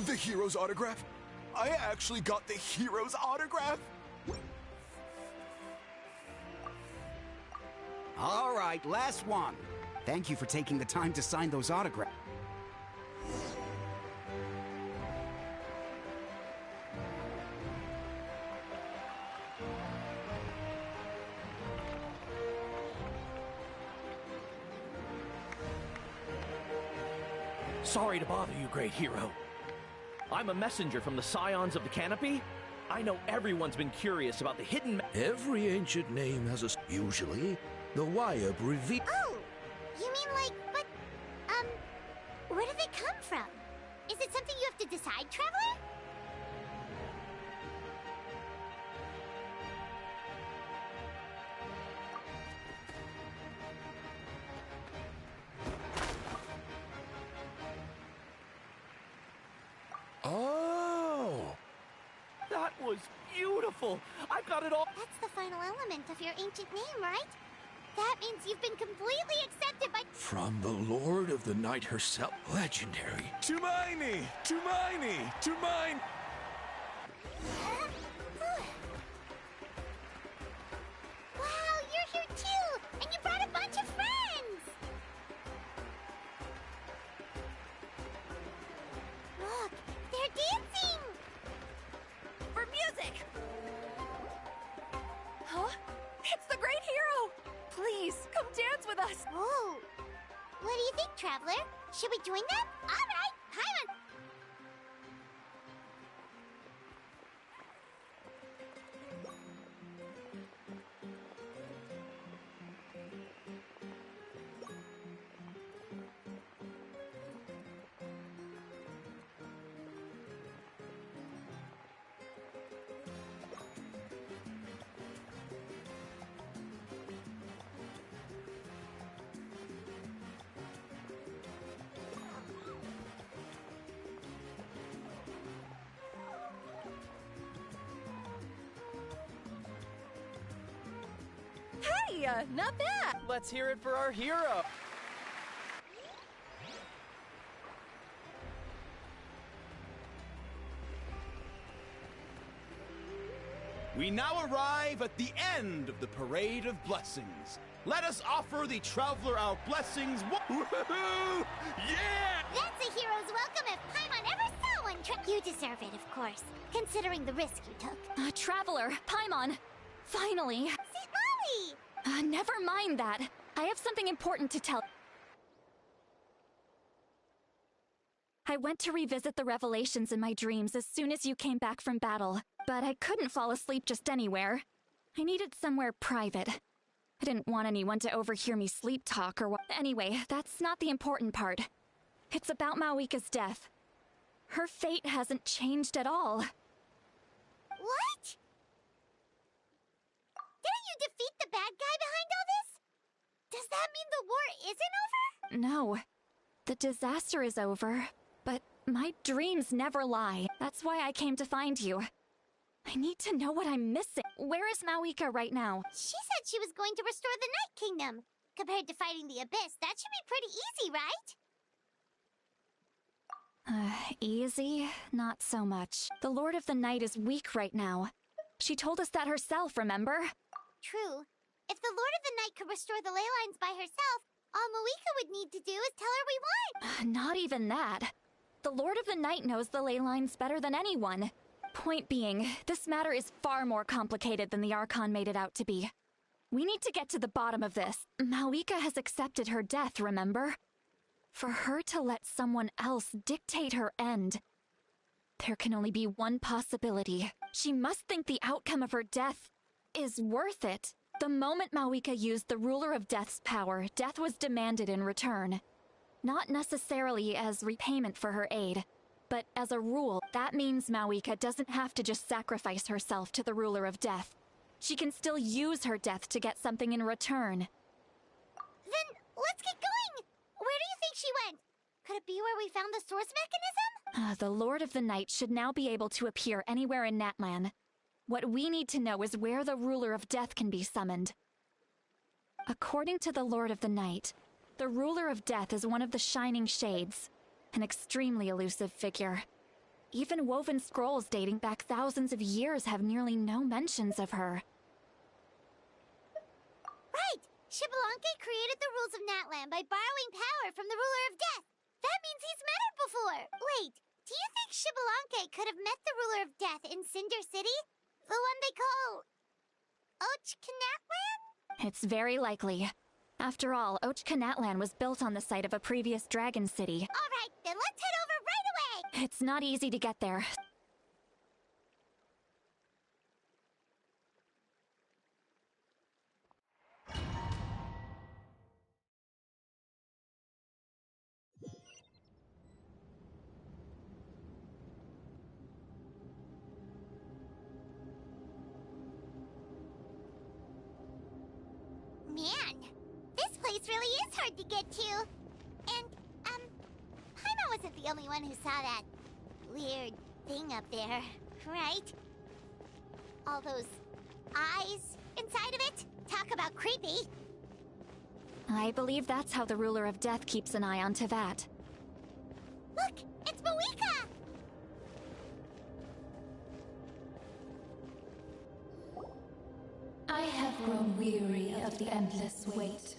The hero's autograph? I actually got the hero's autograph? All right, last one. Thank you for taking the time to sign those autographs. Sorry to bother you, great hero. I'm a messenger from the Scions of the Canopy. I know everyone's been curious about the hidden... Every ancient name has a... Usually, the Wyab reveal... Oh, you mean like, but, where do they come from? Is it something you have to decide, Traveler? Oh! That was beautiful! I've got it all... That's the final element of your ancient name, right? That means you've been completely accepted by... From the Lord of the Night herself. Legendary. Tumaini! Tumaini! Tumaini! Wow, you're here too! And you brought a bunch of friends! Look, they're dancing! For music! Huh? It's the great hero! Whoa! What do you think, Traveler? Should we join them? Alright, Paimon! Hey, not bad! Let's hear it for our hero! We now arrive at the end of the Parade of Blessings. Let us offer the Traveler our blessings. Woohoo! Yeah! That's a hero's welcome if Paimon ever saw one. You deserve it, of course, considering the risk you took. Traveler, Paimon! Finally! See, Molly! Never mind that. I have something important to tell. I went to revisit the revelations in my dreams as soon as you came back from battle, but I couldn't fall asleep just anywhere. I needed somewhere private. I didn't want anyone to overhear me sleep talk or what. Anyway, that's not the important part. It's about Mawika's death. Her fate hasn't changed at all. What? Didn't you defeat the bad guy behind all this? Does that mean the war isn't over? No. The disaster is over, but my dreams never lie. That's why I came to find you. I need to know what I'm missing. Where is Mawika right now? She said she was going to restore the Night Kingdom. Compared to fighting the Abyss, that should be pretty easy, right? Easy? Not so much. The Lord of the Night is weak right now. She told us that herself, remember? True. If the Lord of the Night could restore the ley lines by herself, all Mawika would need to do is tell her we won. Not even that. The Lord of the Night knows the ley lines better than anyone. Point being, this matter is far more complicated than the Archon made it out to be. We need to get to the bottom of this. Mawika has accepted her death, remember? For her to let someone else dictate her end, there can only be one possibility. She must think the outcome of her death is worth it. The moment Mawika used the Ruler of Death's power, death was demanded in return. Not necessarily as repayment for her aid, but as a rule, that means Mawika doesn't have to just sacrifice herself to the Ruler of Death. She can still use her death to get something in return. Then, let's get going! Where do you think she went? Could it be where we found the source mechanism? The Lord of the Night should now be able to appear anywhere in Natlan. What we need to know is where the Ruler of Death can be summoned. According to the Lord of the Night, the Ruler of Death is one of the Shining Shades, an extremely elusive figure. Even woven scrolls dating back thousands of years have nearly no mentions of her. Right! Xbalanque created the rules of Natlan by borrowing power from the Ruler of Death. That means he's met her before! Wait, do you think Xbalanque could have met the Ruler of Death in Cinder City? The one they call... Ochkanatlan? It's very likely. After all, Ochkanatlan was built on the site of a previous dragon city. Alright, then let's head over right away! It's not easy to get there. Man, this place really is hard to get to. And, Paimon wasn't the only one who saw that weird thing up there, right? All those eyes inside of it? Talk about creepy. I believe that's how the Ruler of Death keeps an eye on Tevat. Look, it's Mawika! I have grown weary of the endless wait.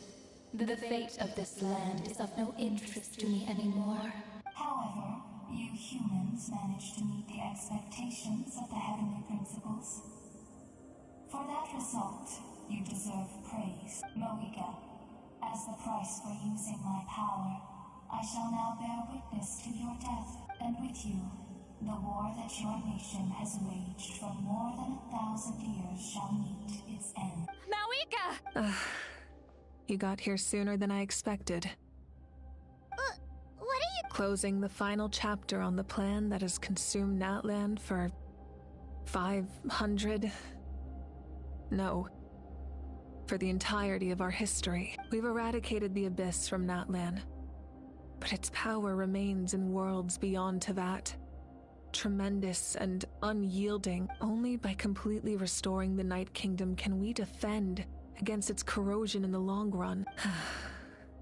The fate of this land is of no interest to me anymore. However, you humans managed to meet the expectations of the heavenly principles. For that result, you deserve praise. Mawika, as as the price for using my power, I shall now bear witness to your death, and with you, the war that your nation has waged for more than 1,000 years shall meet its end. Mawika! You got here sooner than I expected. What are you— Closing the final chapter on the plan that has consumed Natland for 500... No. For the entirety of our history. We've eradicated the Abyss from Natlan. But its power remains in worlds beyond Tevat. Tremendous and unyielding. Only by completely restoring the Night Kingdom can we defend against its corrosion in the long run.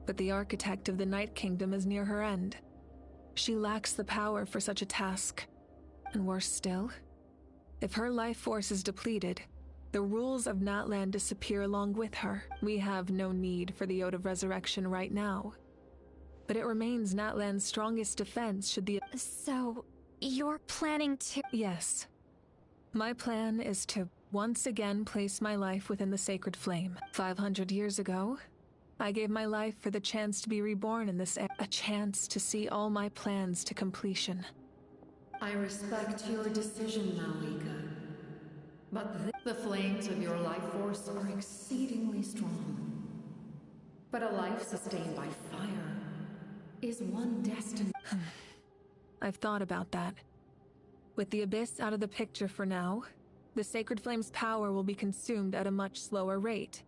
But the architect of the Night Kingdom is near her end. She lacks the power for such a task. And worse still, if her life force is depleted, the rules of Natlan disappear along with her. We have no need for the Ode of Resurrection right now. But it remains Natlan's strongest defense should the— So, you're planning to— Yes. My plan is to once again place my life within the sacred flame. 500 years ago, I gave my life for the chance to be reborn in this era, a chance to see all my plans to completion. I respect your decision, Malika. But the flames of your life force are exceedingly strong. But a life sustained by fire is one destined— I've thought about that. With the Abyss out of the picture for now, the Sacred Flame's power will be consumed at a much slower rate.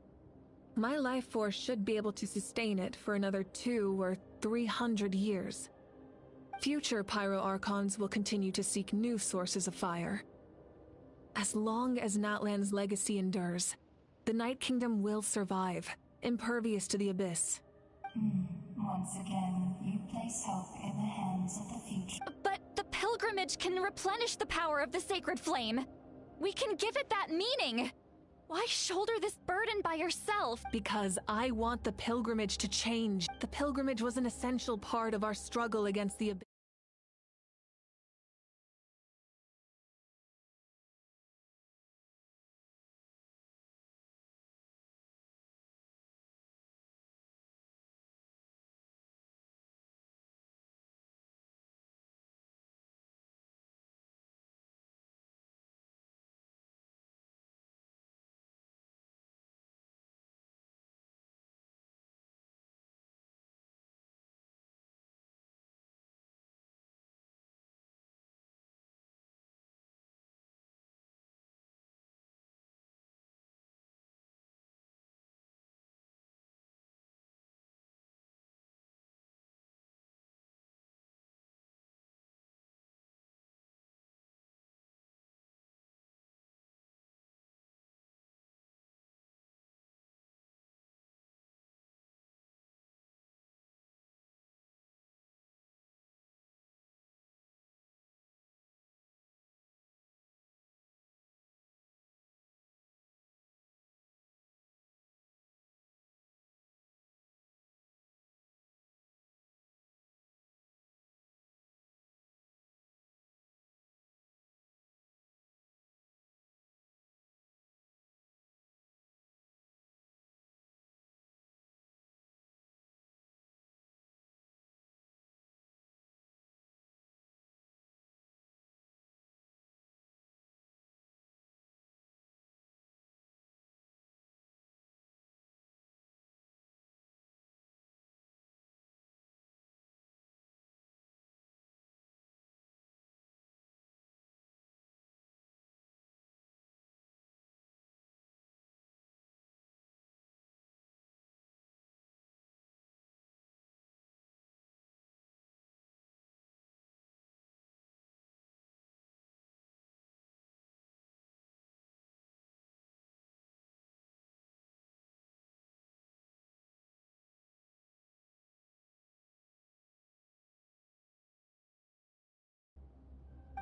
My life force should be able to sustain it for another 200 or 300 years. Future Pyro-Archons will continue to seek new sources of fire. As long as Natlan's legacy endures, the Night Kingdom will survive, impervious to the Abyss. Once again, you place hope in the hands of the future. But the pilgrimage can replenish the power of the sacred flame. We can give it that meaning. Why shoulder this burden by yourself? Because I want the pilgrimage to change. The pilgrimage was an essential part of our struggle against the Abyss.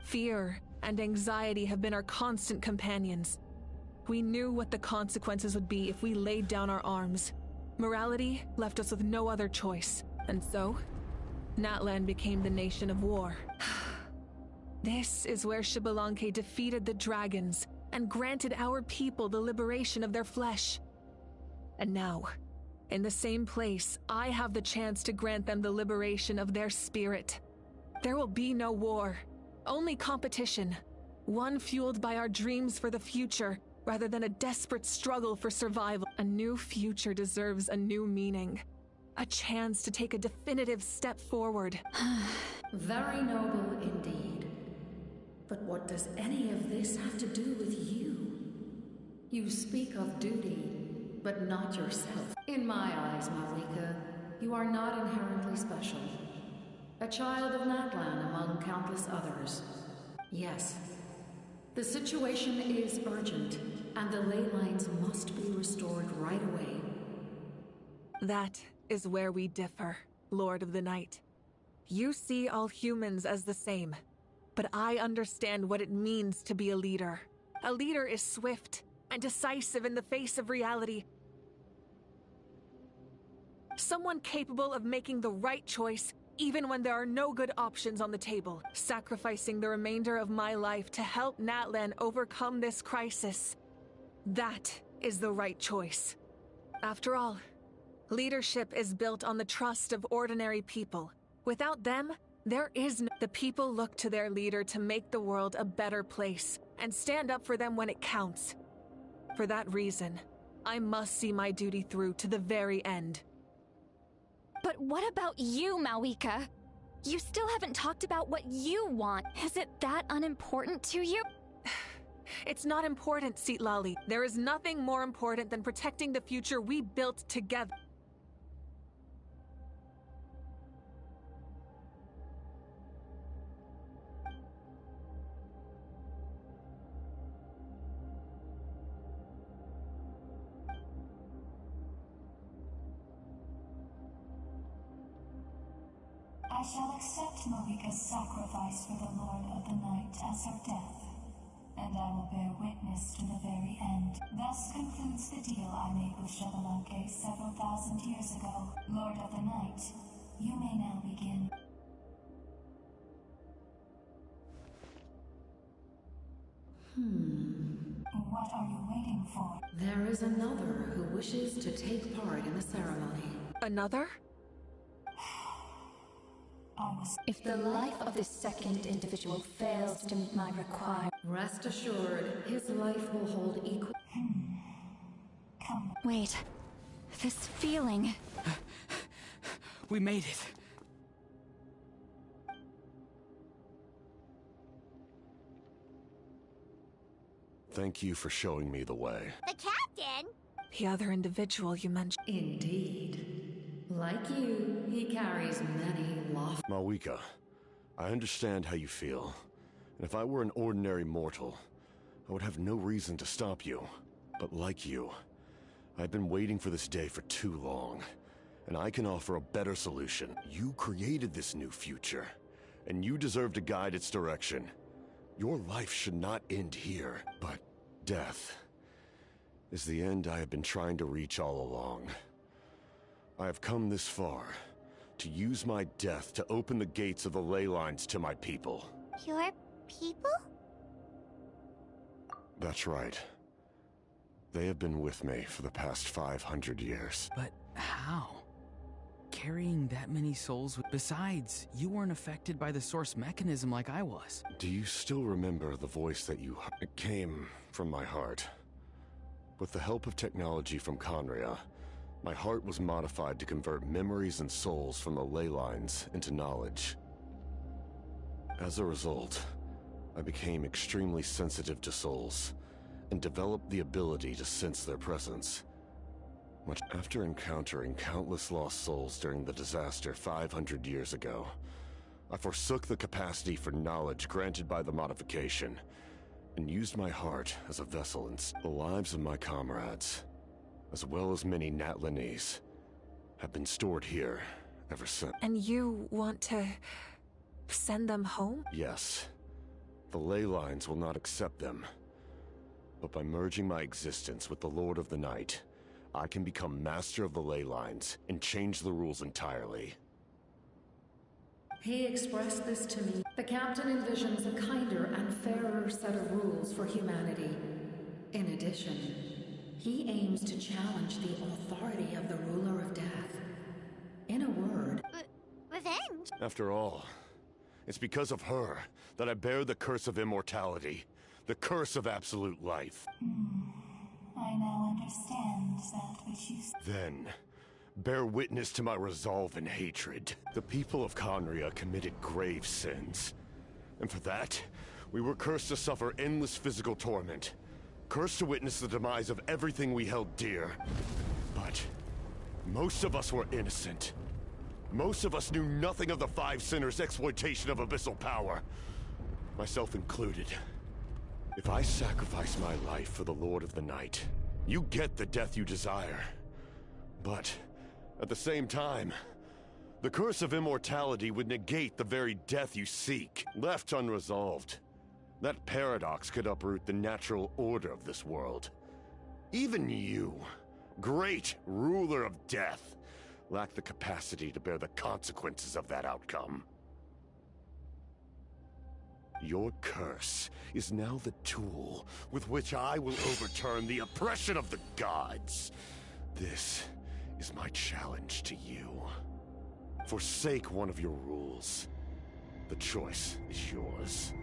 Fear and anxiety have been our constant companions. We knew what the consequences would be if we laid down our arms. Morality left us with no other choice, and so, Natlan became the nation of war. This is where Xbalanque defeated the dragons and granted our people the liberation of their flesh. And now, In the same place, I have the chance to grant them the liberation of their spirit. There will be no war, only competition. One fueled by our dreams for the future, rather than a desperate struggle for survival. A new future deserves a new meaning. A chance to take a definitive step forward. Very noble indeed. But what does any of this have to do with you? You speak of duty, but not yourself. In my eyes, Malika, you are not inherently special. A child of Natlan among countless others. Yes, the situation is urgent, and the ley lines must be restored right away. That is where we differ, Lord of the Night. You see all humans as the same, but I understand what it means to be a leader. A leader is swift and decisive in the face of reality. Someone capable of making the right choice even when there are no good options on the table, sacrificing the remainder of my life to help Natlan overcome this crisis. That is the right choice. After all, leadership is built on the trust of ordinary people. Without them, there is no... The people look to their leader to make the world a better place and stand up for them when it counts. For that reason, I must see my duty through to the very end. But what about you, Malika? You still haven't talked about what you want. Is it that unimportant to you? It's not important, Citlali. There is nothing more important than protecting the future we built together. I shall accept Malika's sacrifice for the Lord of the Night as her death, and I will bear witness to the very end. Thus concludes the deal I made with Shadowlanke several thousand years ago. Lord of the Night, you may now begin. What are you waiting for? There is another who wishes to take part in the ceremony. Another? If the life of this second individual fails to meet my requirement... Rest assured, his life will hold equal... Wait. This feeling... We made it. Thank you for showing me the way. The captain? The other individual you mentioned. Indeed. Like you, he carries many lofty... Malika, I understand how you feel. And if I were an ordinary mortal, I would have no reason to stop you. But like you, I've been waiting for this day for too long. And I can offer a better solution. You created this new future, and you deserve to guide its direction. Your life should not end here, but death is the end I have been trying to reach all along. I have come this far to use my death to open the gates of the ley lines to my people. Your people? That's right. They have been with me for the past 500 years. But how? Carrying that many souls Besides, you weren't affected by the source mechanism like I was. Do you still remember the voice that you heard? It came from my heart. With the help of technology from Conria, my heart was modified to convert memories and souls from the ley lines into knowledge. As a result, I became extremely sensitive to souls, and developed the ability to sense their presence. Much after encountering countless lost souls during the disaster 500 years ago, I forsook the capacity for knowledge granted by the modification, and used my heart as a vessel in the lives of my comrades, as well as many Natlanese, have been stored here ever since. And you want to send them home? Yes. The ley lines will not accept them. But by merging my existence with the Lord of the Night, I can become master of the ley lines and change the rules entirely. He expressed this to me. The captain envisions a kinder and fairer set of rules for humanity. In addition, he aims to challenge the authority of the ruler of revenge. After all, it's because of her that I bear the curse of immortality, the curse of absolute life. I now understand that which you said. Then, bear witness to my resolve and hatred. The people of Conria committed grave sins. And for that, we were cursed to suffer endless physical torment. Cursed to witness the demise of everything we held dear. But most of us were innocent. Most of us knew nothing of the Five Sinners' exploitation of abyssal power. Myself included. If I sacrifice my life for the Lord of the Night, you get the death you desire. But at the same time, the curse of immortality would negate the very death you seek. Left unresolved, that paradox could uproot the natural order of this world. Even you, great ruler of death, lack the capacity to bear the consequences of that outcome. Your curse is now the tool with which I will overturn the oppression of the gods. This is my challenge to you. Forsake one of your rules. The choice is yours.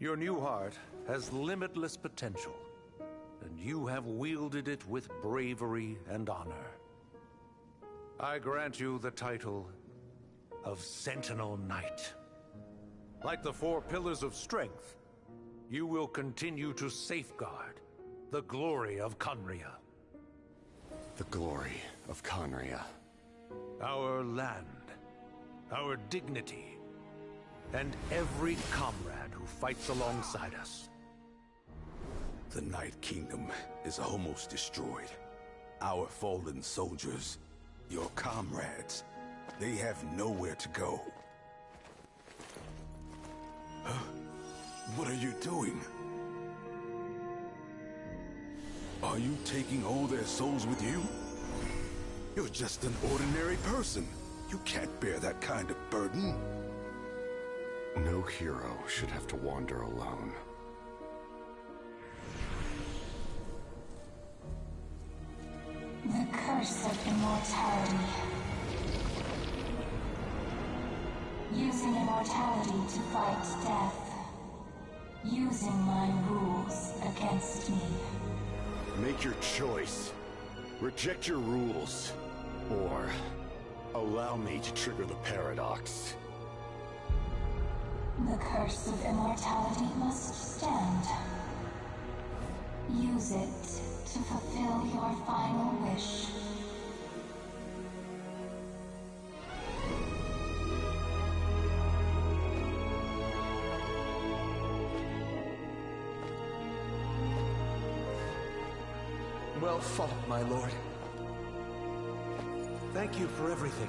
Your new heart has limitless potential, and you have wielded it with bravery and honor. I grant you the title of Sentinel Knight. Like the four pillars of strength, you will continue to safeguard the glory of Conria. The glory of Conria. Our land, our dignity, and every comrade who fights alongside us. The Night Kingdom is almost destroyed. Our fallen soldiers, your comrades, they have nowhere to go. Huh? What are you doing? Are you taking all their souls with you? You're just an ordinary person. You can't bear that kind of burden. No hero should have to wander alone. The curse of immortality. Using immortality to fight death. Using my rules against me. Make your choice. Reject your rules. Or allow me to trigger the paradox. The curse of immortality must stand. Use it to fulfill your final wish. Well fought, my lord. Thank you for everything.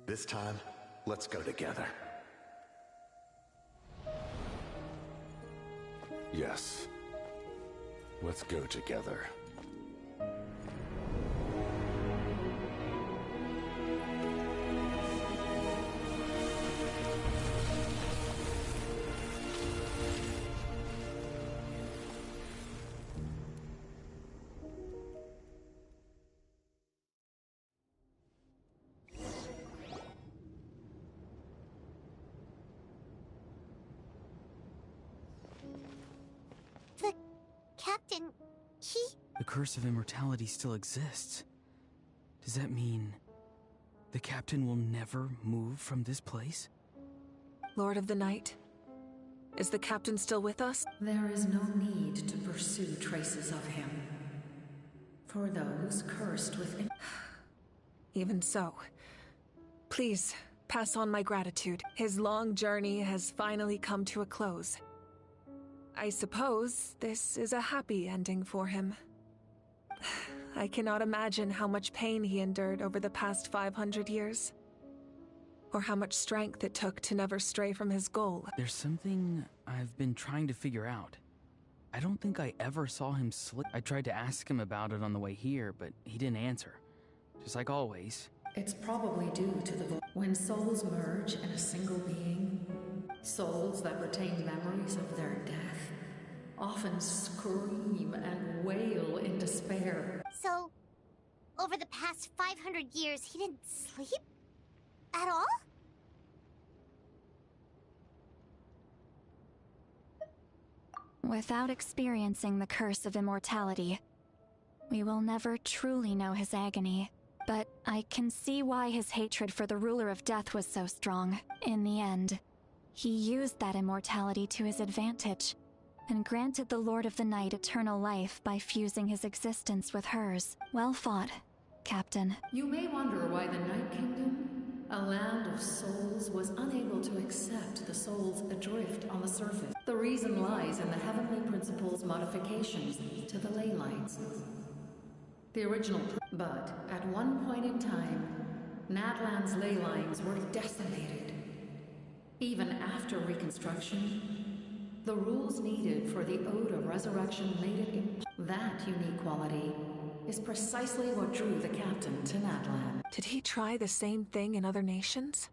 This time, let's go together. Yes. Let's go together. Captain, The curse of immortality still exists. Does that mean the captain will never move from this place? Lord of the Night, is the captain still with us? There is no need to pursue traces of him. For those cursed with... Even so, please pass on my gratitude. His long journey has finally come to a close. I suppose this is a happy ending for him. I cannot imagine how much pain he endured over the past 500 years. Or how much strength it took to never stray from his goal. There's something I've been trying to figure out. I don't think I ever saw him slip. I tried to ask him about it on the way here, but he didn't answer. Just like always. It's probably due to the when souls merge in a single being, souls that retain memories of their death often scream and wail in despair. So, over the past 500 years, he didn't sleep? At all? Without experiencing the curse of immortality, we will never truly know his agony. But I can see why his hatred for the ruler of death was so strong. In the end, he used that immortality to his advantage, and granted the Lord of the Night eternal life by fusing his existence with hers. Well fought, Captain. You may wonder why the Night Kingdom, a land of souls, was unable to accept the souls adrift on the surface. The reason lies in the Heavenly Principle's modifications to the ley lines. The original, but at one point in time, Natlan's ley lines were decimated. Even after reconstruction, the rules needed for the Ode of Resurrection made it that unique quality is precisely what drew the captain to Natlan. Did he try the same thing in other nations?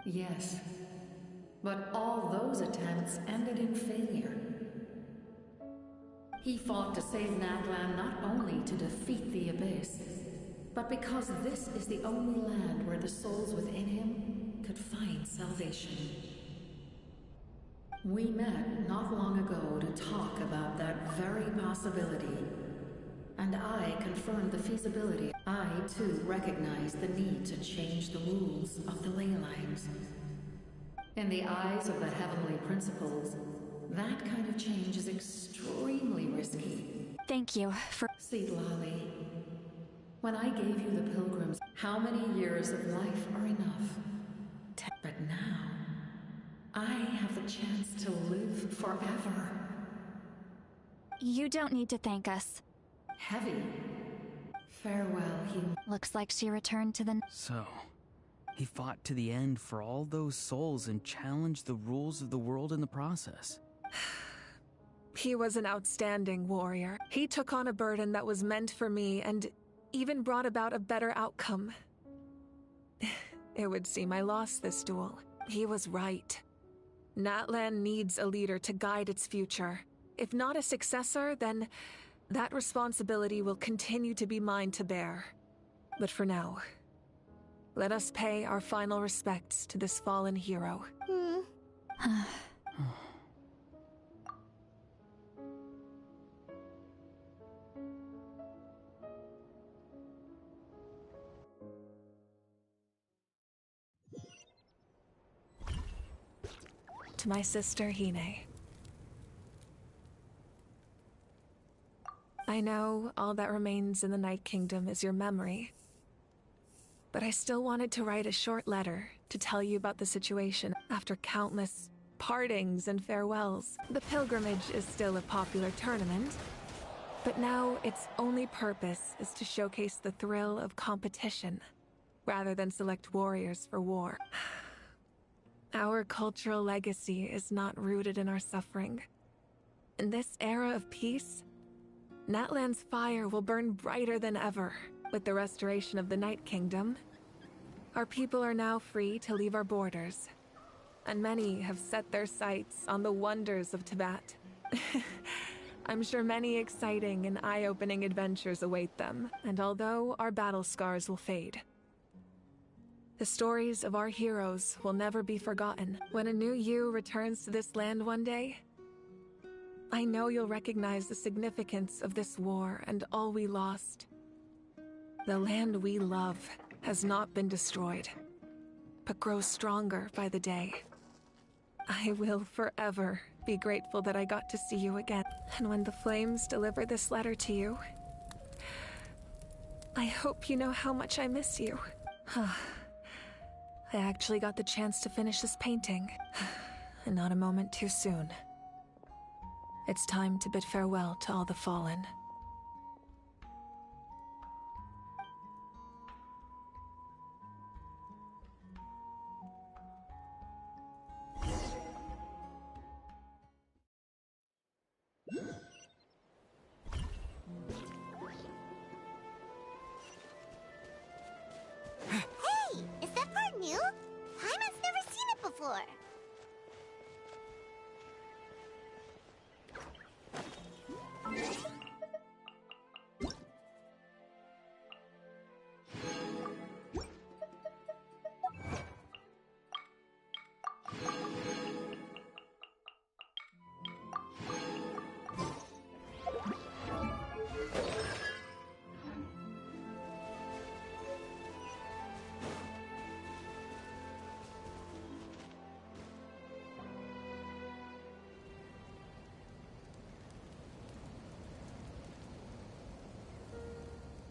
Yes, but all those attempts ended in failure. He fought to save Natlan not only to defeat the Abyss, but because this is the only land where the souls within him could find salvation. We met not long ago to talk about that very possibility, and I confirmed the feasibility. I, too, recognized the need to change the rules of the ley lines. In the eyes of the Heavenly Principles, that kind of change is extremely risky. Thank you for... See, Lolly, when I gave you the pilgrims, how many years of life are enough? But now, I have the chance to live forever. You don't need to thank us. Heavy. Farewell, human. Looks like she returned to the... So, he fought to the end for all those souls and challenged the rules of the world in the process. He was an outstanding warrior. He took on a burden that was meant for me and even brought about a better outcome. It would seem I lost this duel. He was right. Natlan needs a leader to guide its future. If not a successor, then that responsibility will continue to be mine to bear. But for now, let us pay our final respects to this fallen hero. to my sister Hine. I know all that remains in the Night Kingdom is your memory, but I still wanted to write a short letter to tell you about the situation after countless partings and farewells. The pilgrimage is still a popular tournament, but now its only purpose is to showcase the thrill of competition, rather than select warriors for war. Our cultural legacy is not rooted in our suffering. In this era of peace, Natlan's fire will burn brighter than ever. With the restoration of the Night Kingdom, our people are now free to leave our borders, and many have set their sights on the wonders of Tibet. I'm sure many exciting and eye-opening adventures await them, and although our battle scars will fade, the stories of our heroes will never be forgotten. When a new you returns to this land one day, I know you'll recognize the significance of this war and all we lost. The land we love has not been destroyed, but grows stronger by the day. I will forever be grateful that I got to see you again. And when the flames deliver this letter to you, I hope you know how much I miss you. I actually got the chance to finish this painting, and not a moment too soon. It's time to bid farewell to all the fallen. Hey! Is that part new? Paimon's never seen it before.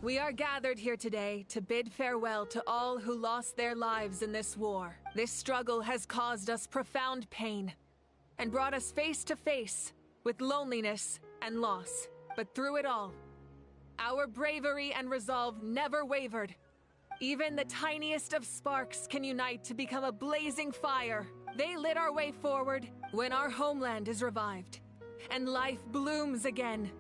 We are gathered here today to bid farewell to all who lost their lives in this war. This struggle has caused us profound pain and brought us face to face with loneliness and loss. But through it all, our bravery and resolve never wavered. Even the tiniest of sparks can unite to become a blazing fire. They lit our way forward when our homeland is revived and life blooms again.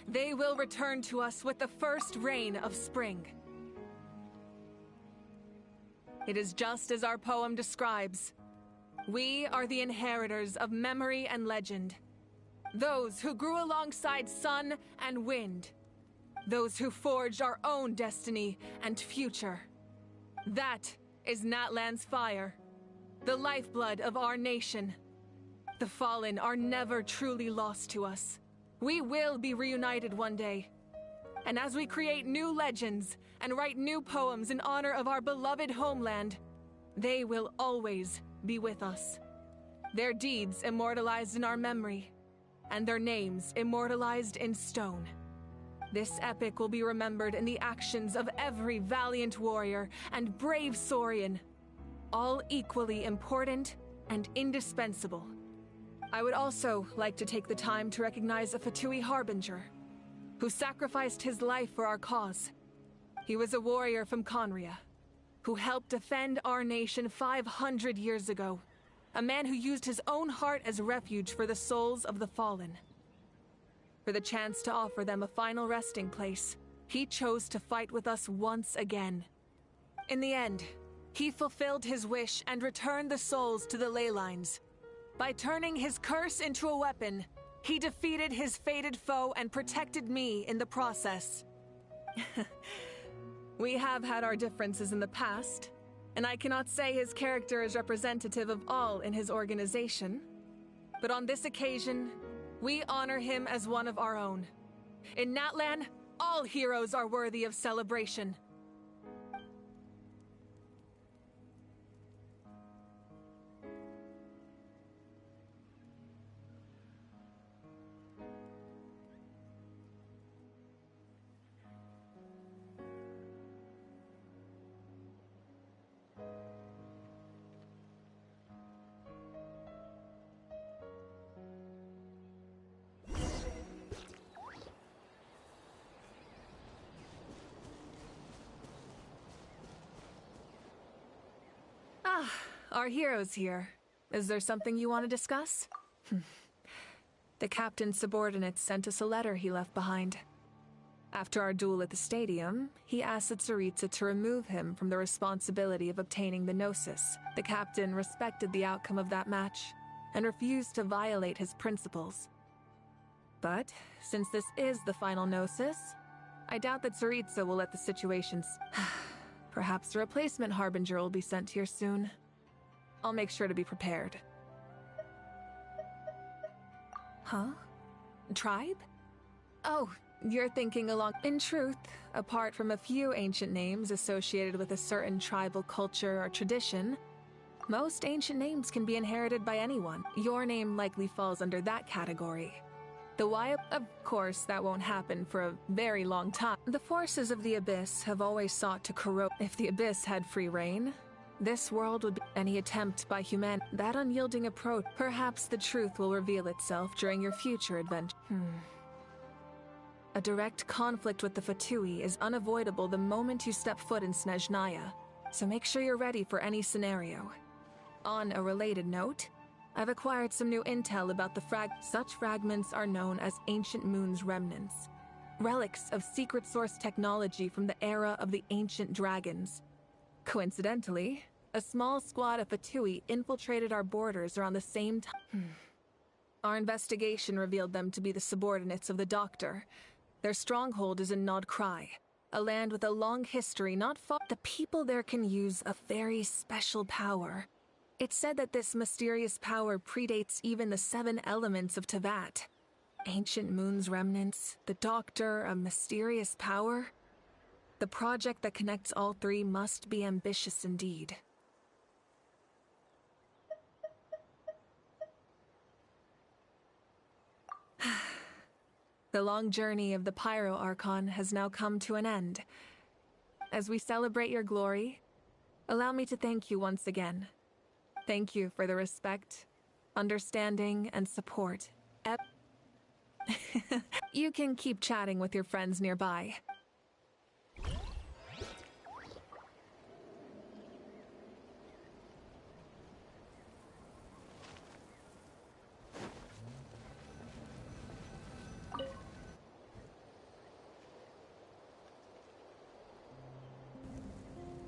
They will return to us with the first rain of spring. It is just as our poem describes. We are the inheritors of memory and legend. Those who grew alongside sun and wind. Those who forged our own destiny and future. That is Natlan's fire, the lifeblood of our nation. The fallen are never truly lost to us. We will be reunited one day. And as we create new legends and write new poems in honor of our beloved homeland, they will always be with us. Their deeds immortalized in our memory, and their names immortalized in stone. This epic will be remembered in the actions of every valiant warrior and brave Saurian, all equally important and indispensable. I would also like to take the time to recognize a Fatui Harbinger, who sacrificed his life for our cause. He was a warrior from Conria, who helped defend our nation 500 years ago. A man who used his own heart as refuge for the souls of the fallen. For the chance to offer them a final resting place, he chose to fight with us once again. In the end, he fulfilled his wish and returned the souls to the ley lines. By turning his curse into a weapon, he defeated his fated foe and protected me in the process. We have had our differences in the past, and I cannot say his character is representative of all in his organization. But on this occasion, we honor him as one of our own. In Natlan, all heroes are worthy of celebration. our hero's here. Is there something you want to discuss? The captain's subordinates sent us a letter he left behind. After our duel at the stadium, he asked Tsaritsa to remove him from the responsibility of obtaining the Gnosis. The captain respected the outcome of that match and refused to violate his principles. But, since this is the final Gnosis, I doubt that Tsaritsa will let the situation Perhaps a replacement Harbinger will be sent here soon. I'll make sure to be prepared. Huh? Tribe? Oh, you're thinking along... In truth, apart from a few ancient names associated with a certain tribal culture or tradition, most ancient names can be inherited by anyone. Your name likely falls under that category. The why, of course, that won't happen for a very long time. The forces of the Abyss have always sought to corrode. If the Abyss had free reign, this world would be any attempt by humanity. That unyielding approach, perhaps the truth will reveal itself during your future adventure. A direct conflict with the Fatui is unavoidable the moment you step foot in Snezhnaya, so make sure you're ready for any scenario. On a related note, I've acquired some new intel about the Such fragments are known as Ancient Moon's remnants, relics of secret source technology from the era of the ancient dragons. Coincidentally, a small squad of Fatui infiltrated our borders around the same time. Our investigation revealed them to be the subordinates of the Doctor. Their stronghold is in Nod Krai, a land with a long history not far. The people there can use a very special power. It's said that this mysterious power predates even the 7 elements of Tevat. Ancient Moon's remnants, the Doctor, a mysterious power. The project that connects all 3 must be ambitious indeed. The long journey of the Pyro Archon has now come to an end. As we celebrate your glory, allow me to thank you once again. Thank you for the respect, understanding, and support. You can keep chatting with your friends nearby.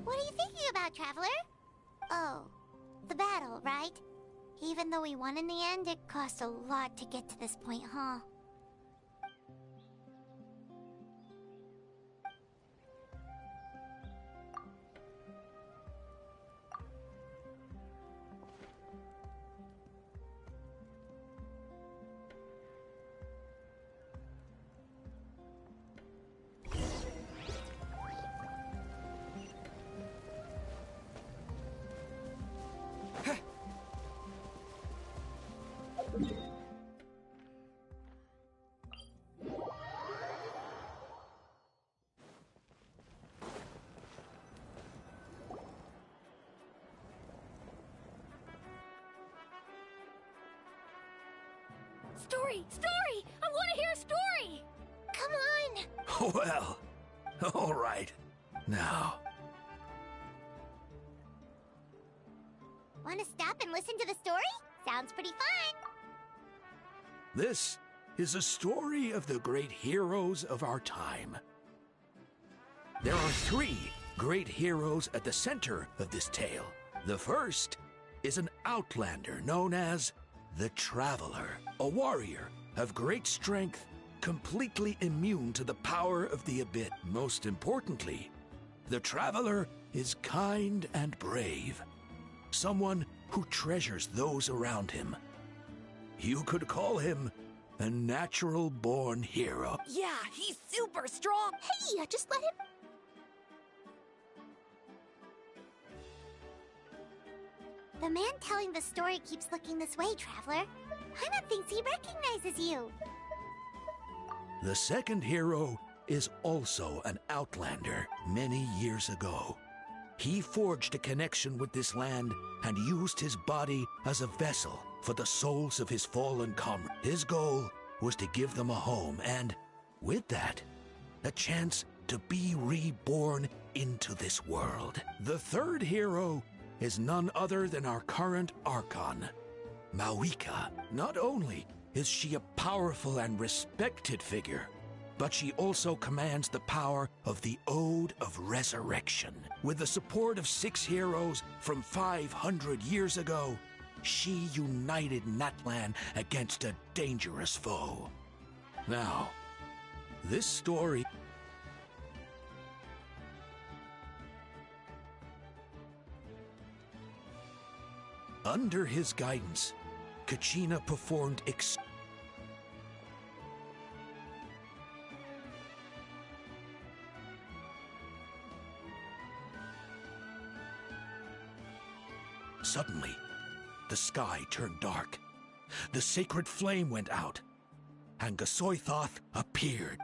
What are you thinking about, Traveler? Oh, the battle, right? Even though we won in the end, it cost a lot to get to this point, huh? Story! Story! I want to hear a story! Come on! Well, all right. Now. Want to stop and listen to the story? Sounds pretty fun! This is a story of the great heroes of our time. There are 3 great heroes at the center of this tale. The first is an outlander known as the Traveler, a warrior of great strength, completely immune to the power of the Abyss. Most importantly, the Traveler is kind and brave, someone who treasures those around him. You could call him a natural-born hero. Yeah, he's super strong! Hey, just let him... The man telling the story keeps looking this way, Traveler. Paimon thinks he recognizes you. The second hero is also an outlander many years ago. He forged a connection with this land and used his body as a vessel for the souls of his fallen comrades. His goal was to give them a home and, with that, a chance to be reborn into this world. The third hero is none other than our current Archon, Mawika. Not only is she a powerful and respected figure, but she also commands the power of the Ode of Resurrection. With the support of 6 heroes from 500 years ago, she united Natlan against a dangerous foe. Now, this story... Under his guidance, Kachina performed Suddenly, the sky turned dark. The sacred flame went out, and Gasoithoth appeared.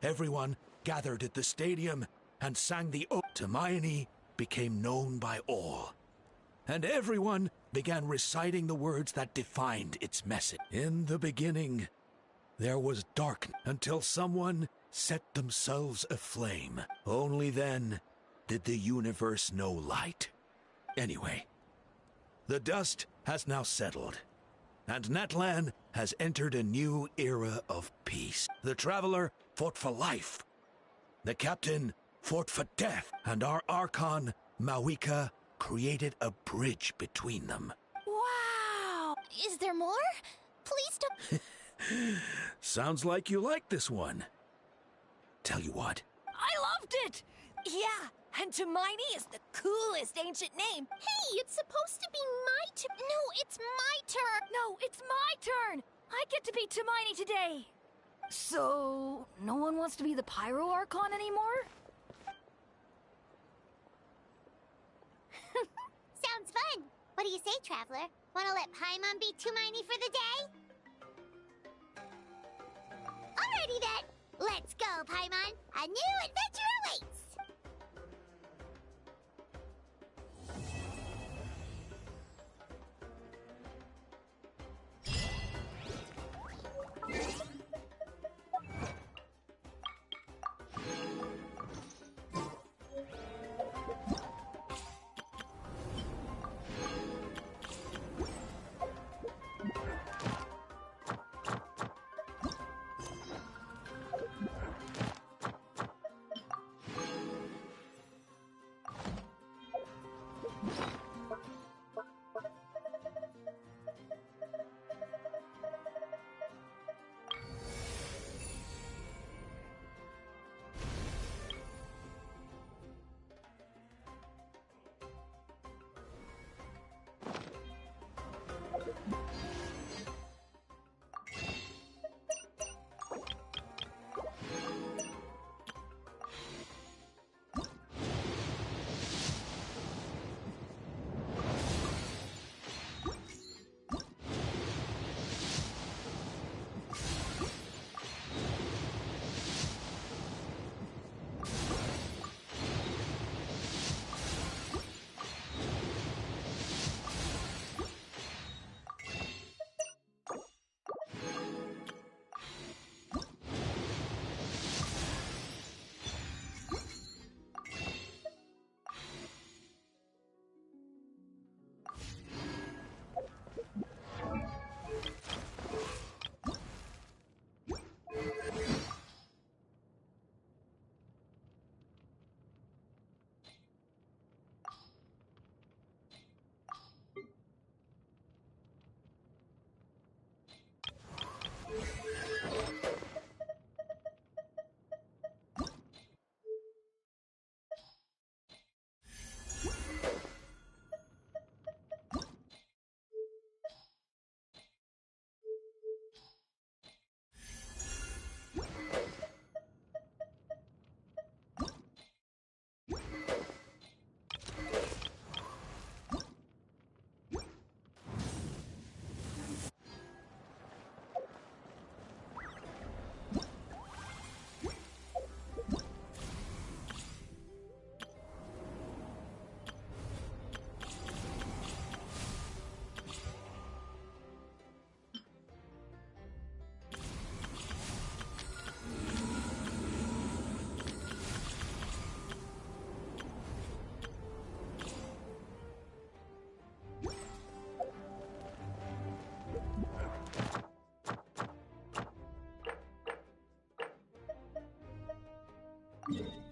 Everyone gathered at the stadium and sang the ode. Hermione became known by all, and everyone began reciting the words that defined its message. In the beginning, there was darkness until someone set themselves aflame. Only then did the universe know light. Anyway, the dust has now settled, and Natlan has entered a new era of peace. The Traveler fought for life. The Captain fought for death, and our Archon, Mawika, created a bridge between them. Wow! Is there more? Please don't... Sounds like you like this one. Tell you what. I loved it! Yeah, and Hermione is the coolest ancient name. Hey, it's supposed to be my turn. No, it's my turn. No, it's my turn. I get to be Hermione today. So, no one wants to be the Pyro Archon anymore? Sounds fun. What do you say, Traveler? Wanna let Paimon be Hermione for the day? Alrighty then. Let's go, Paimon. A new adventure awaits. Thank you.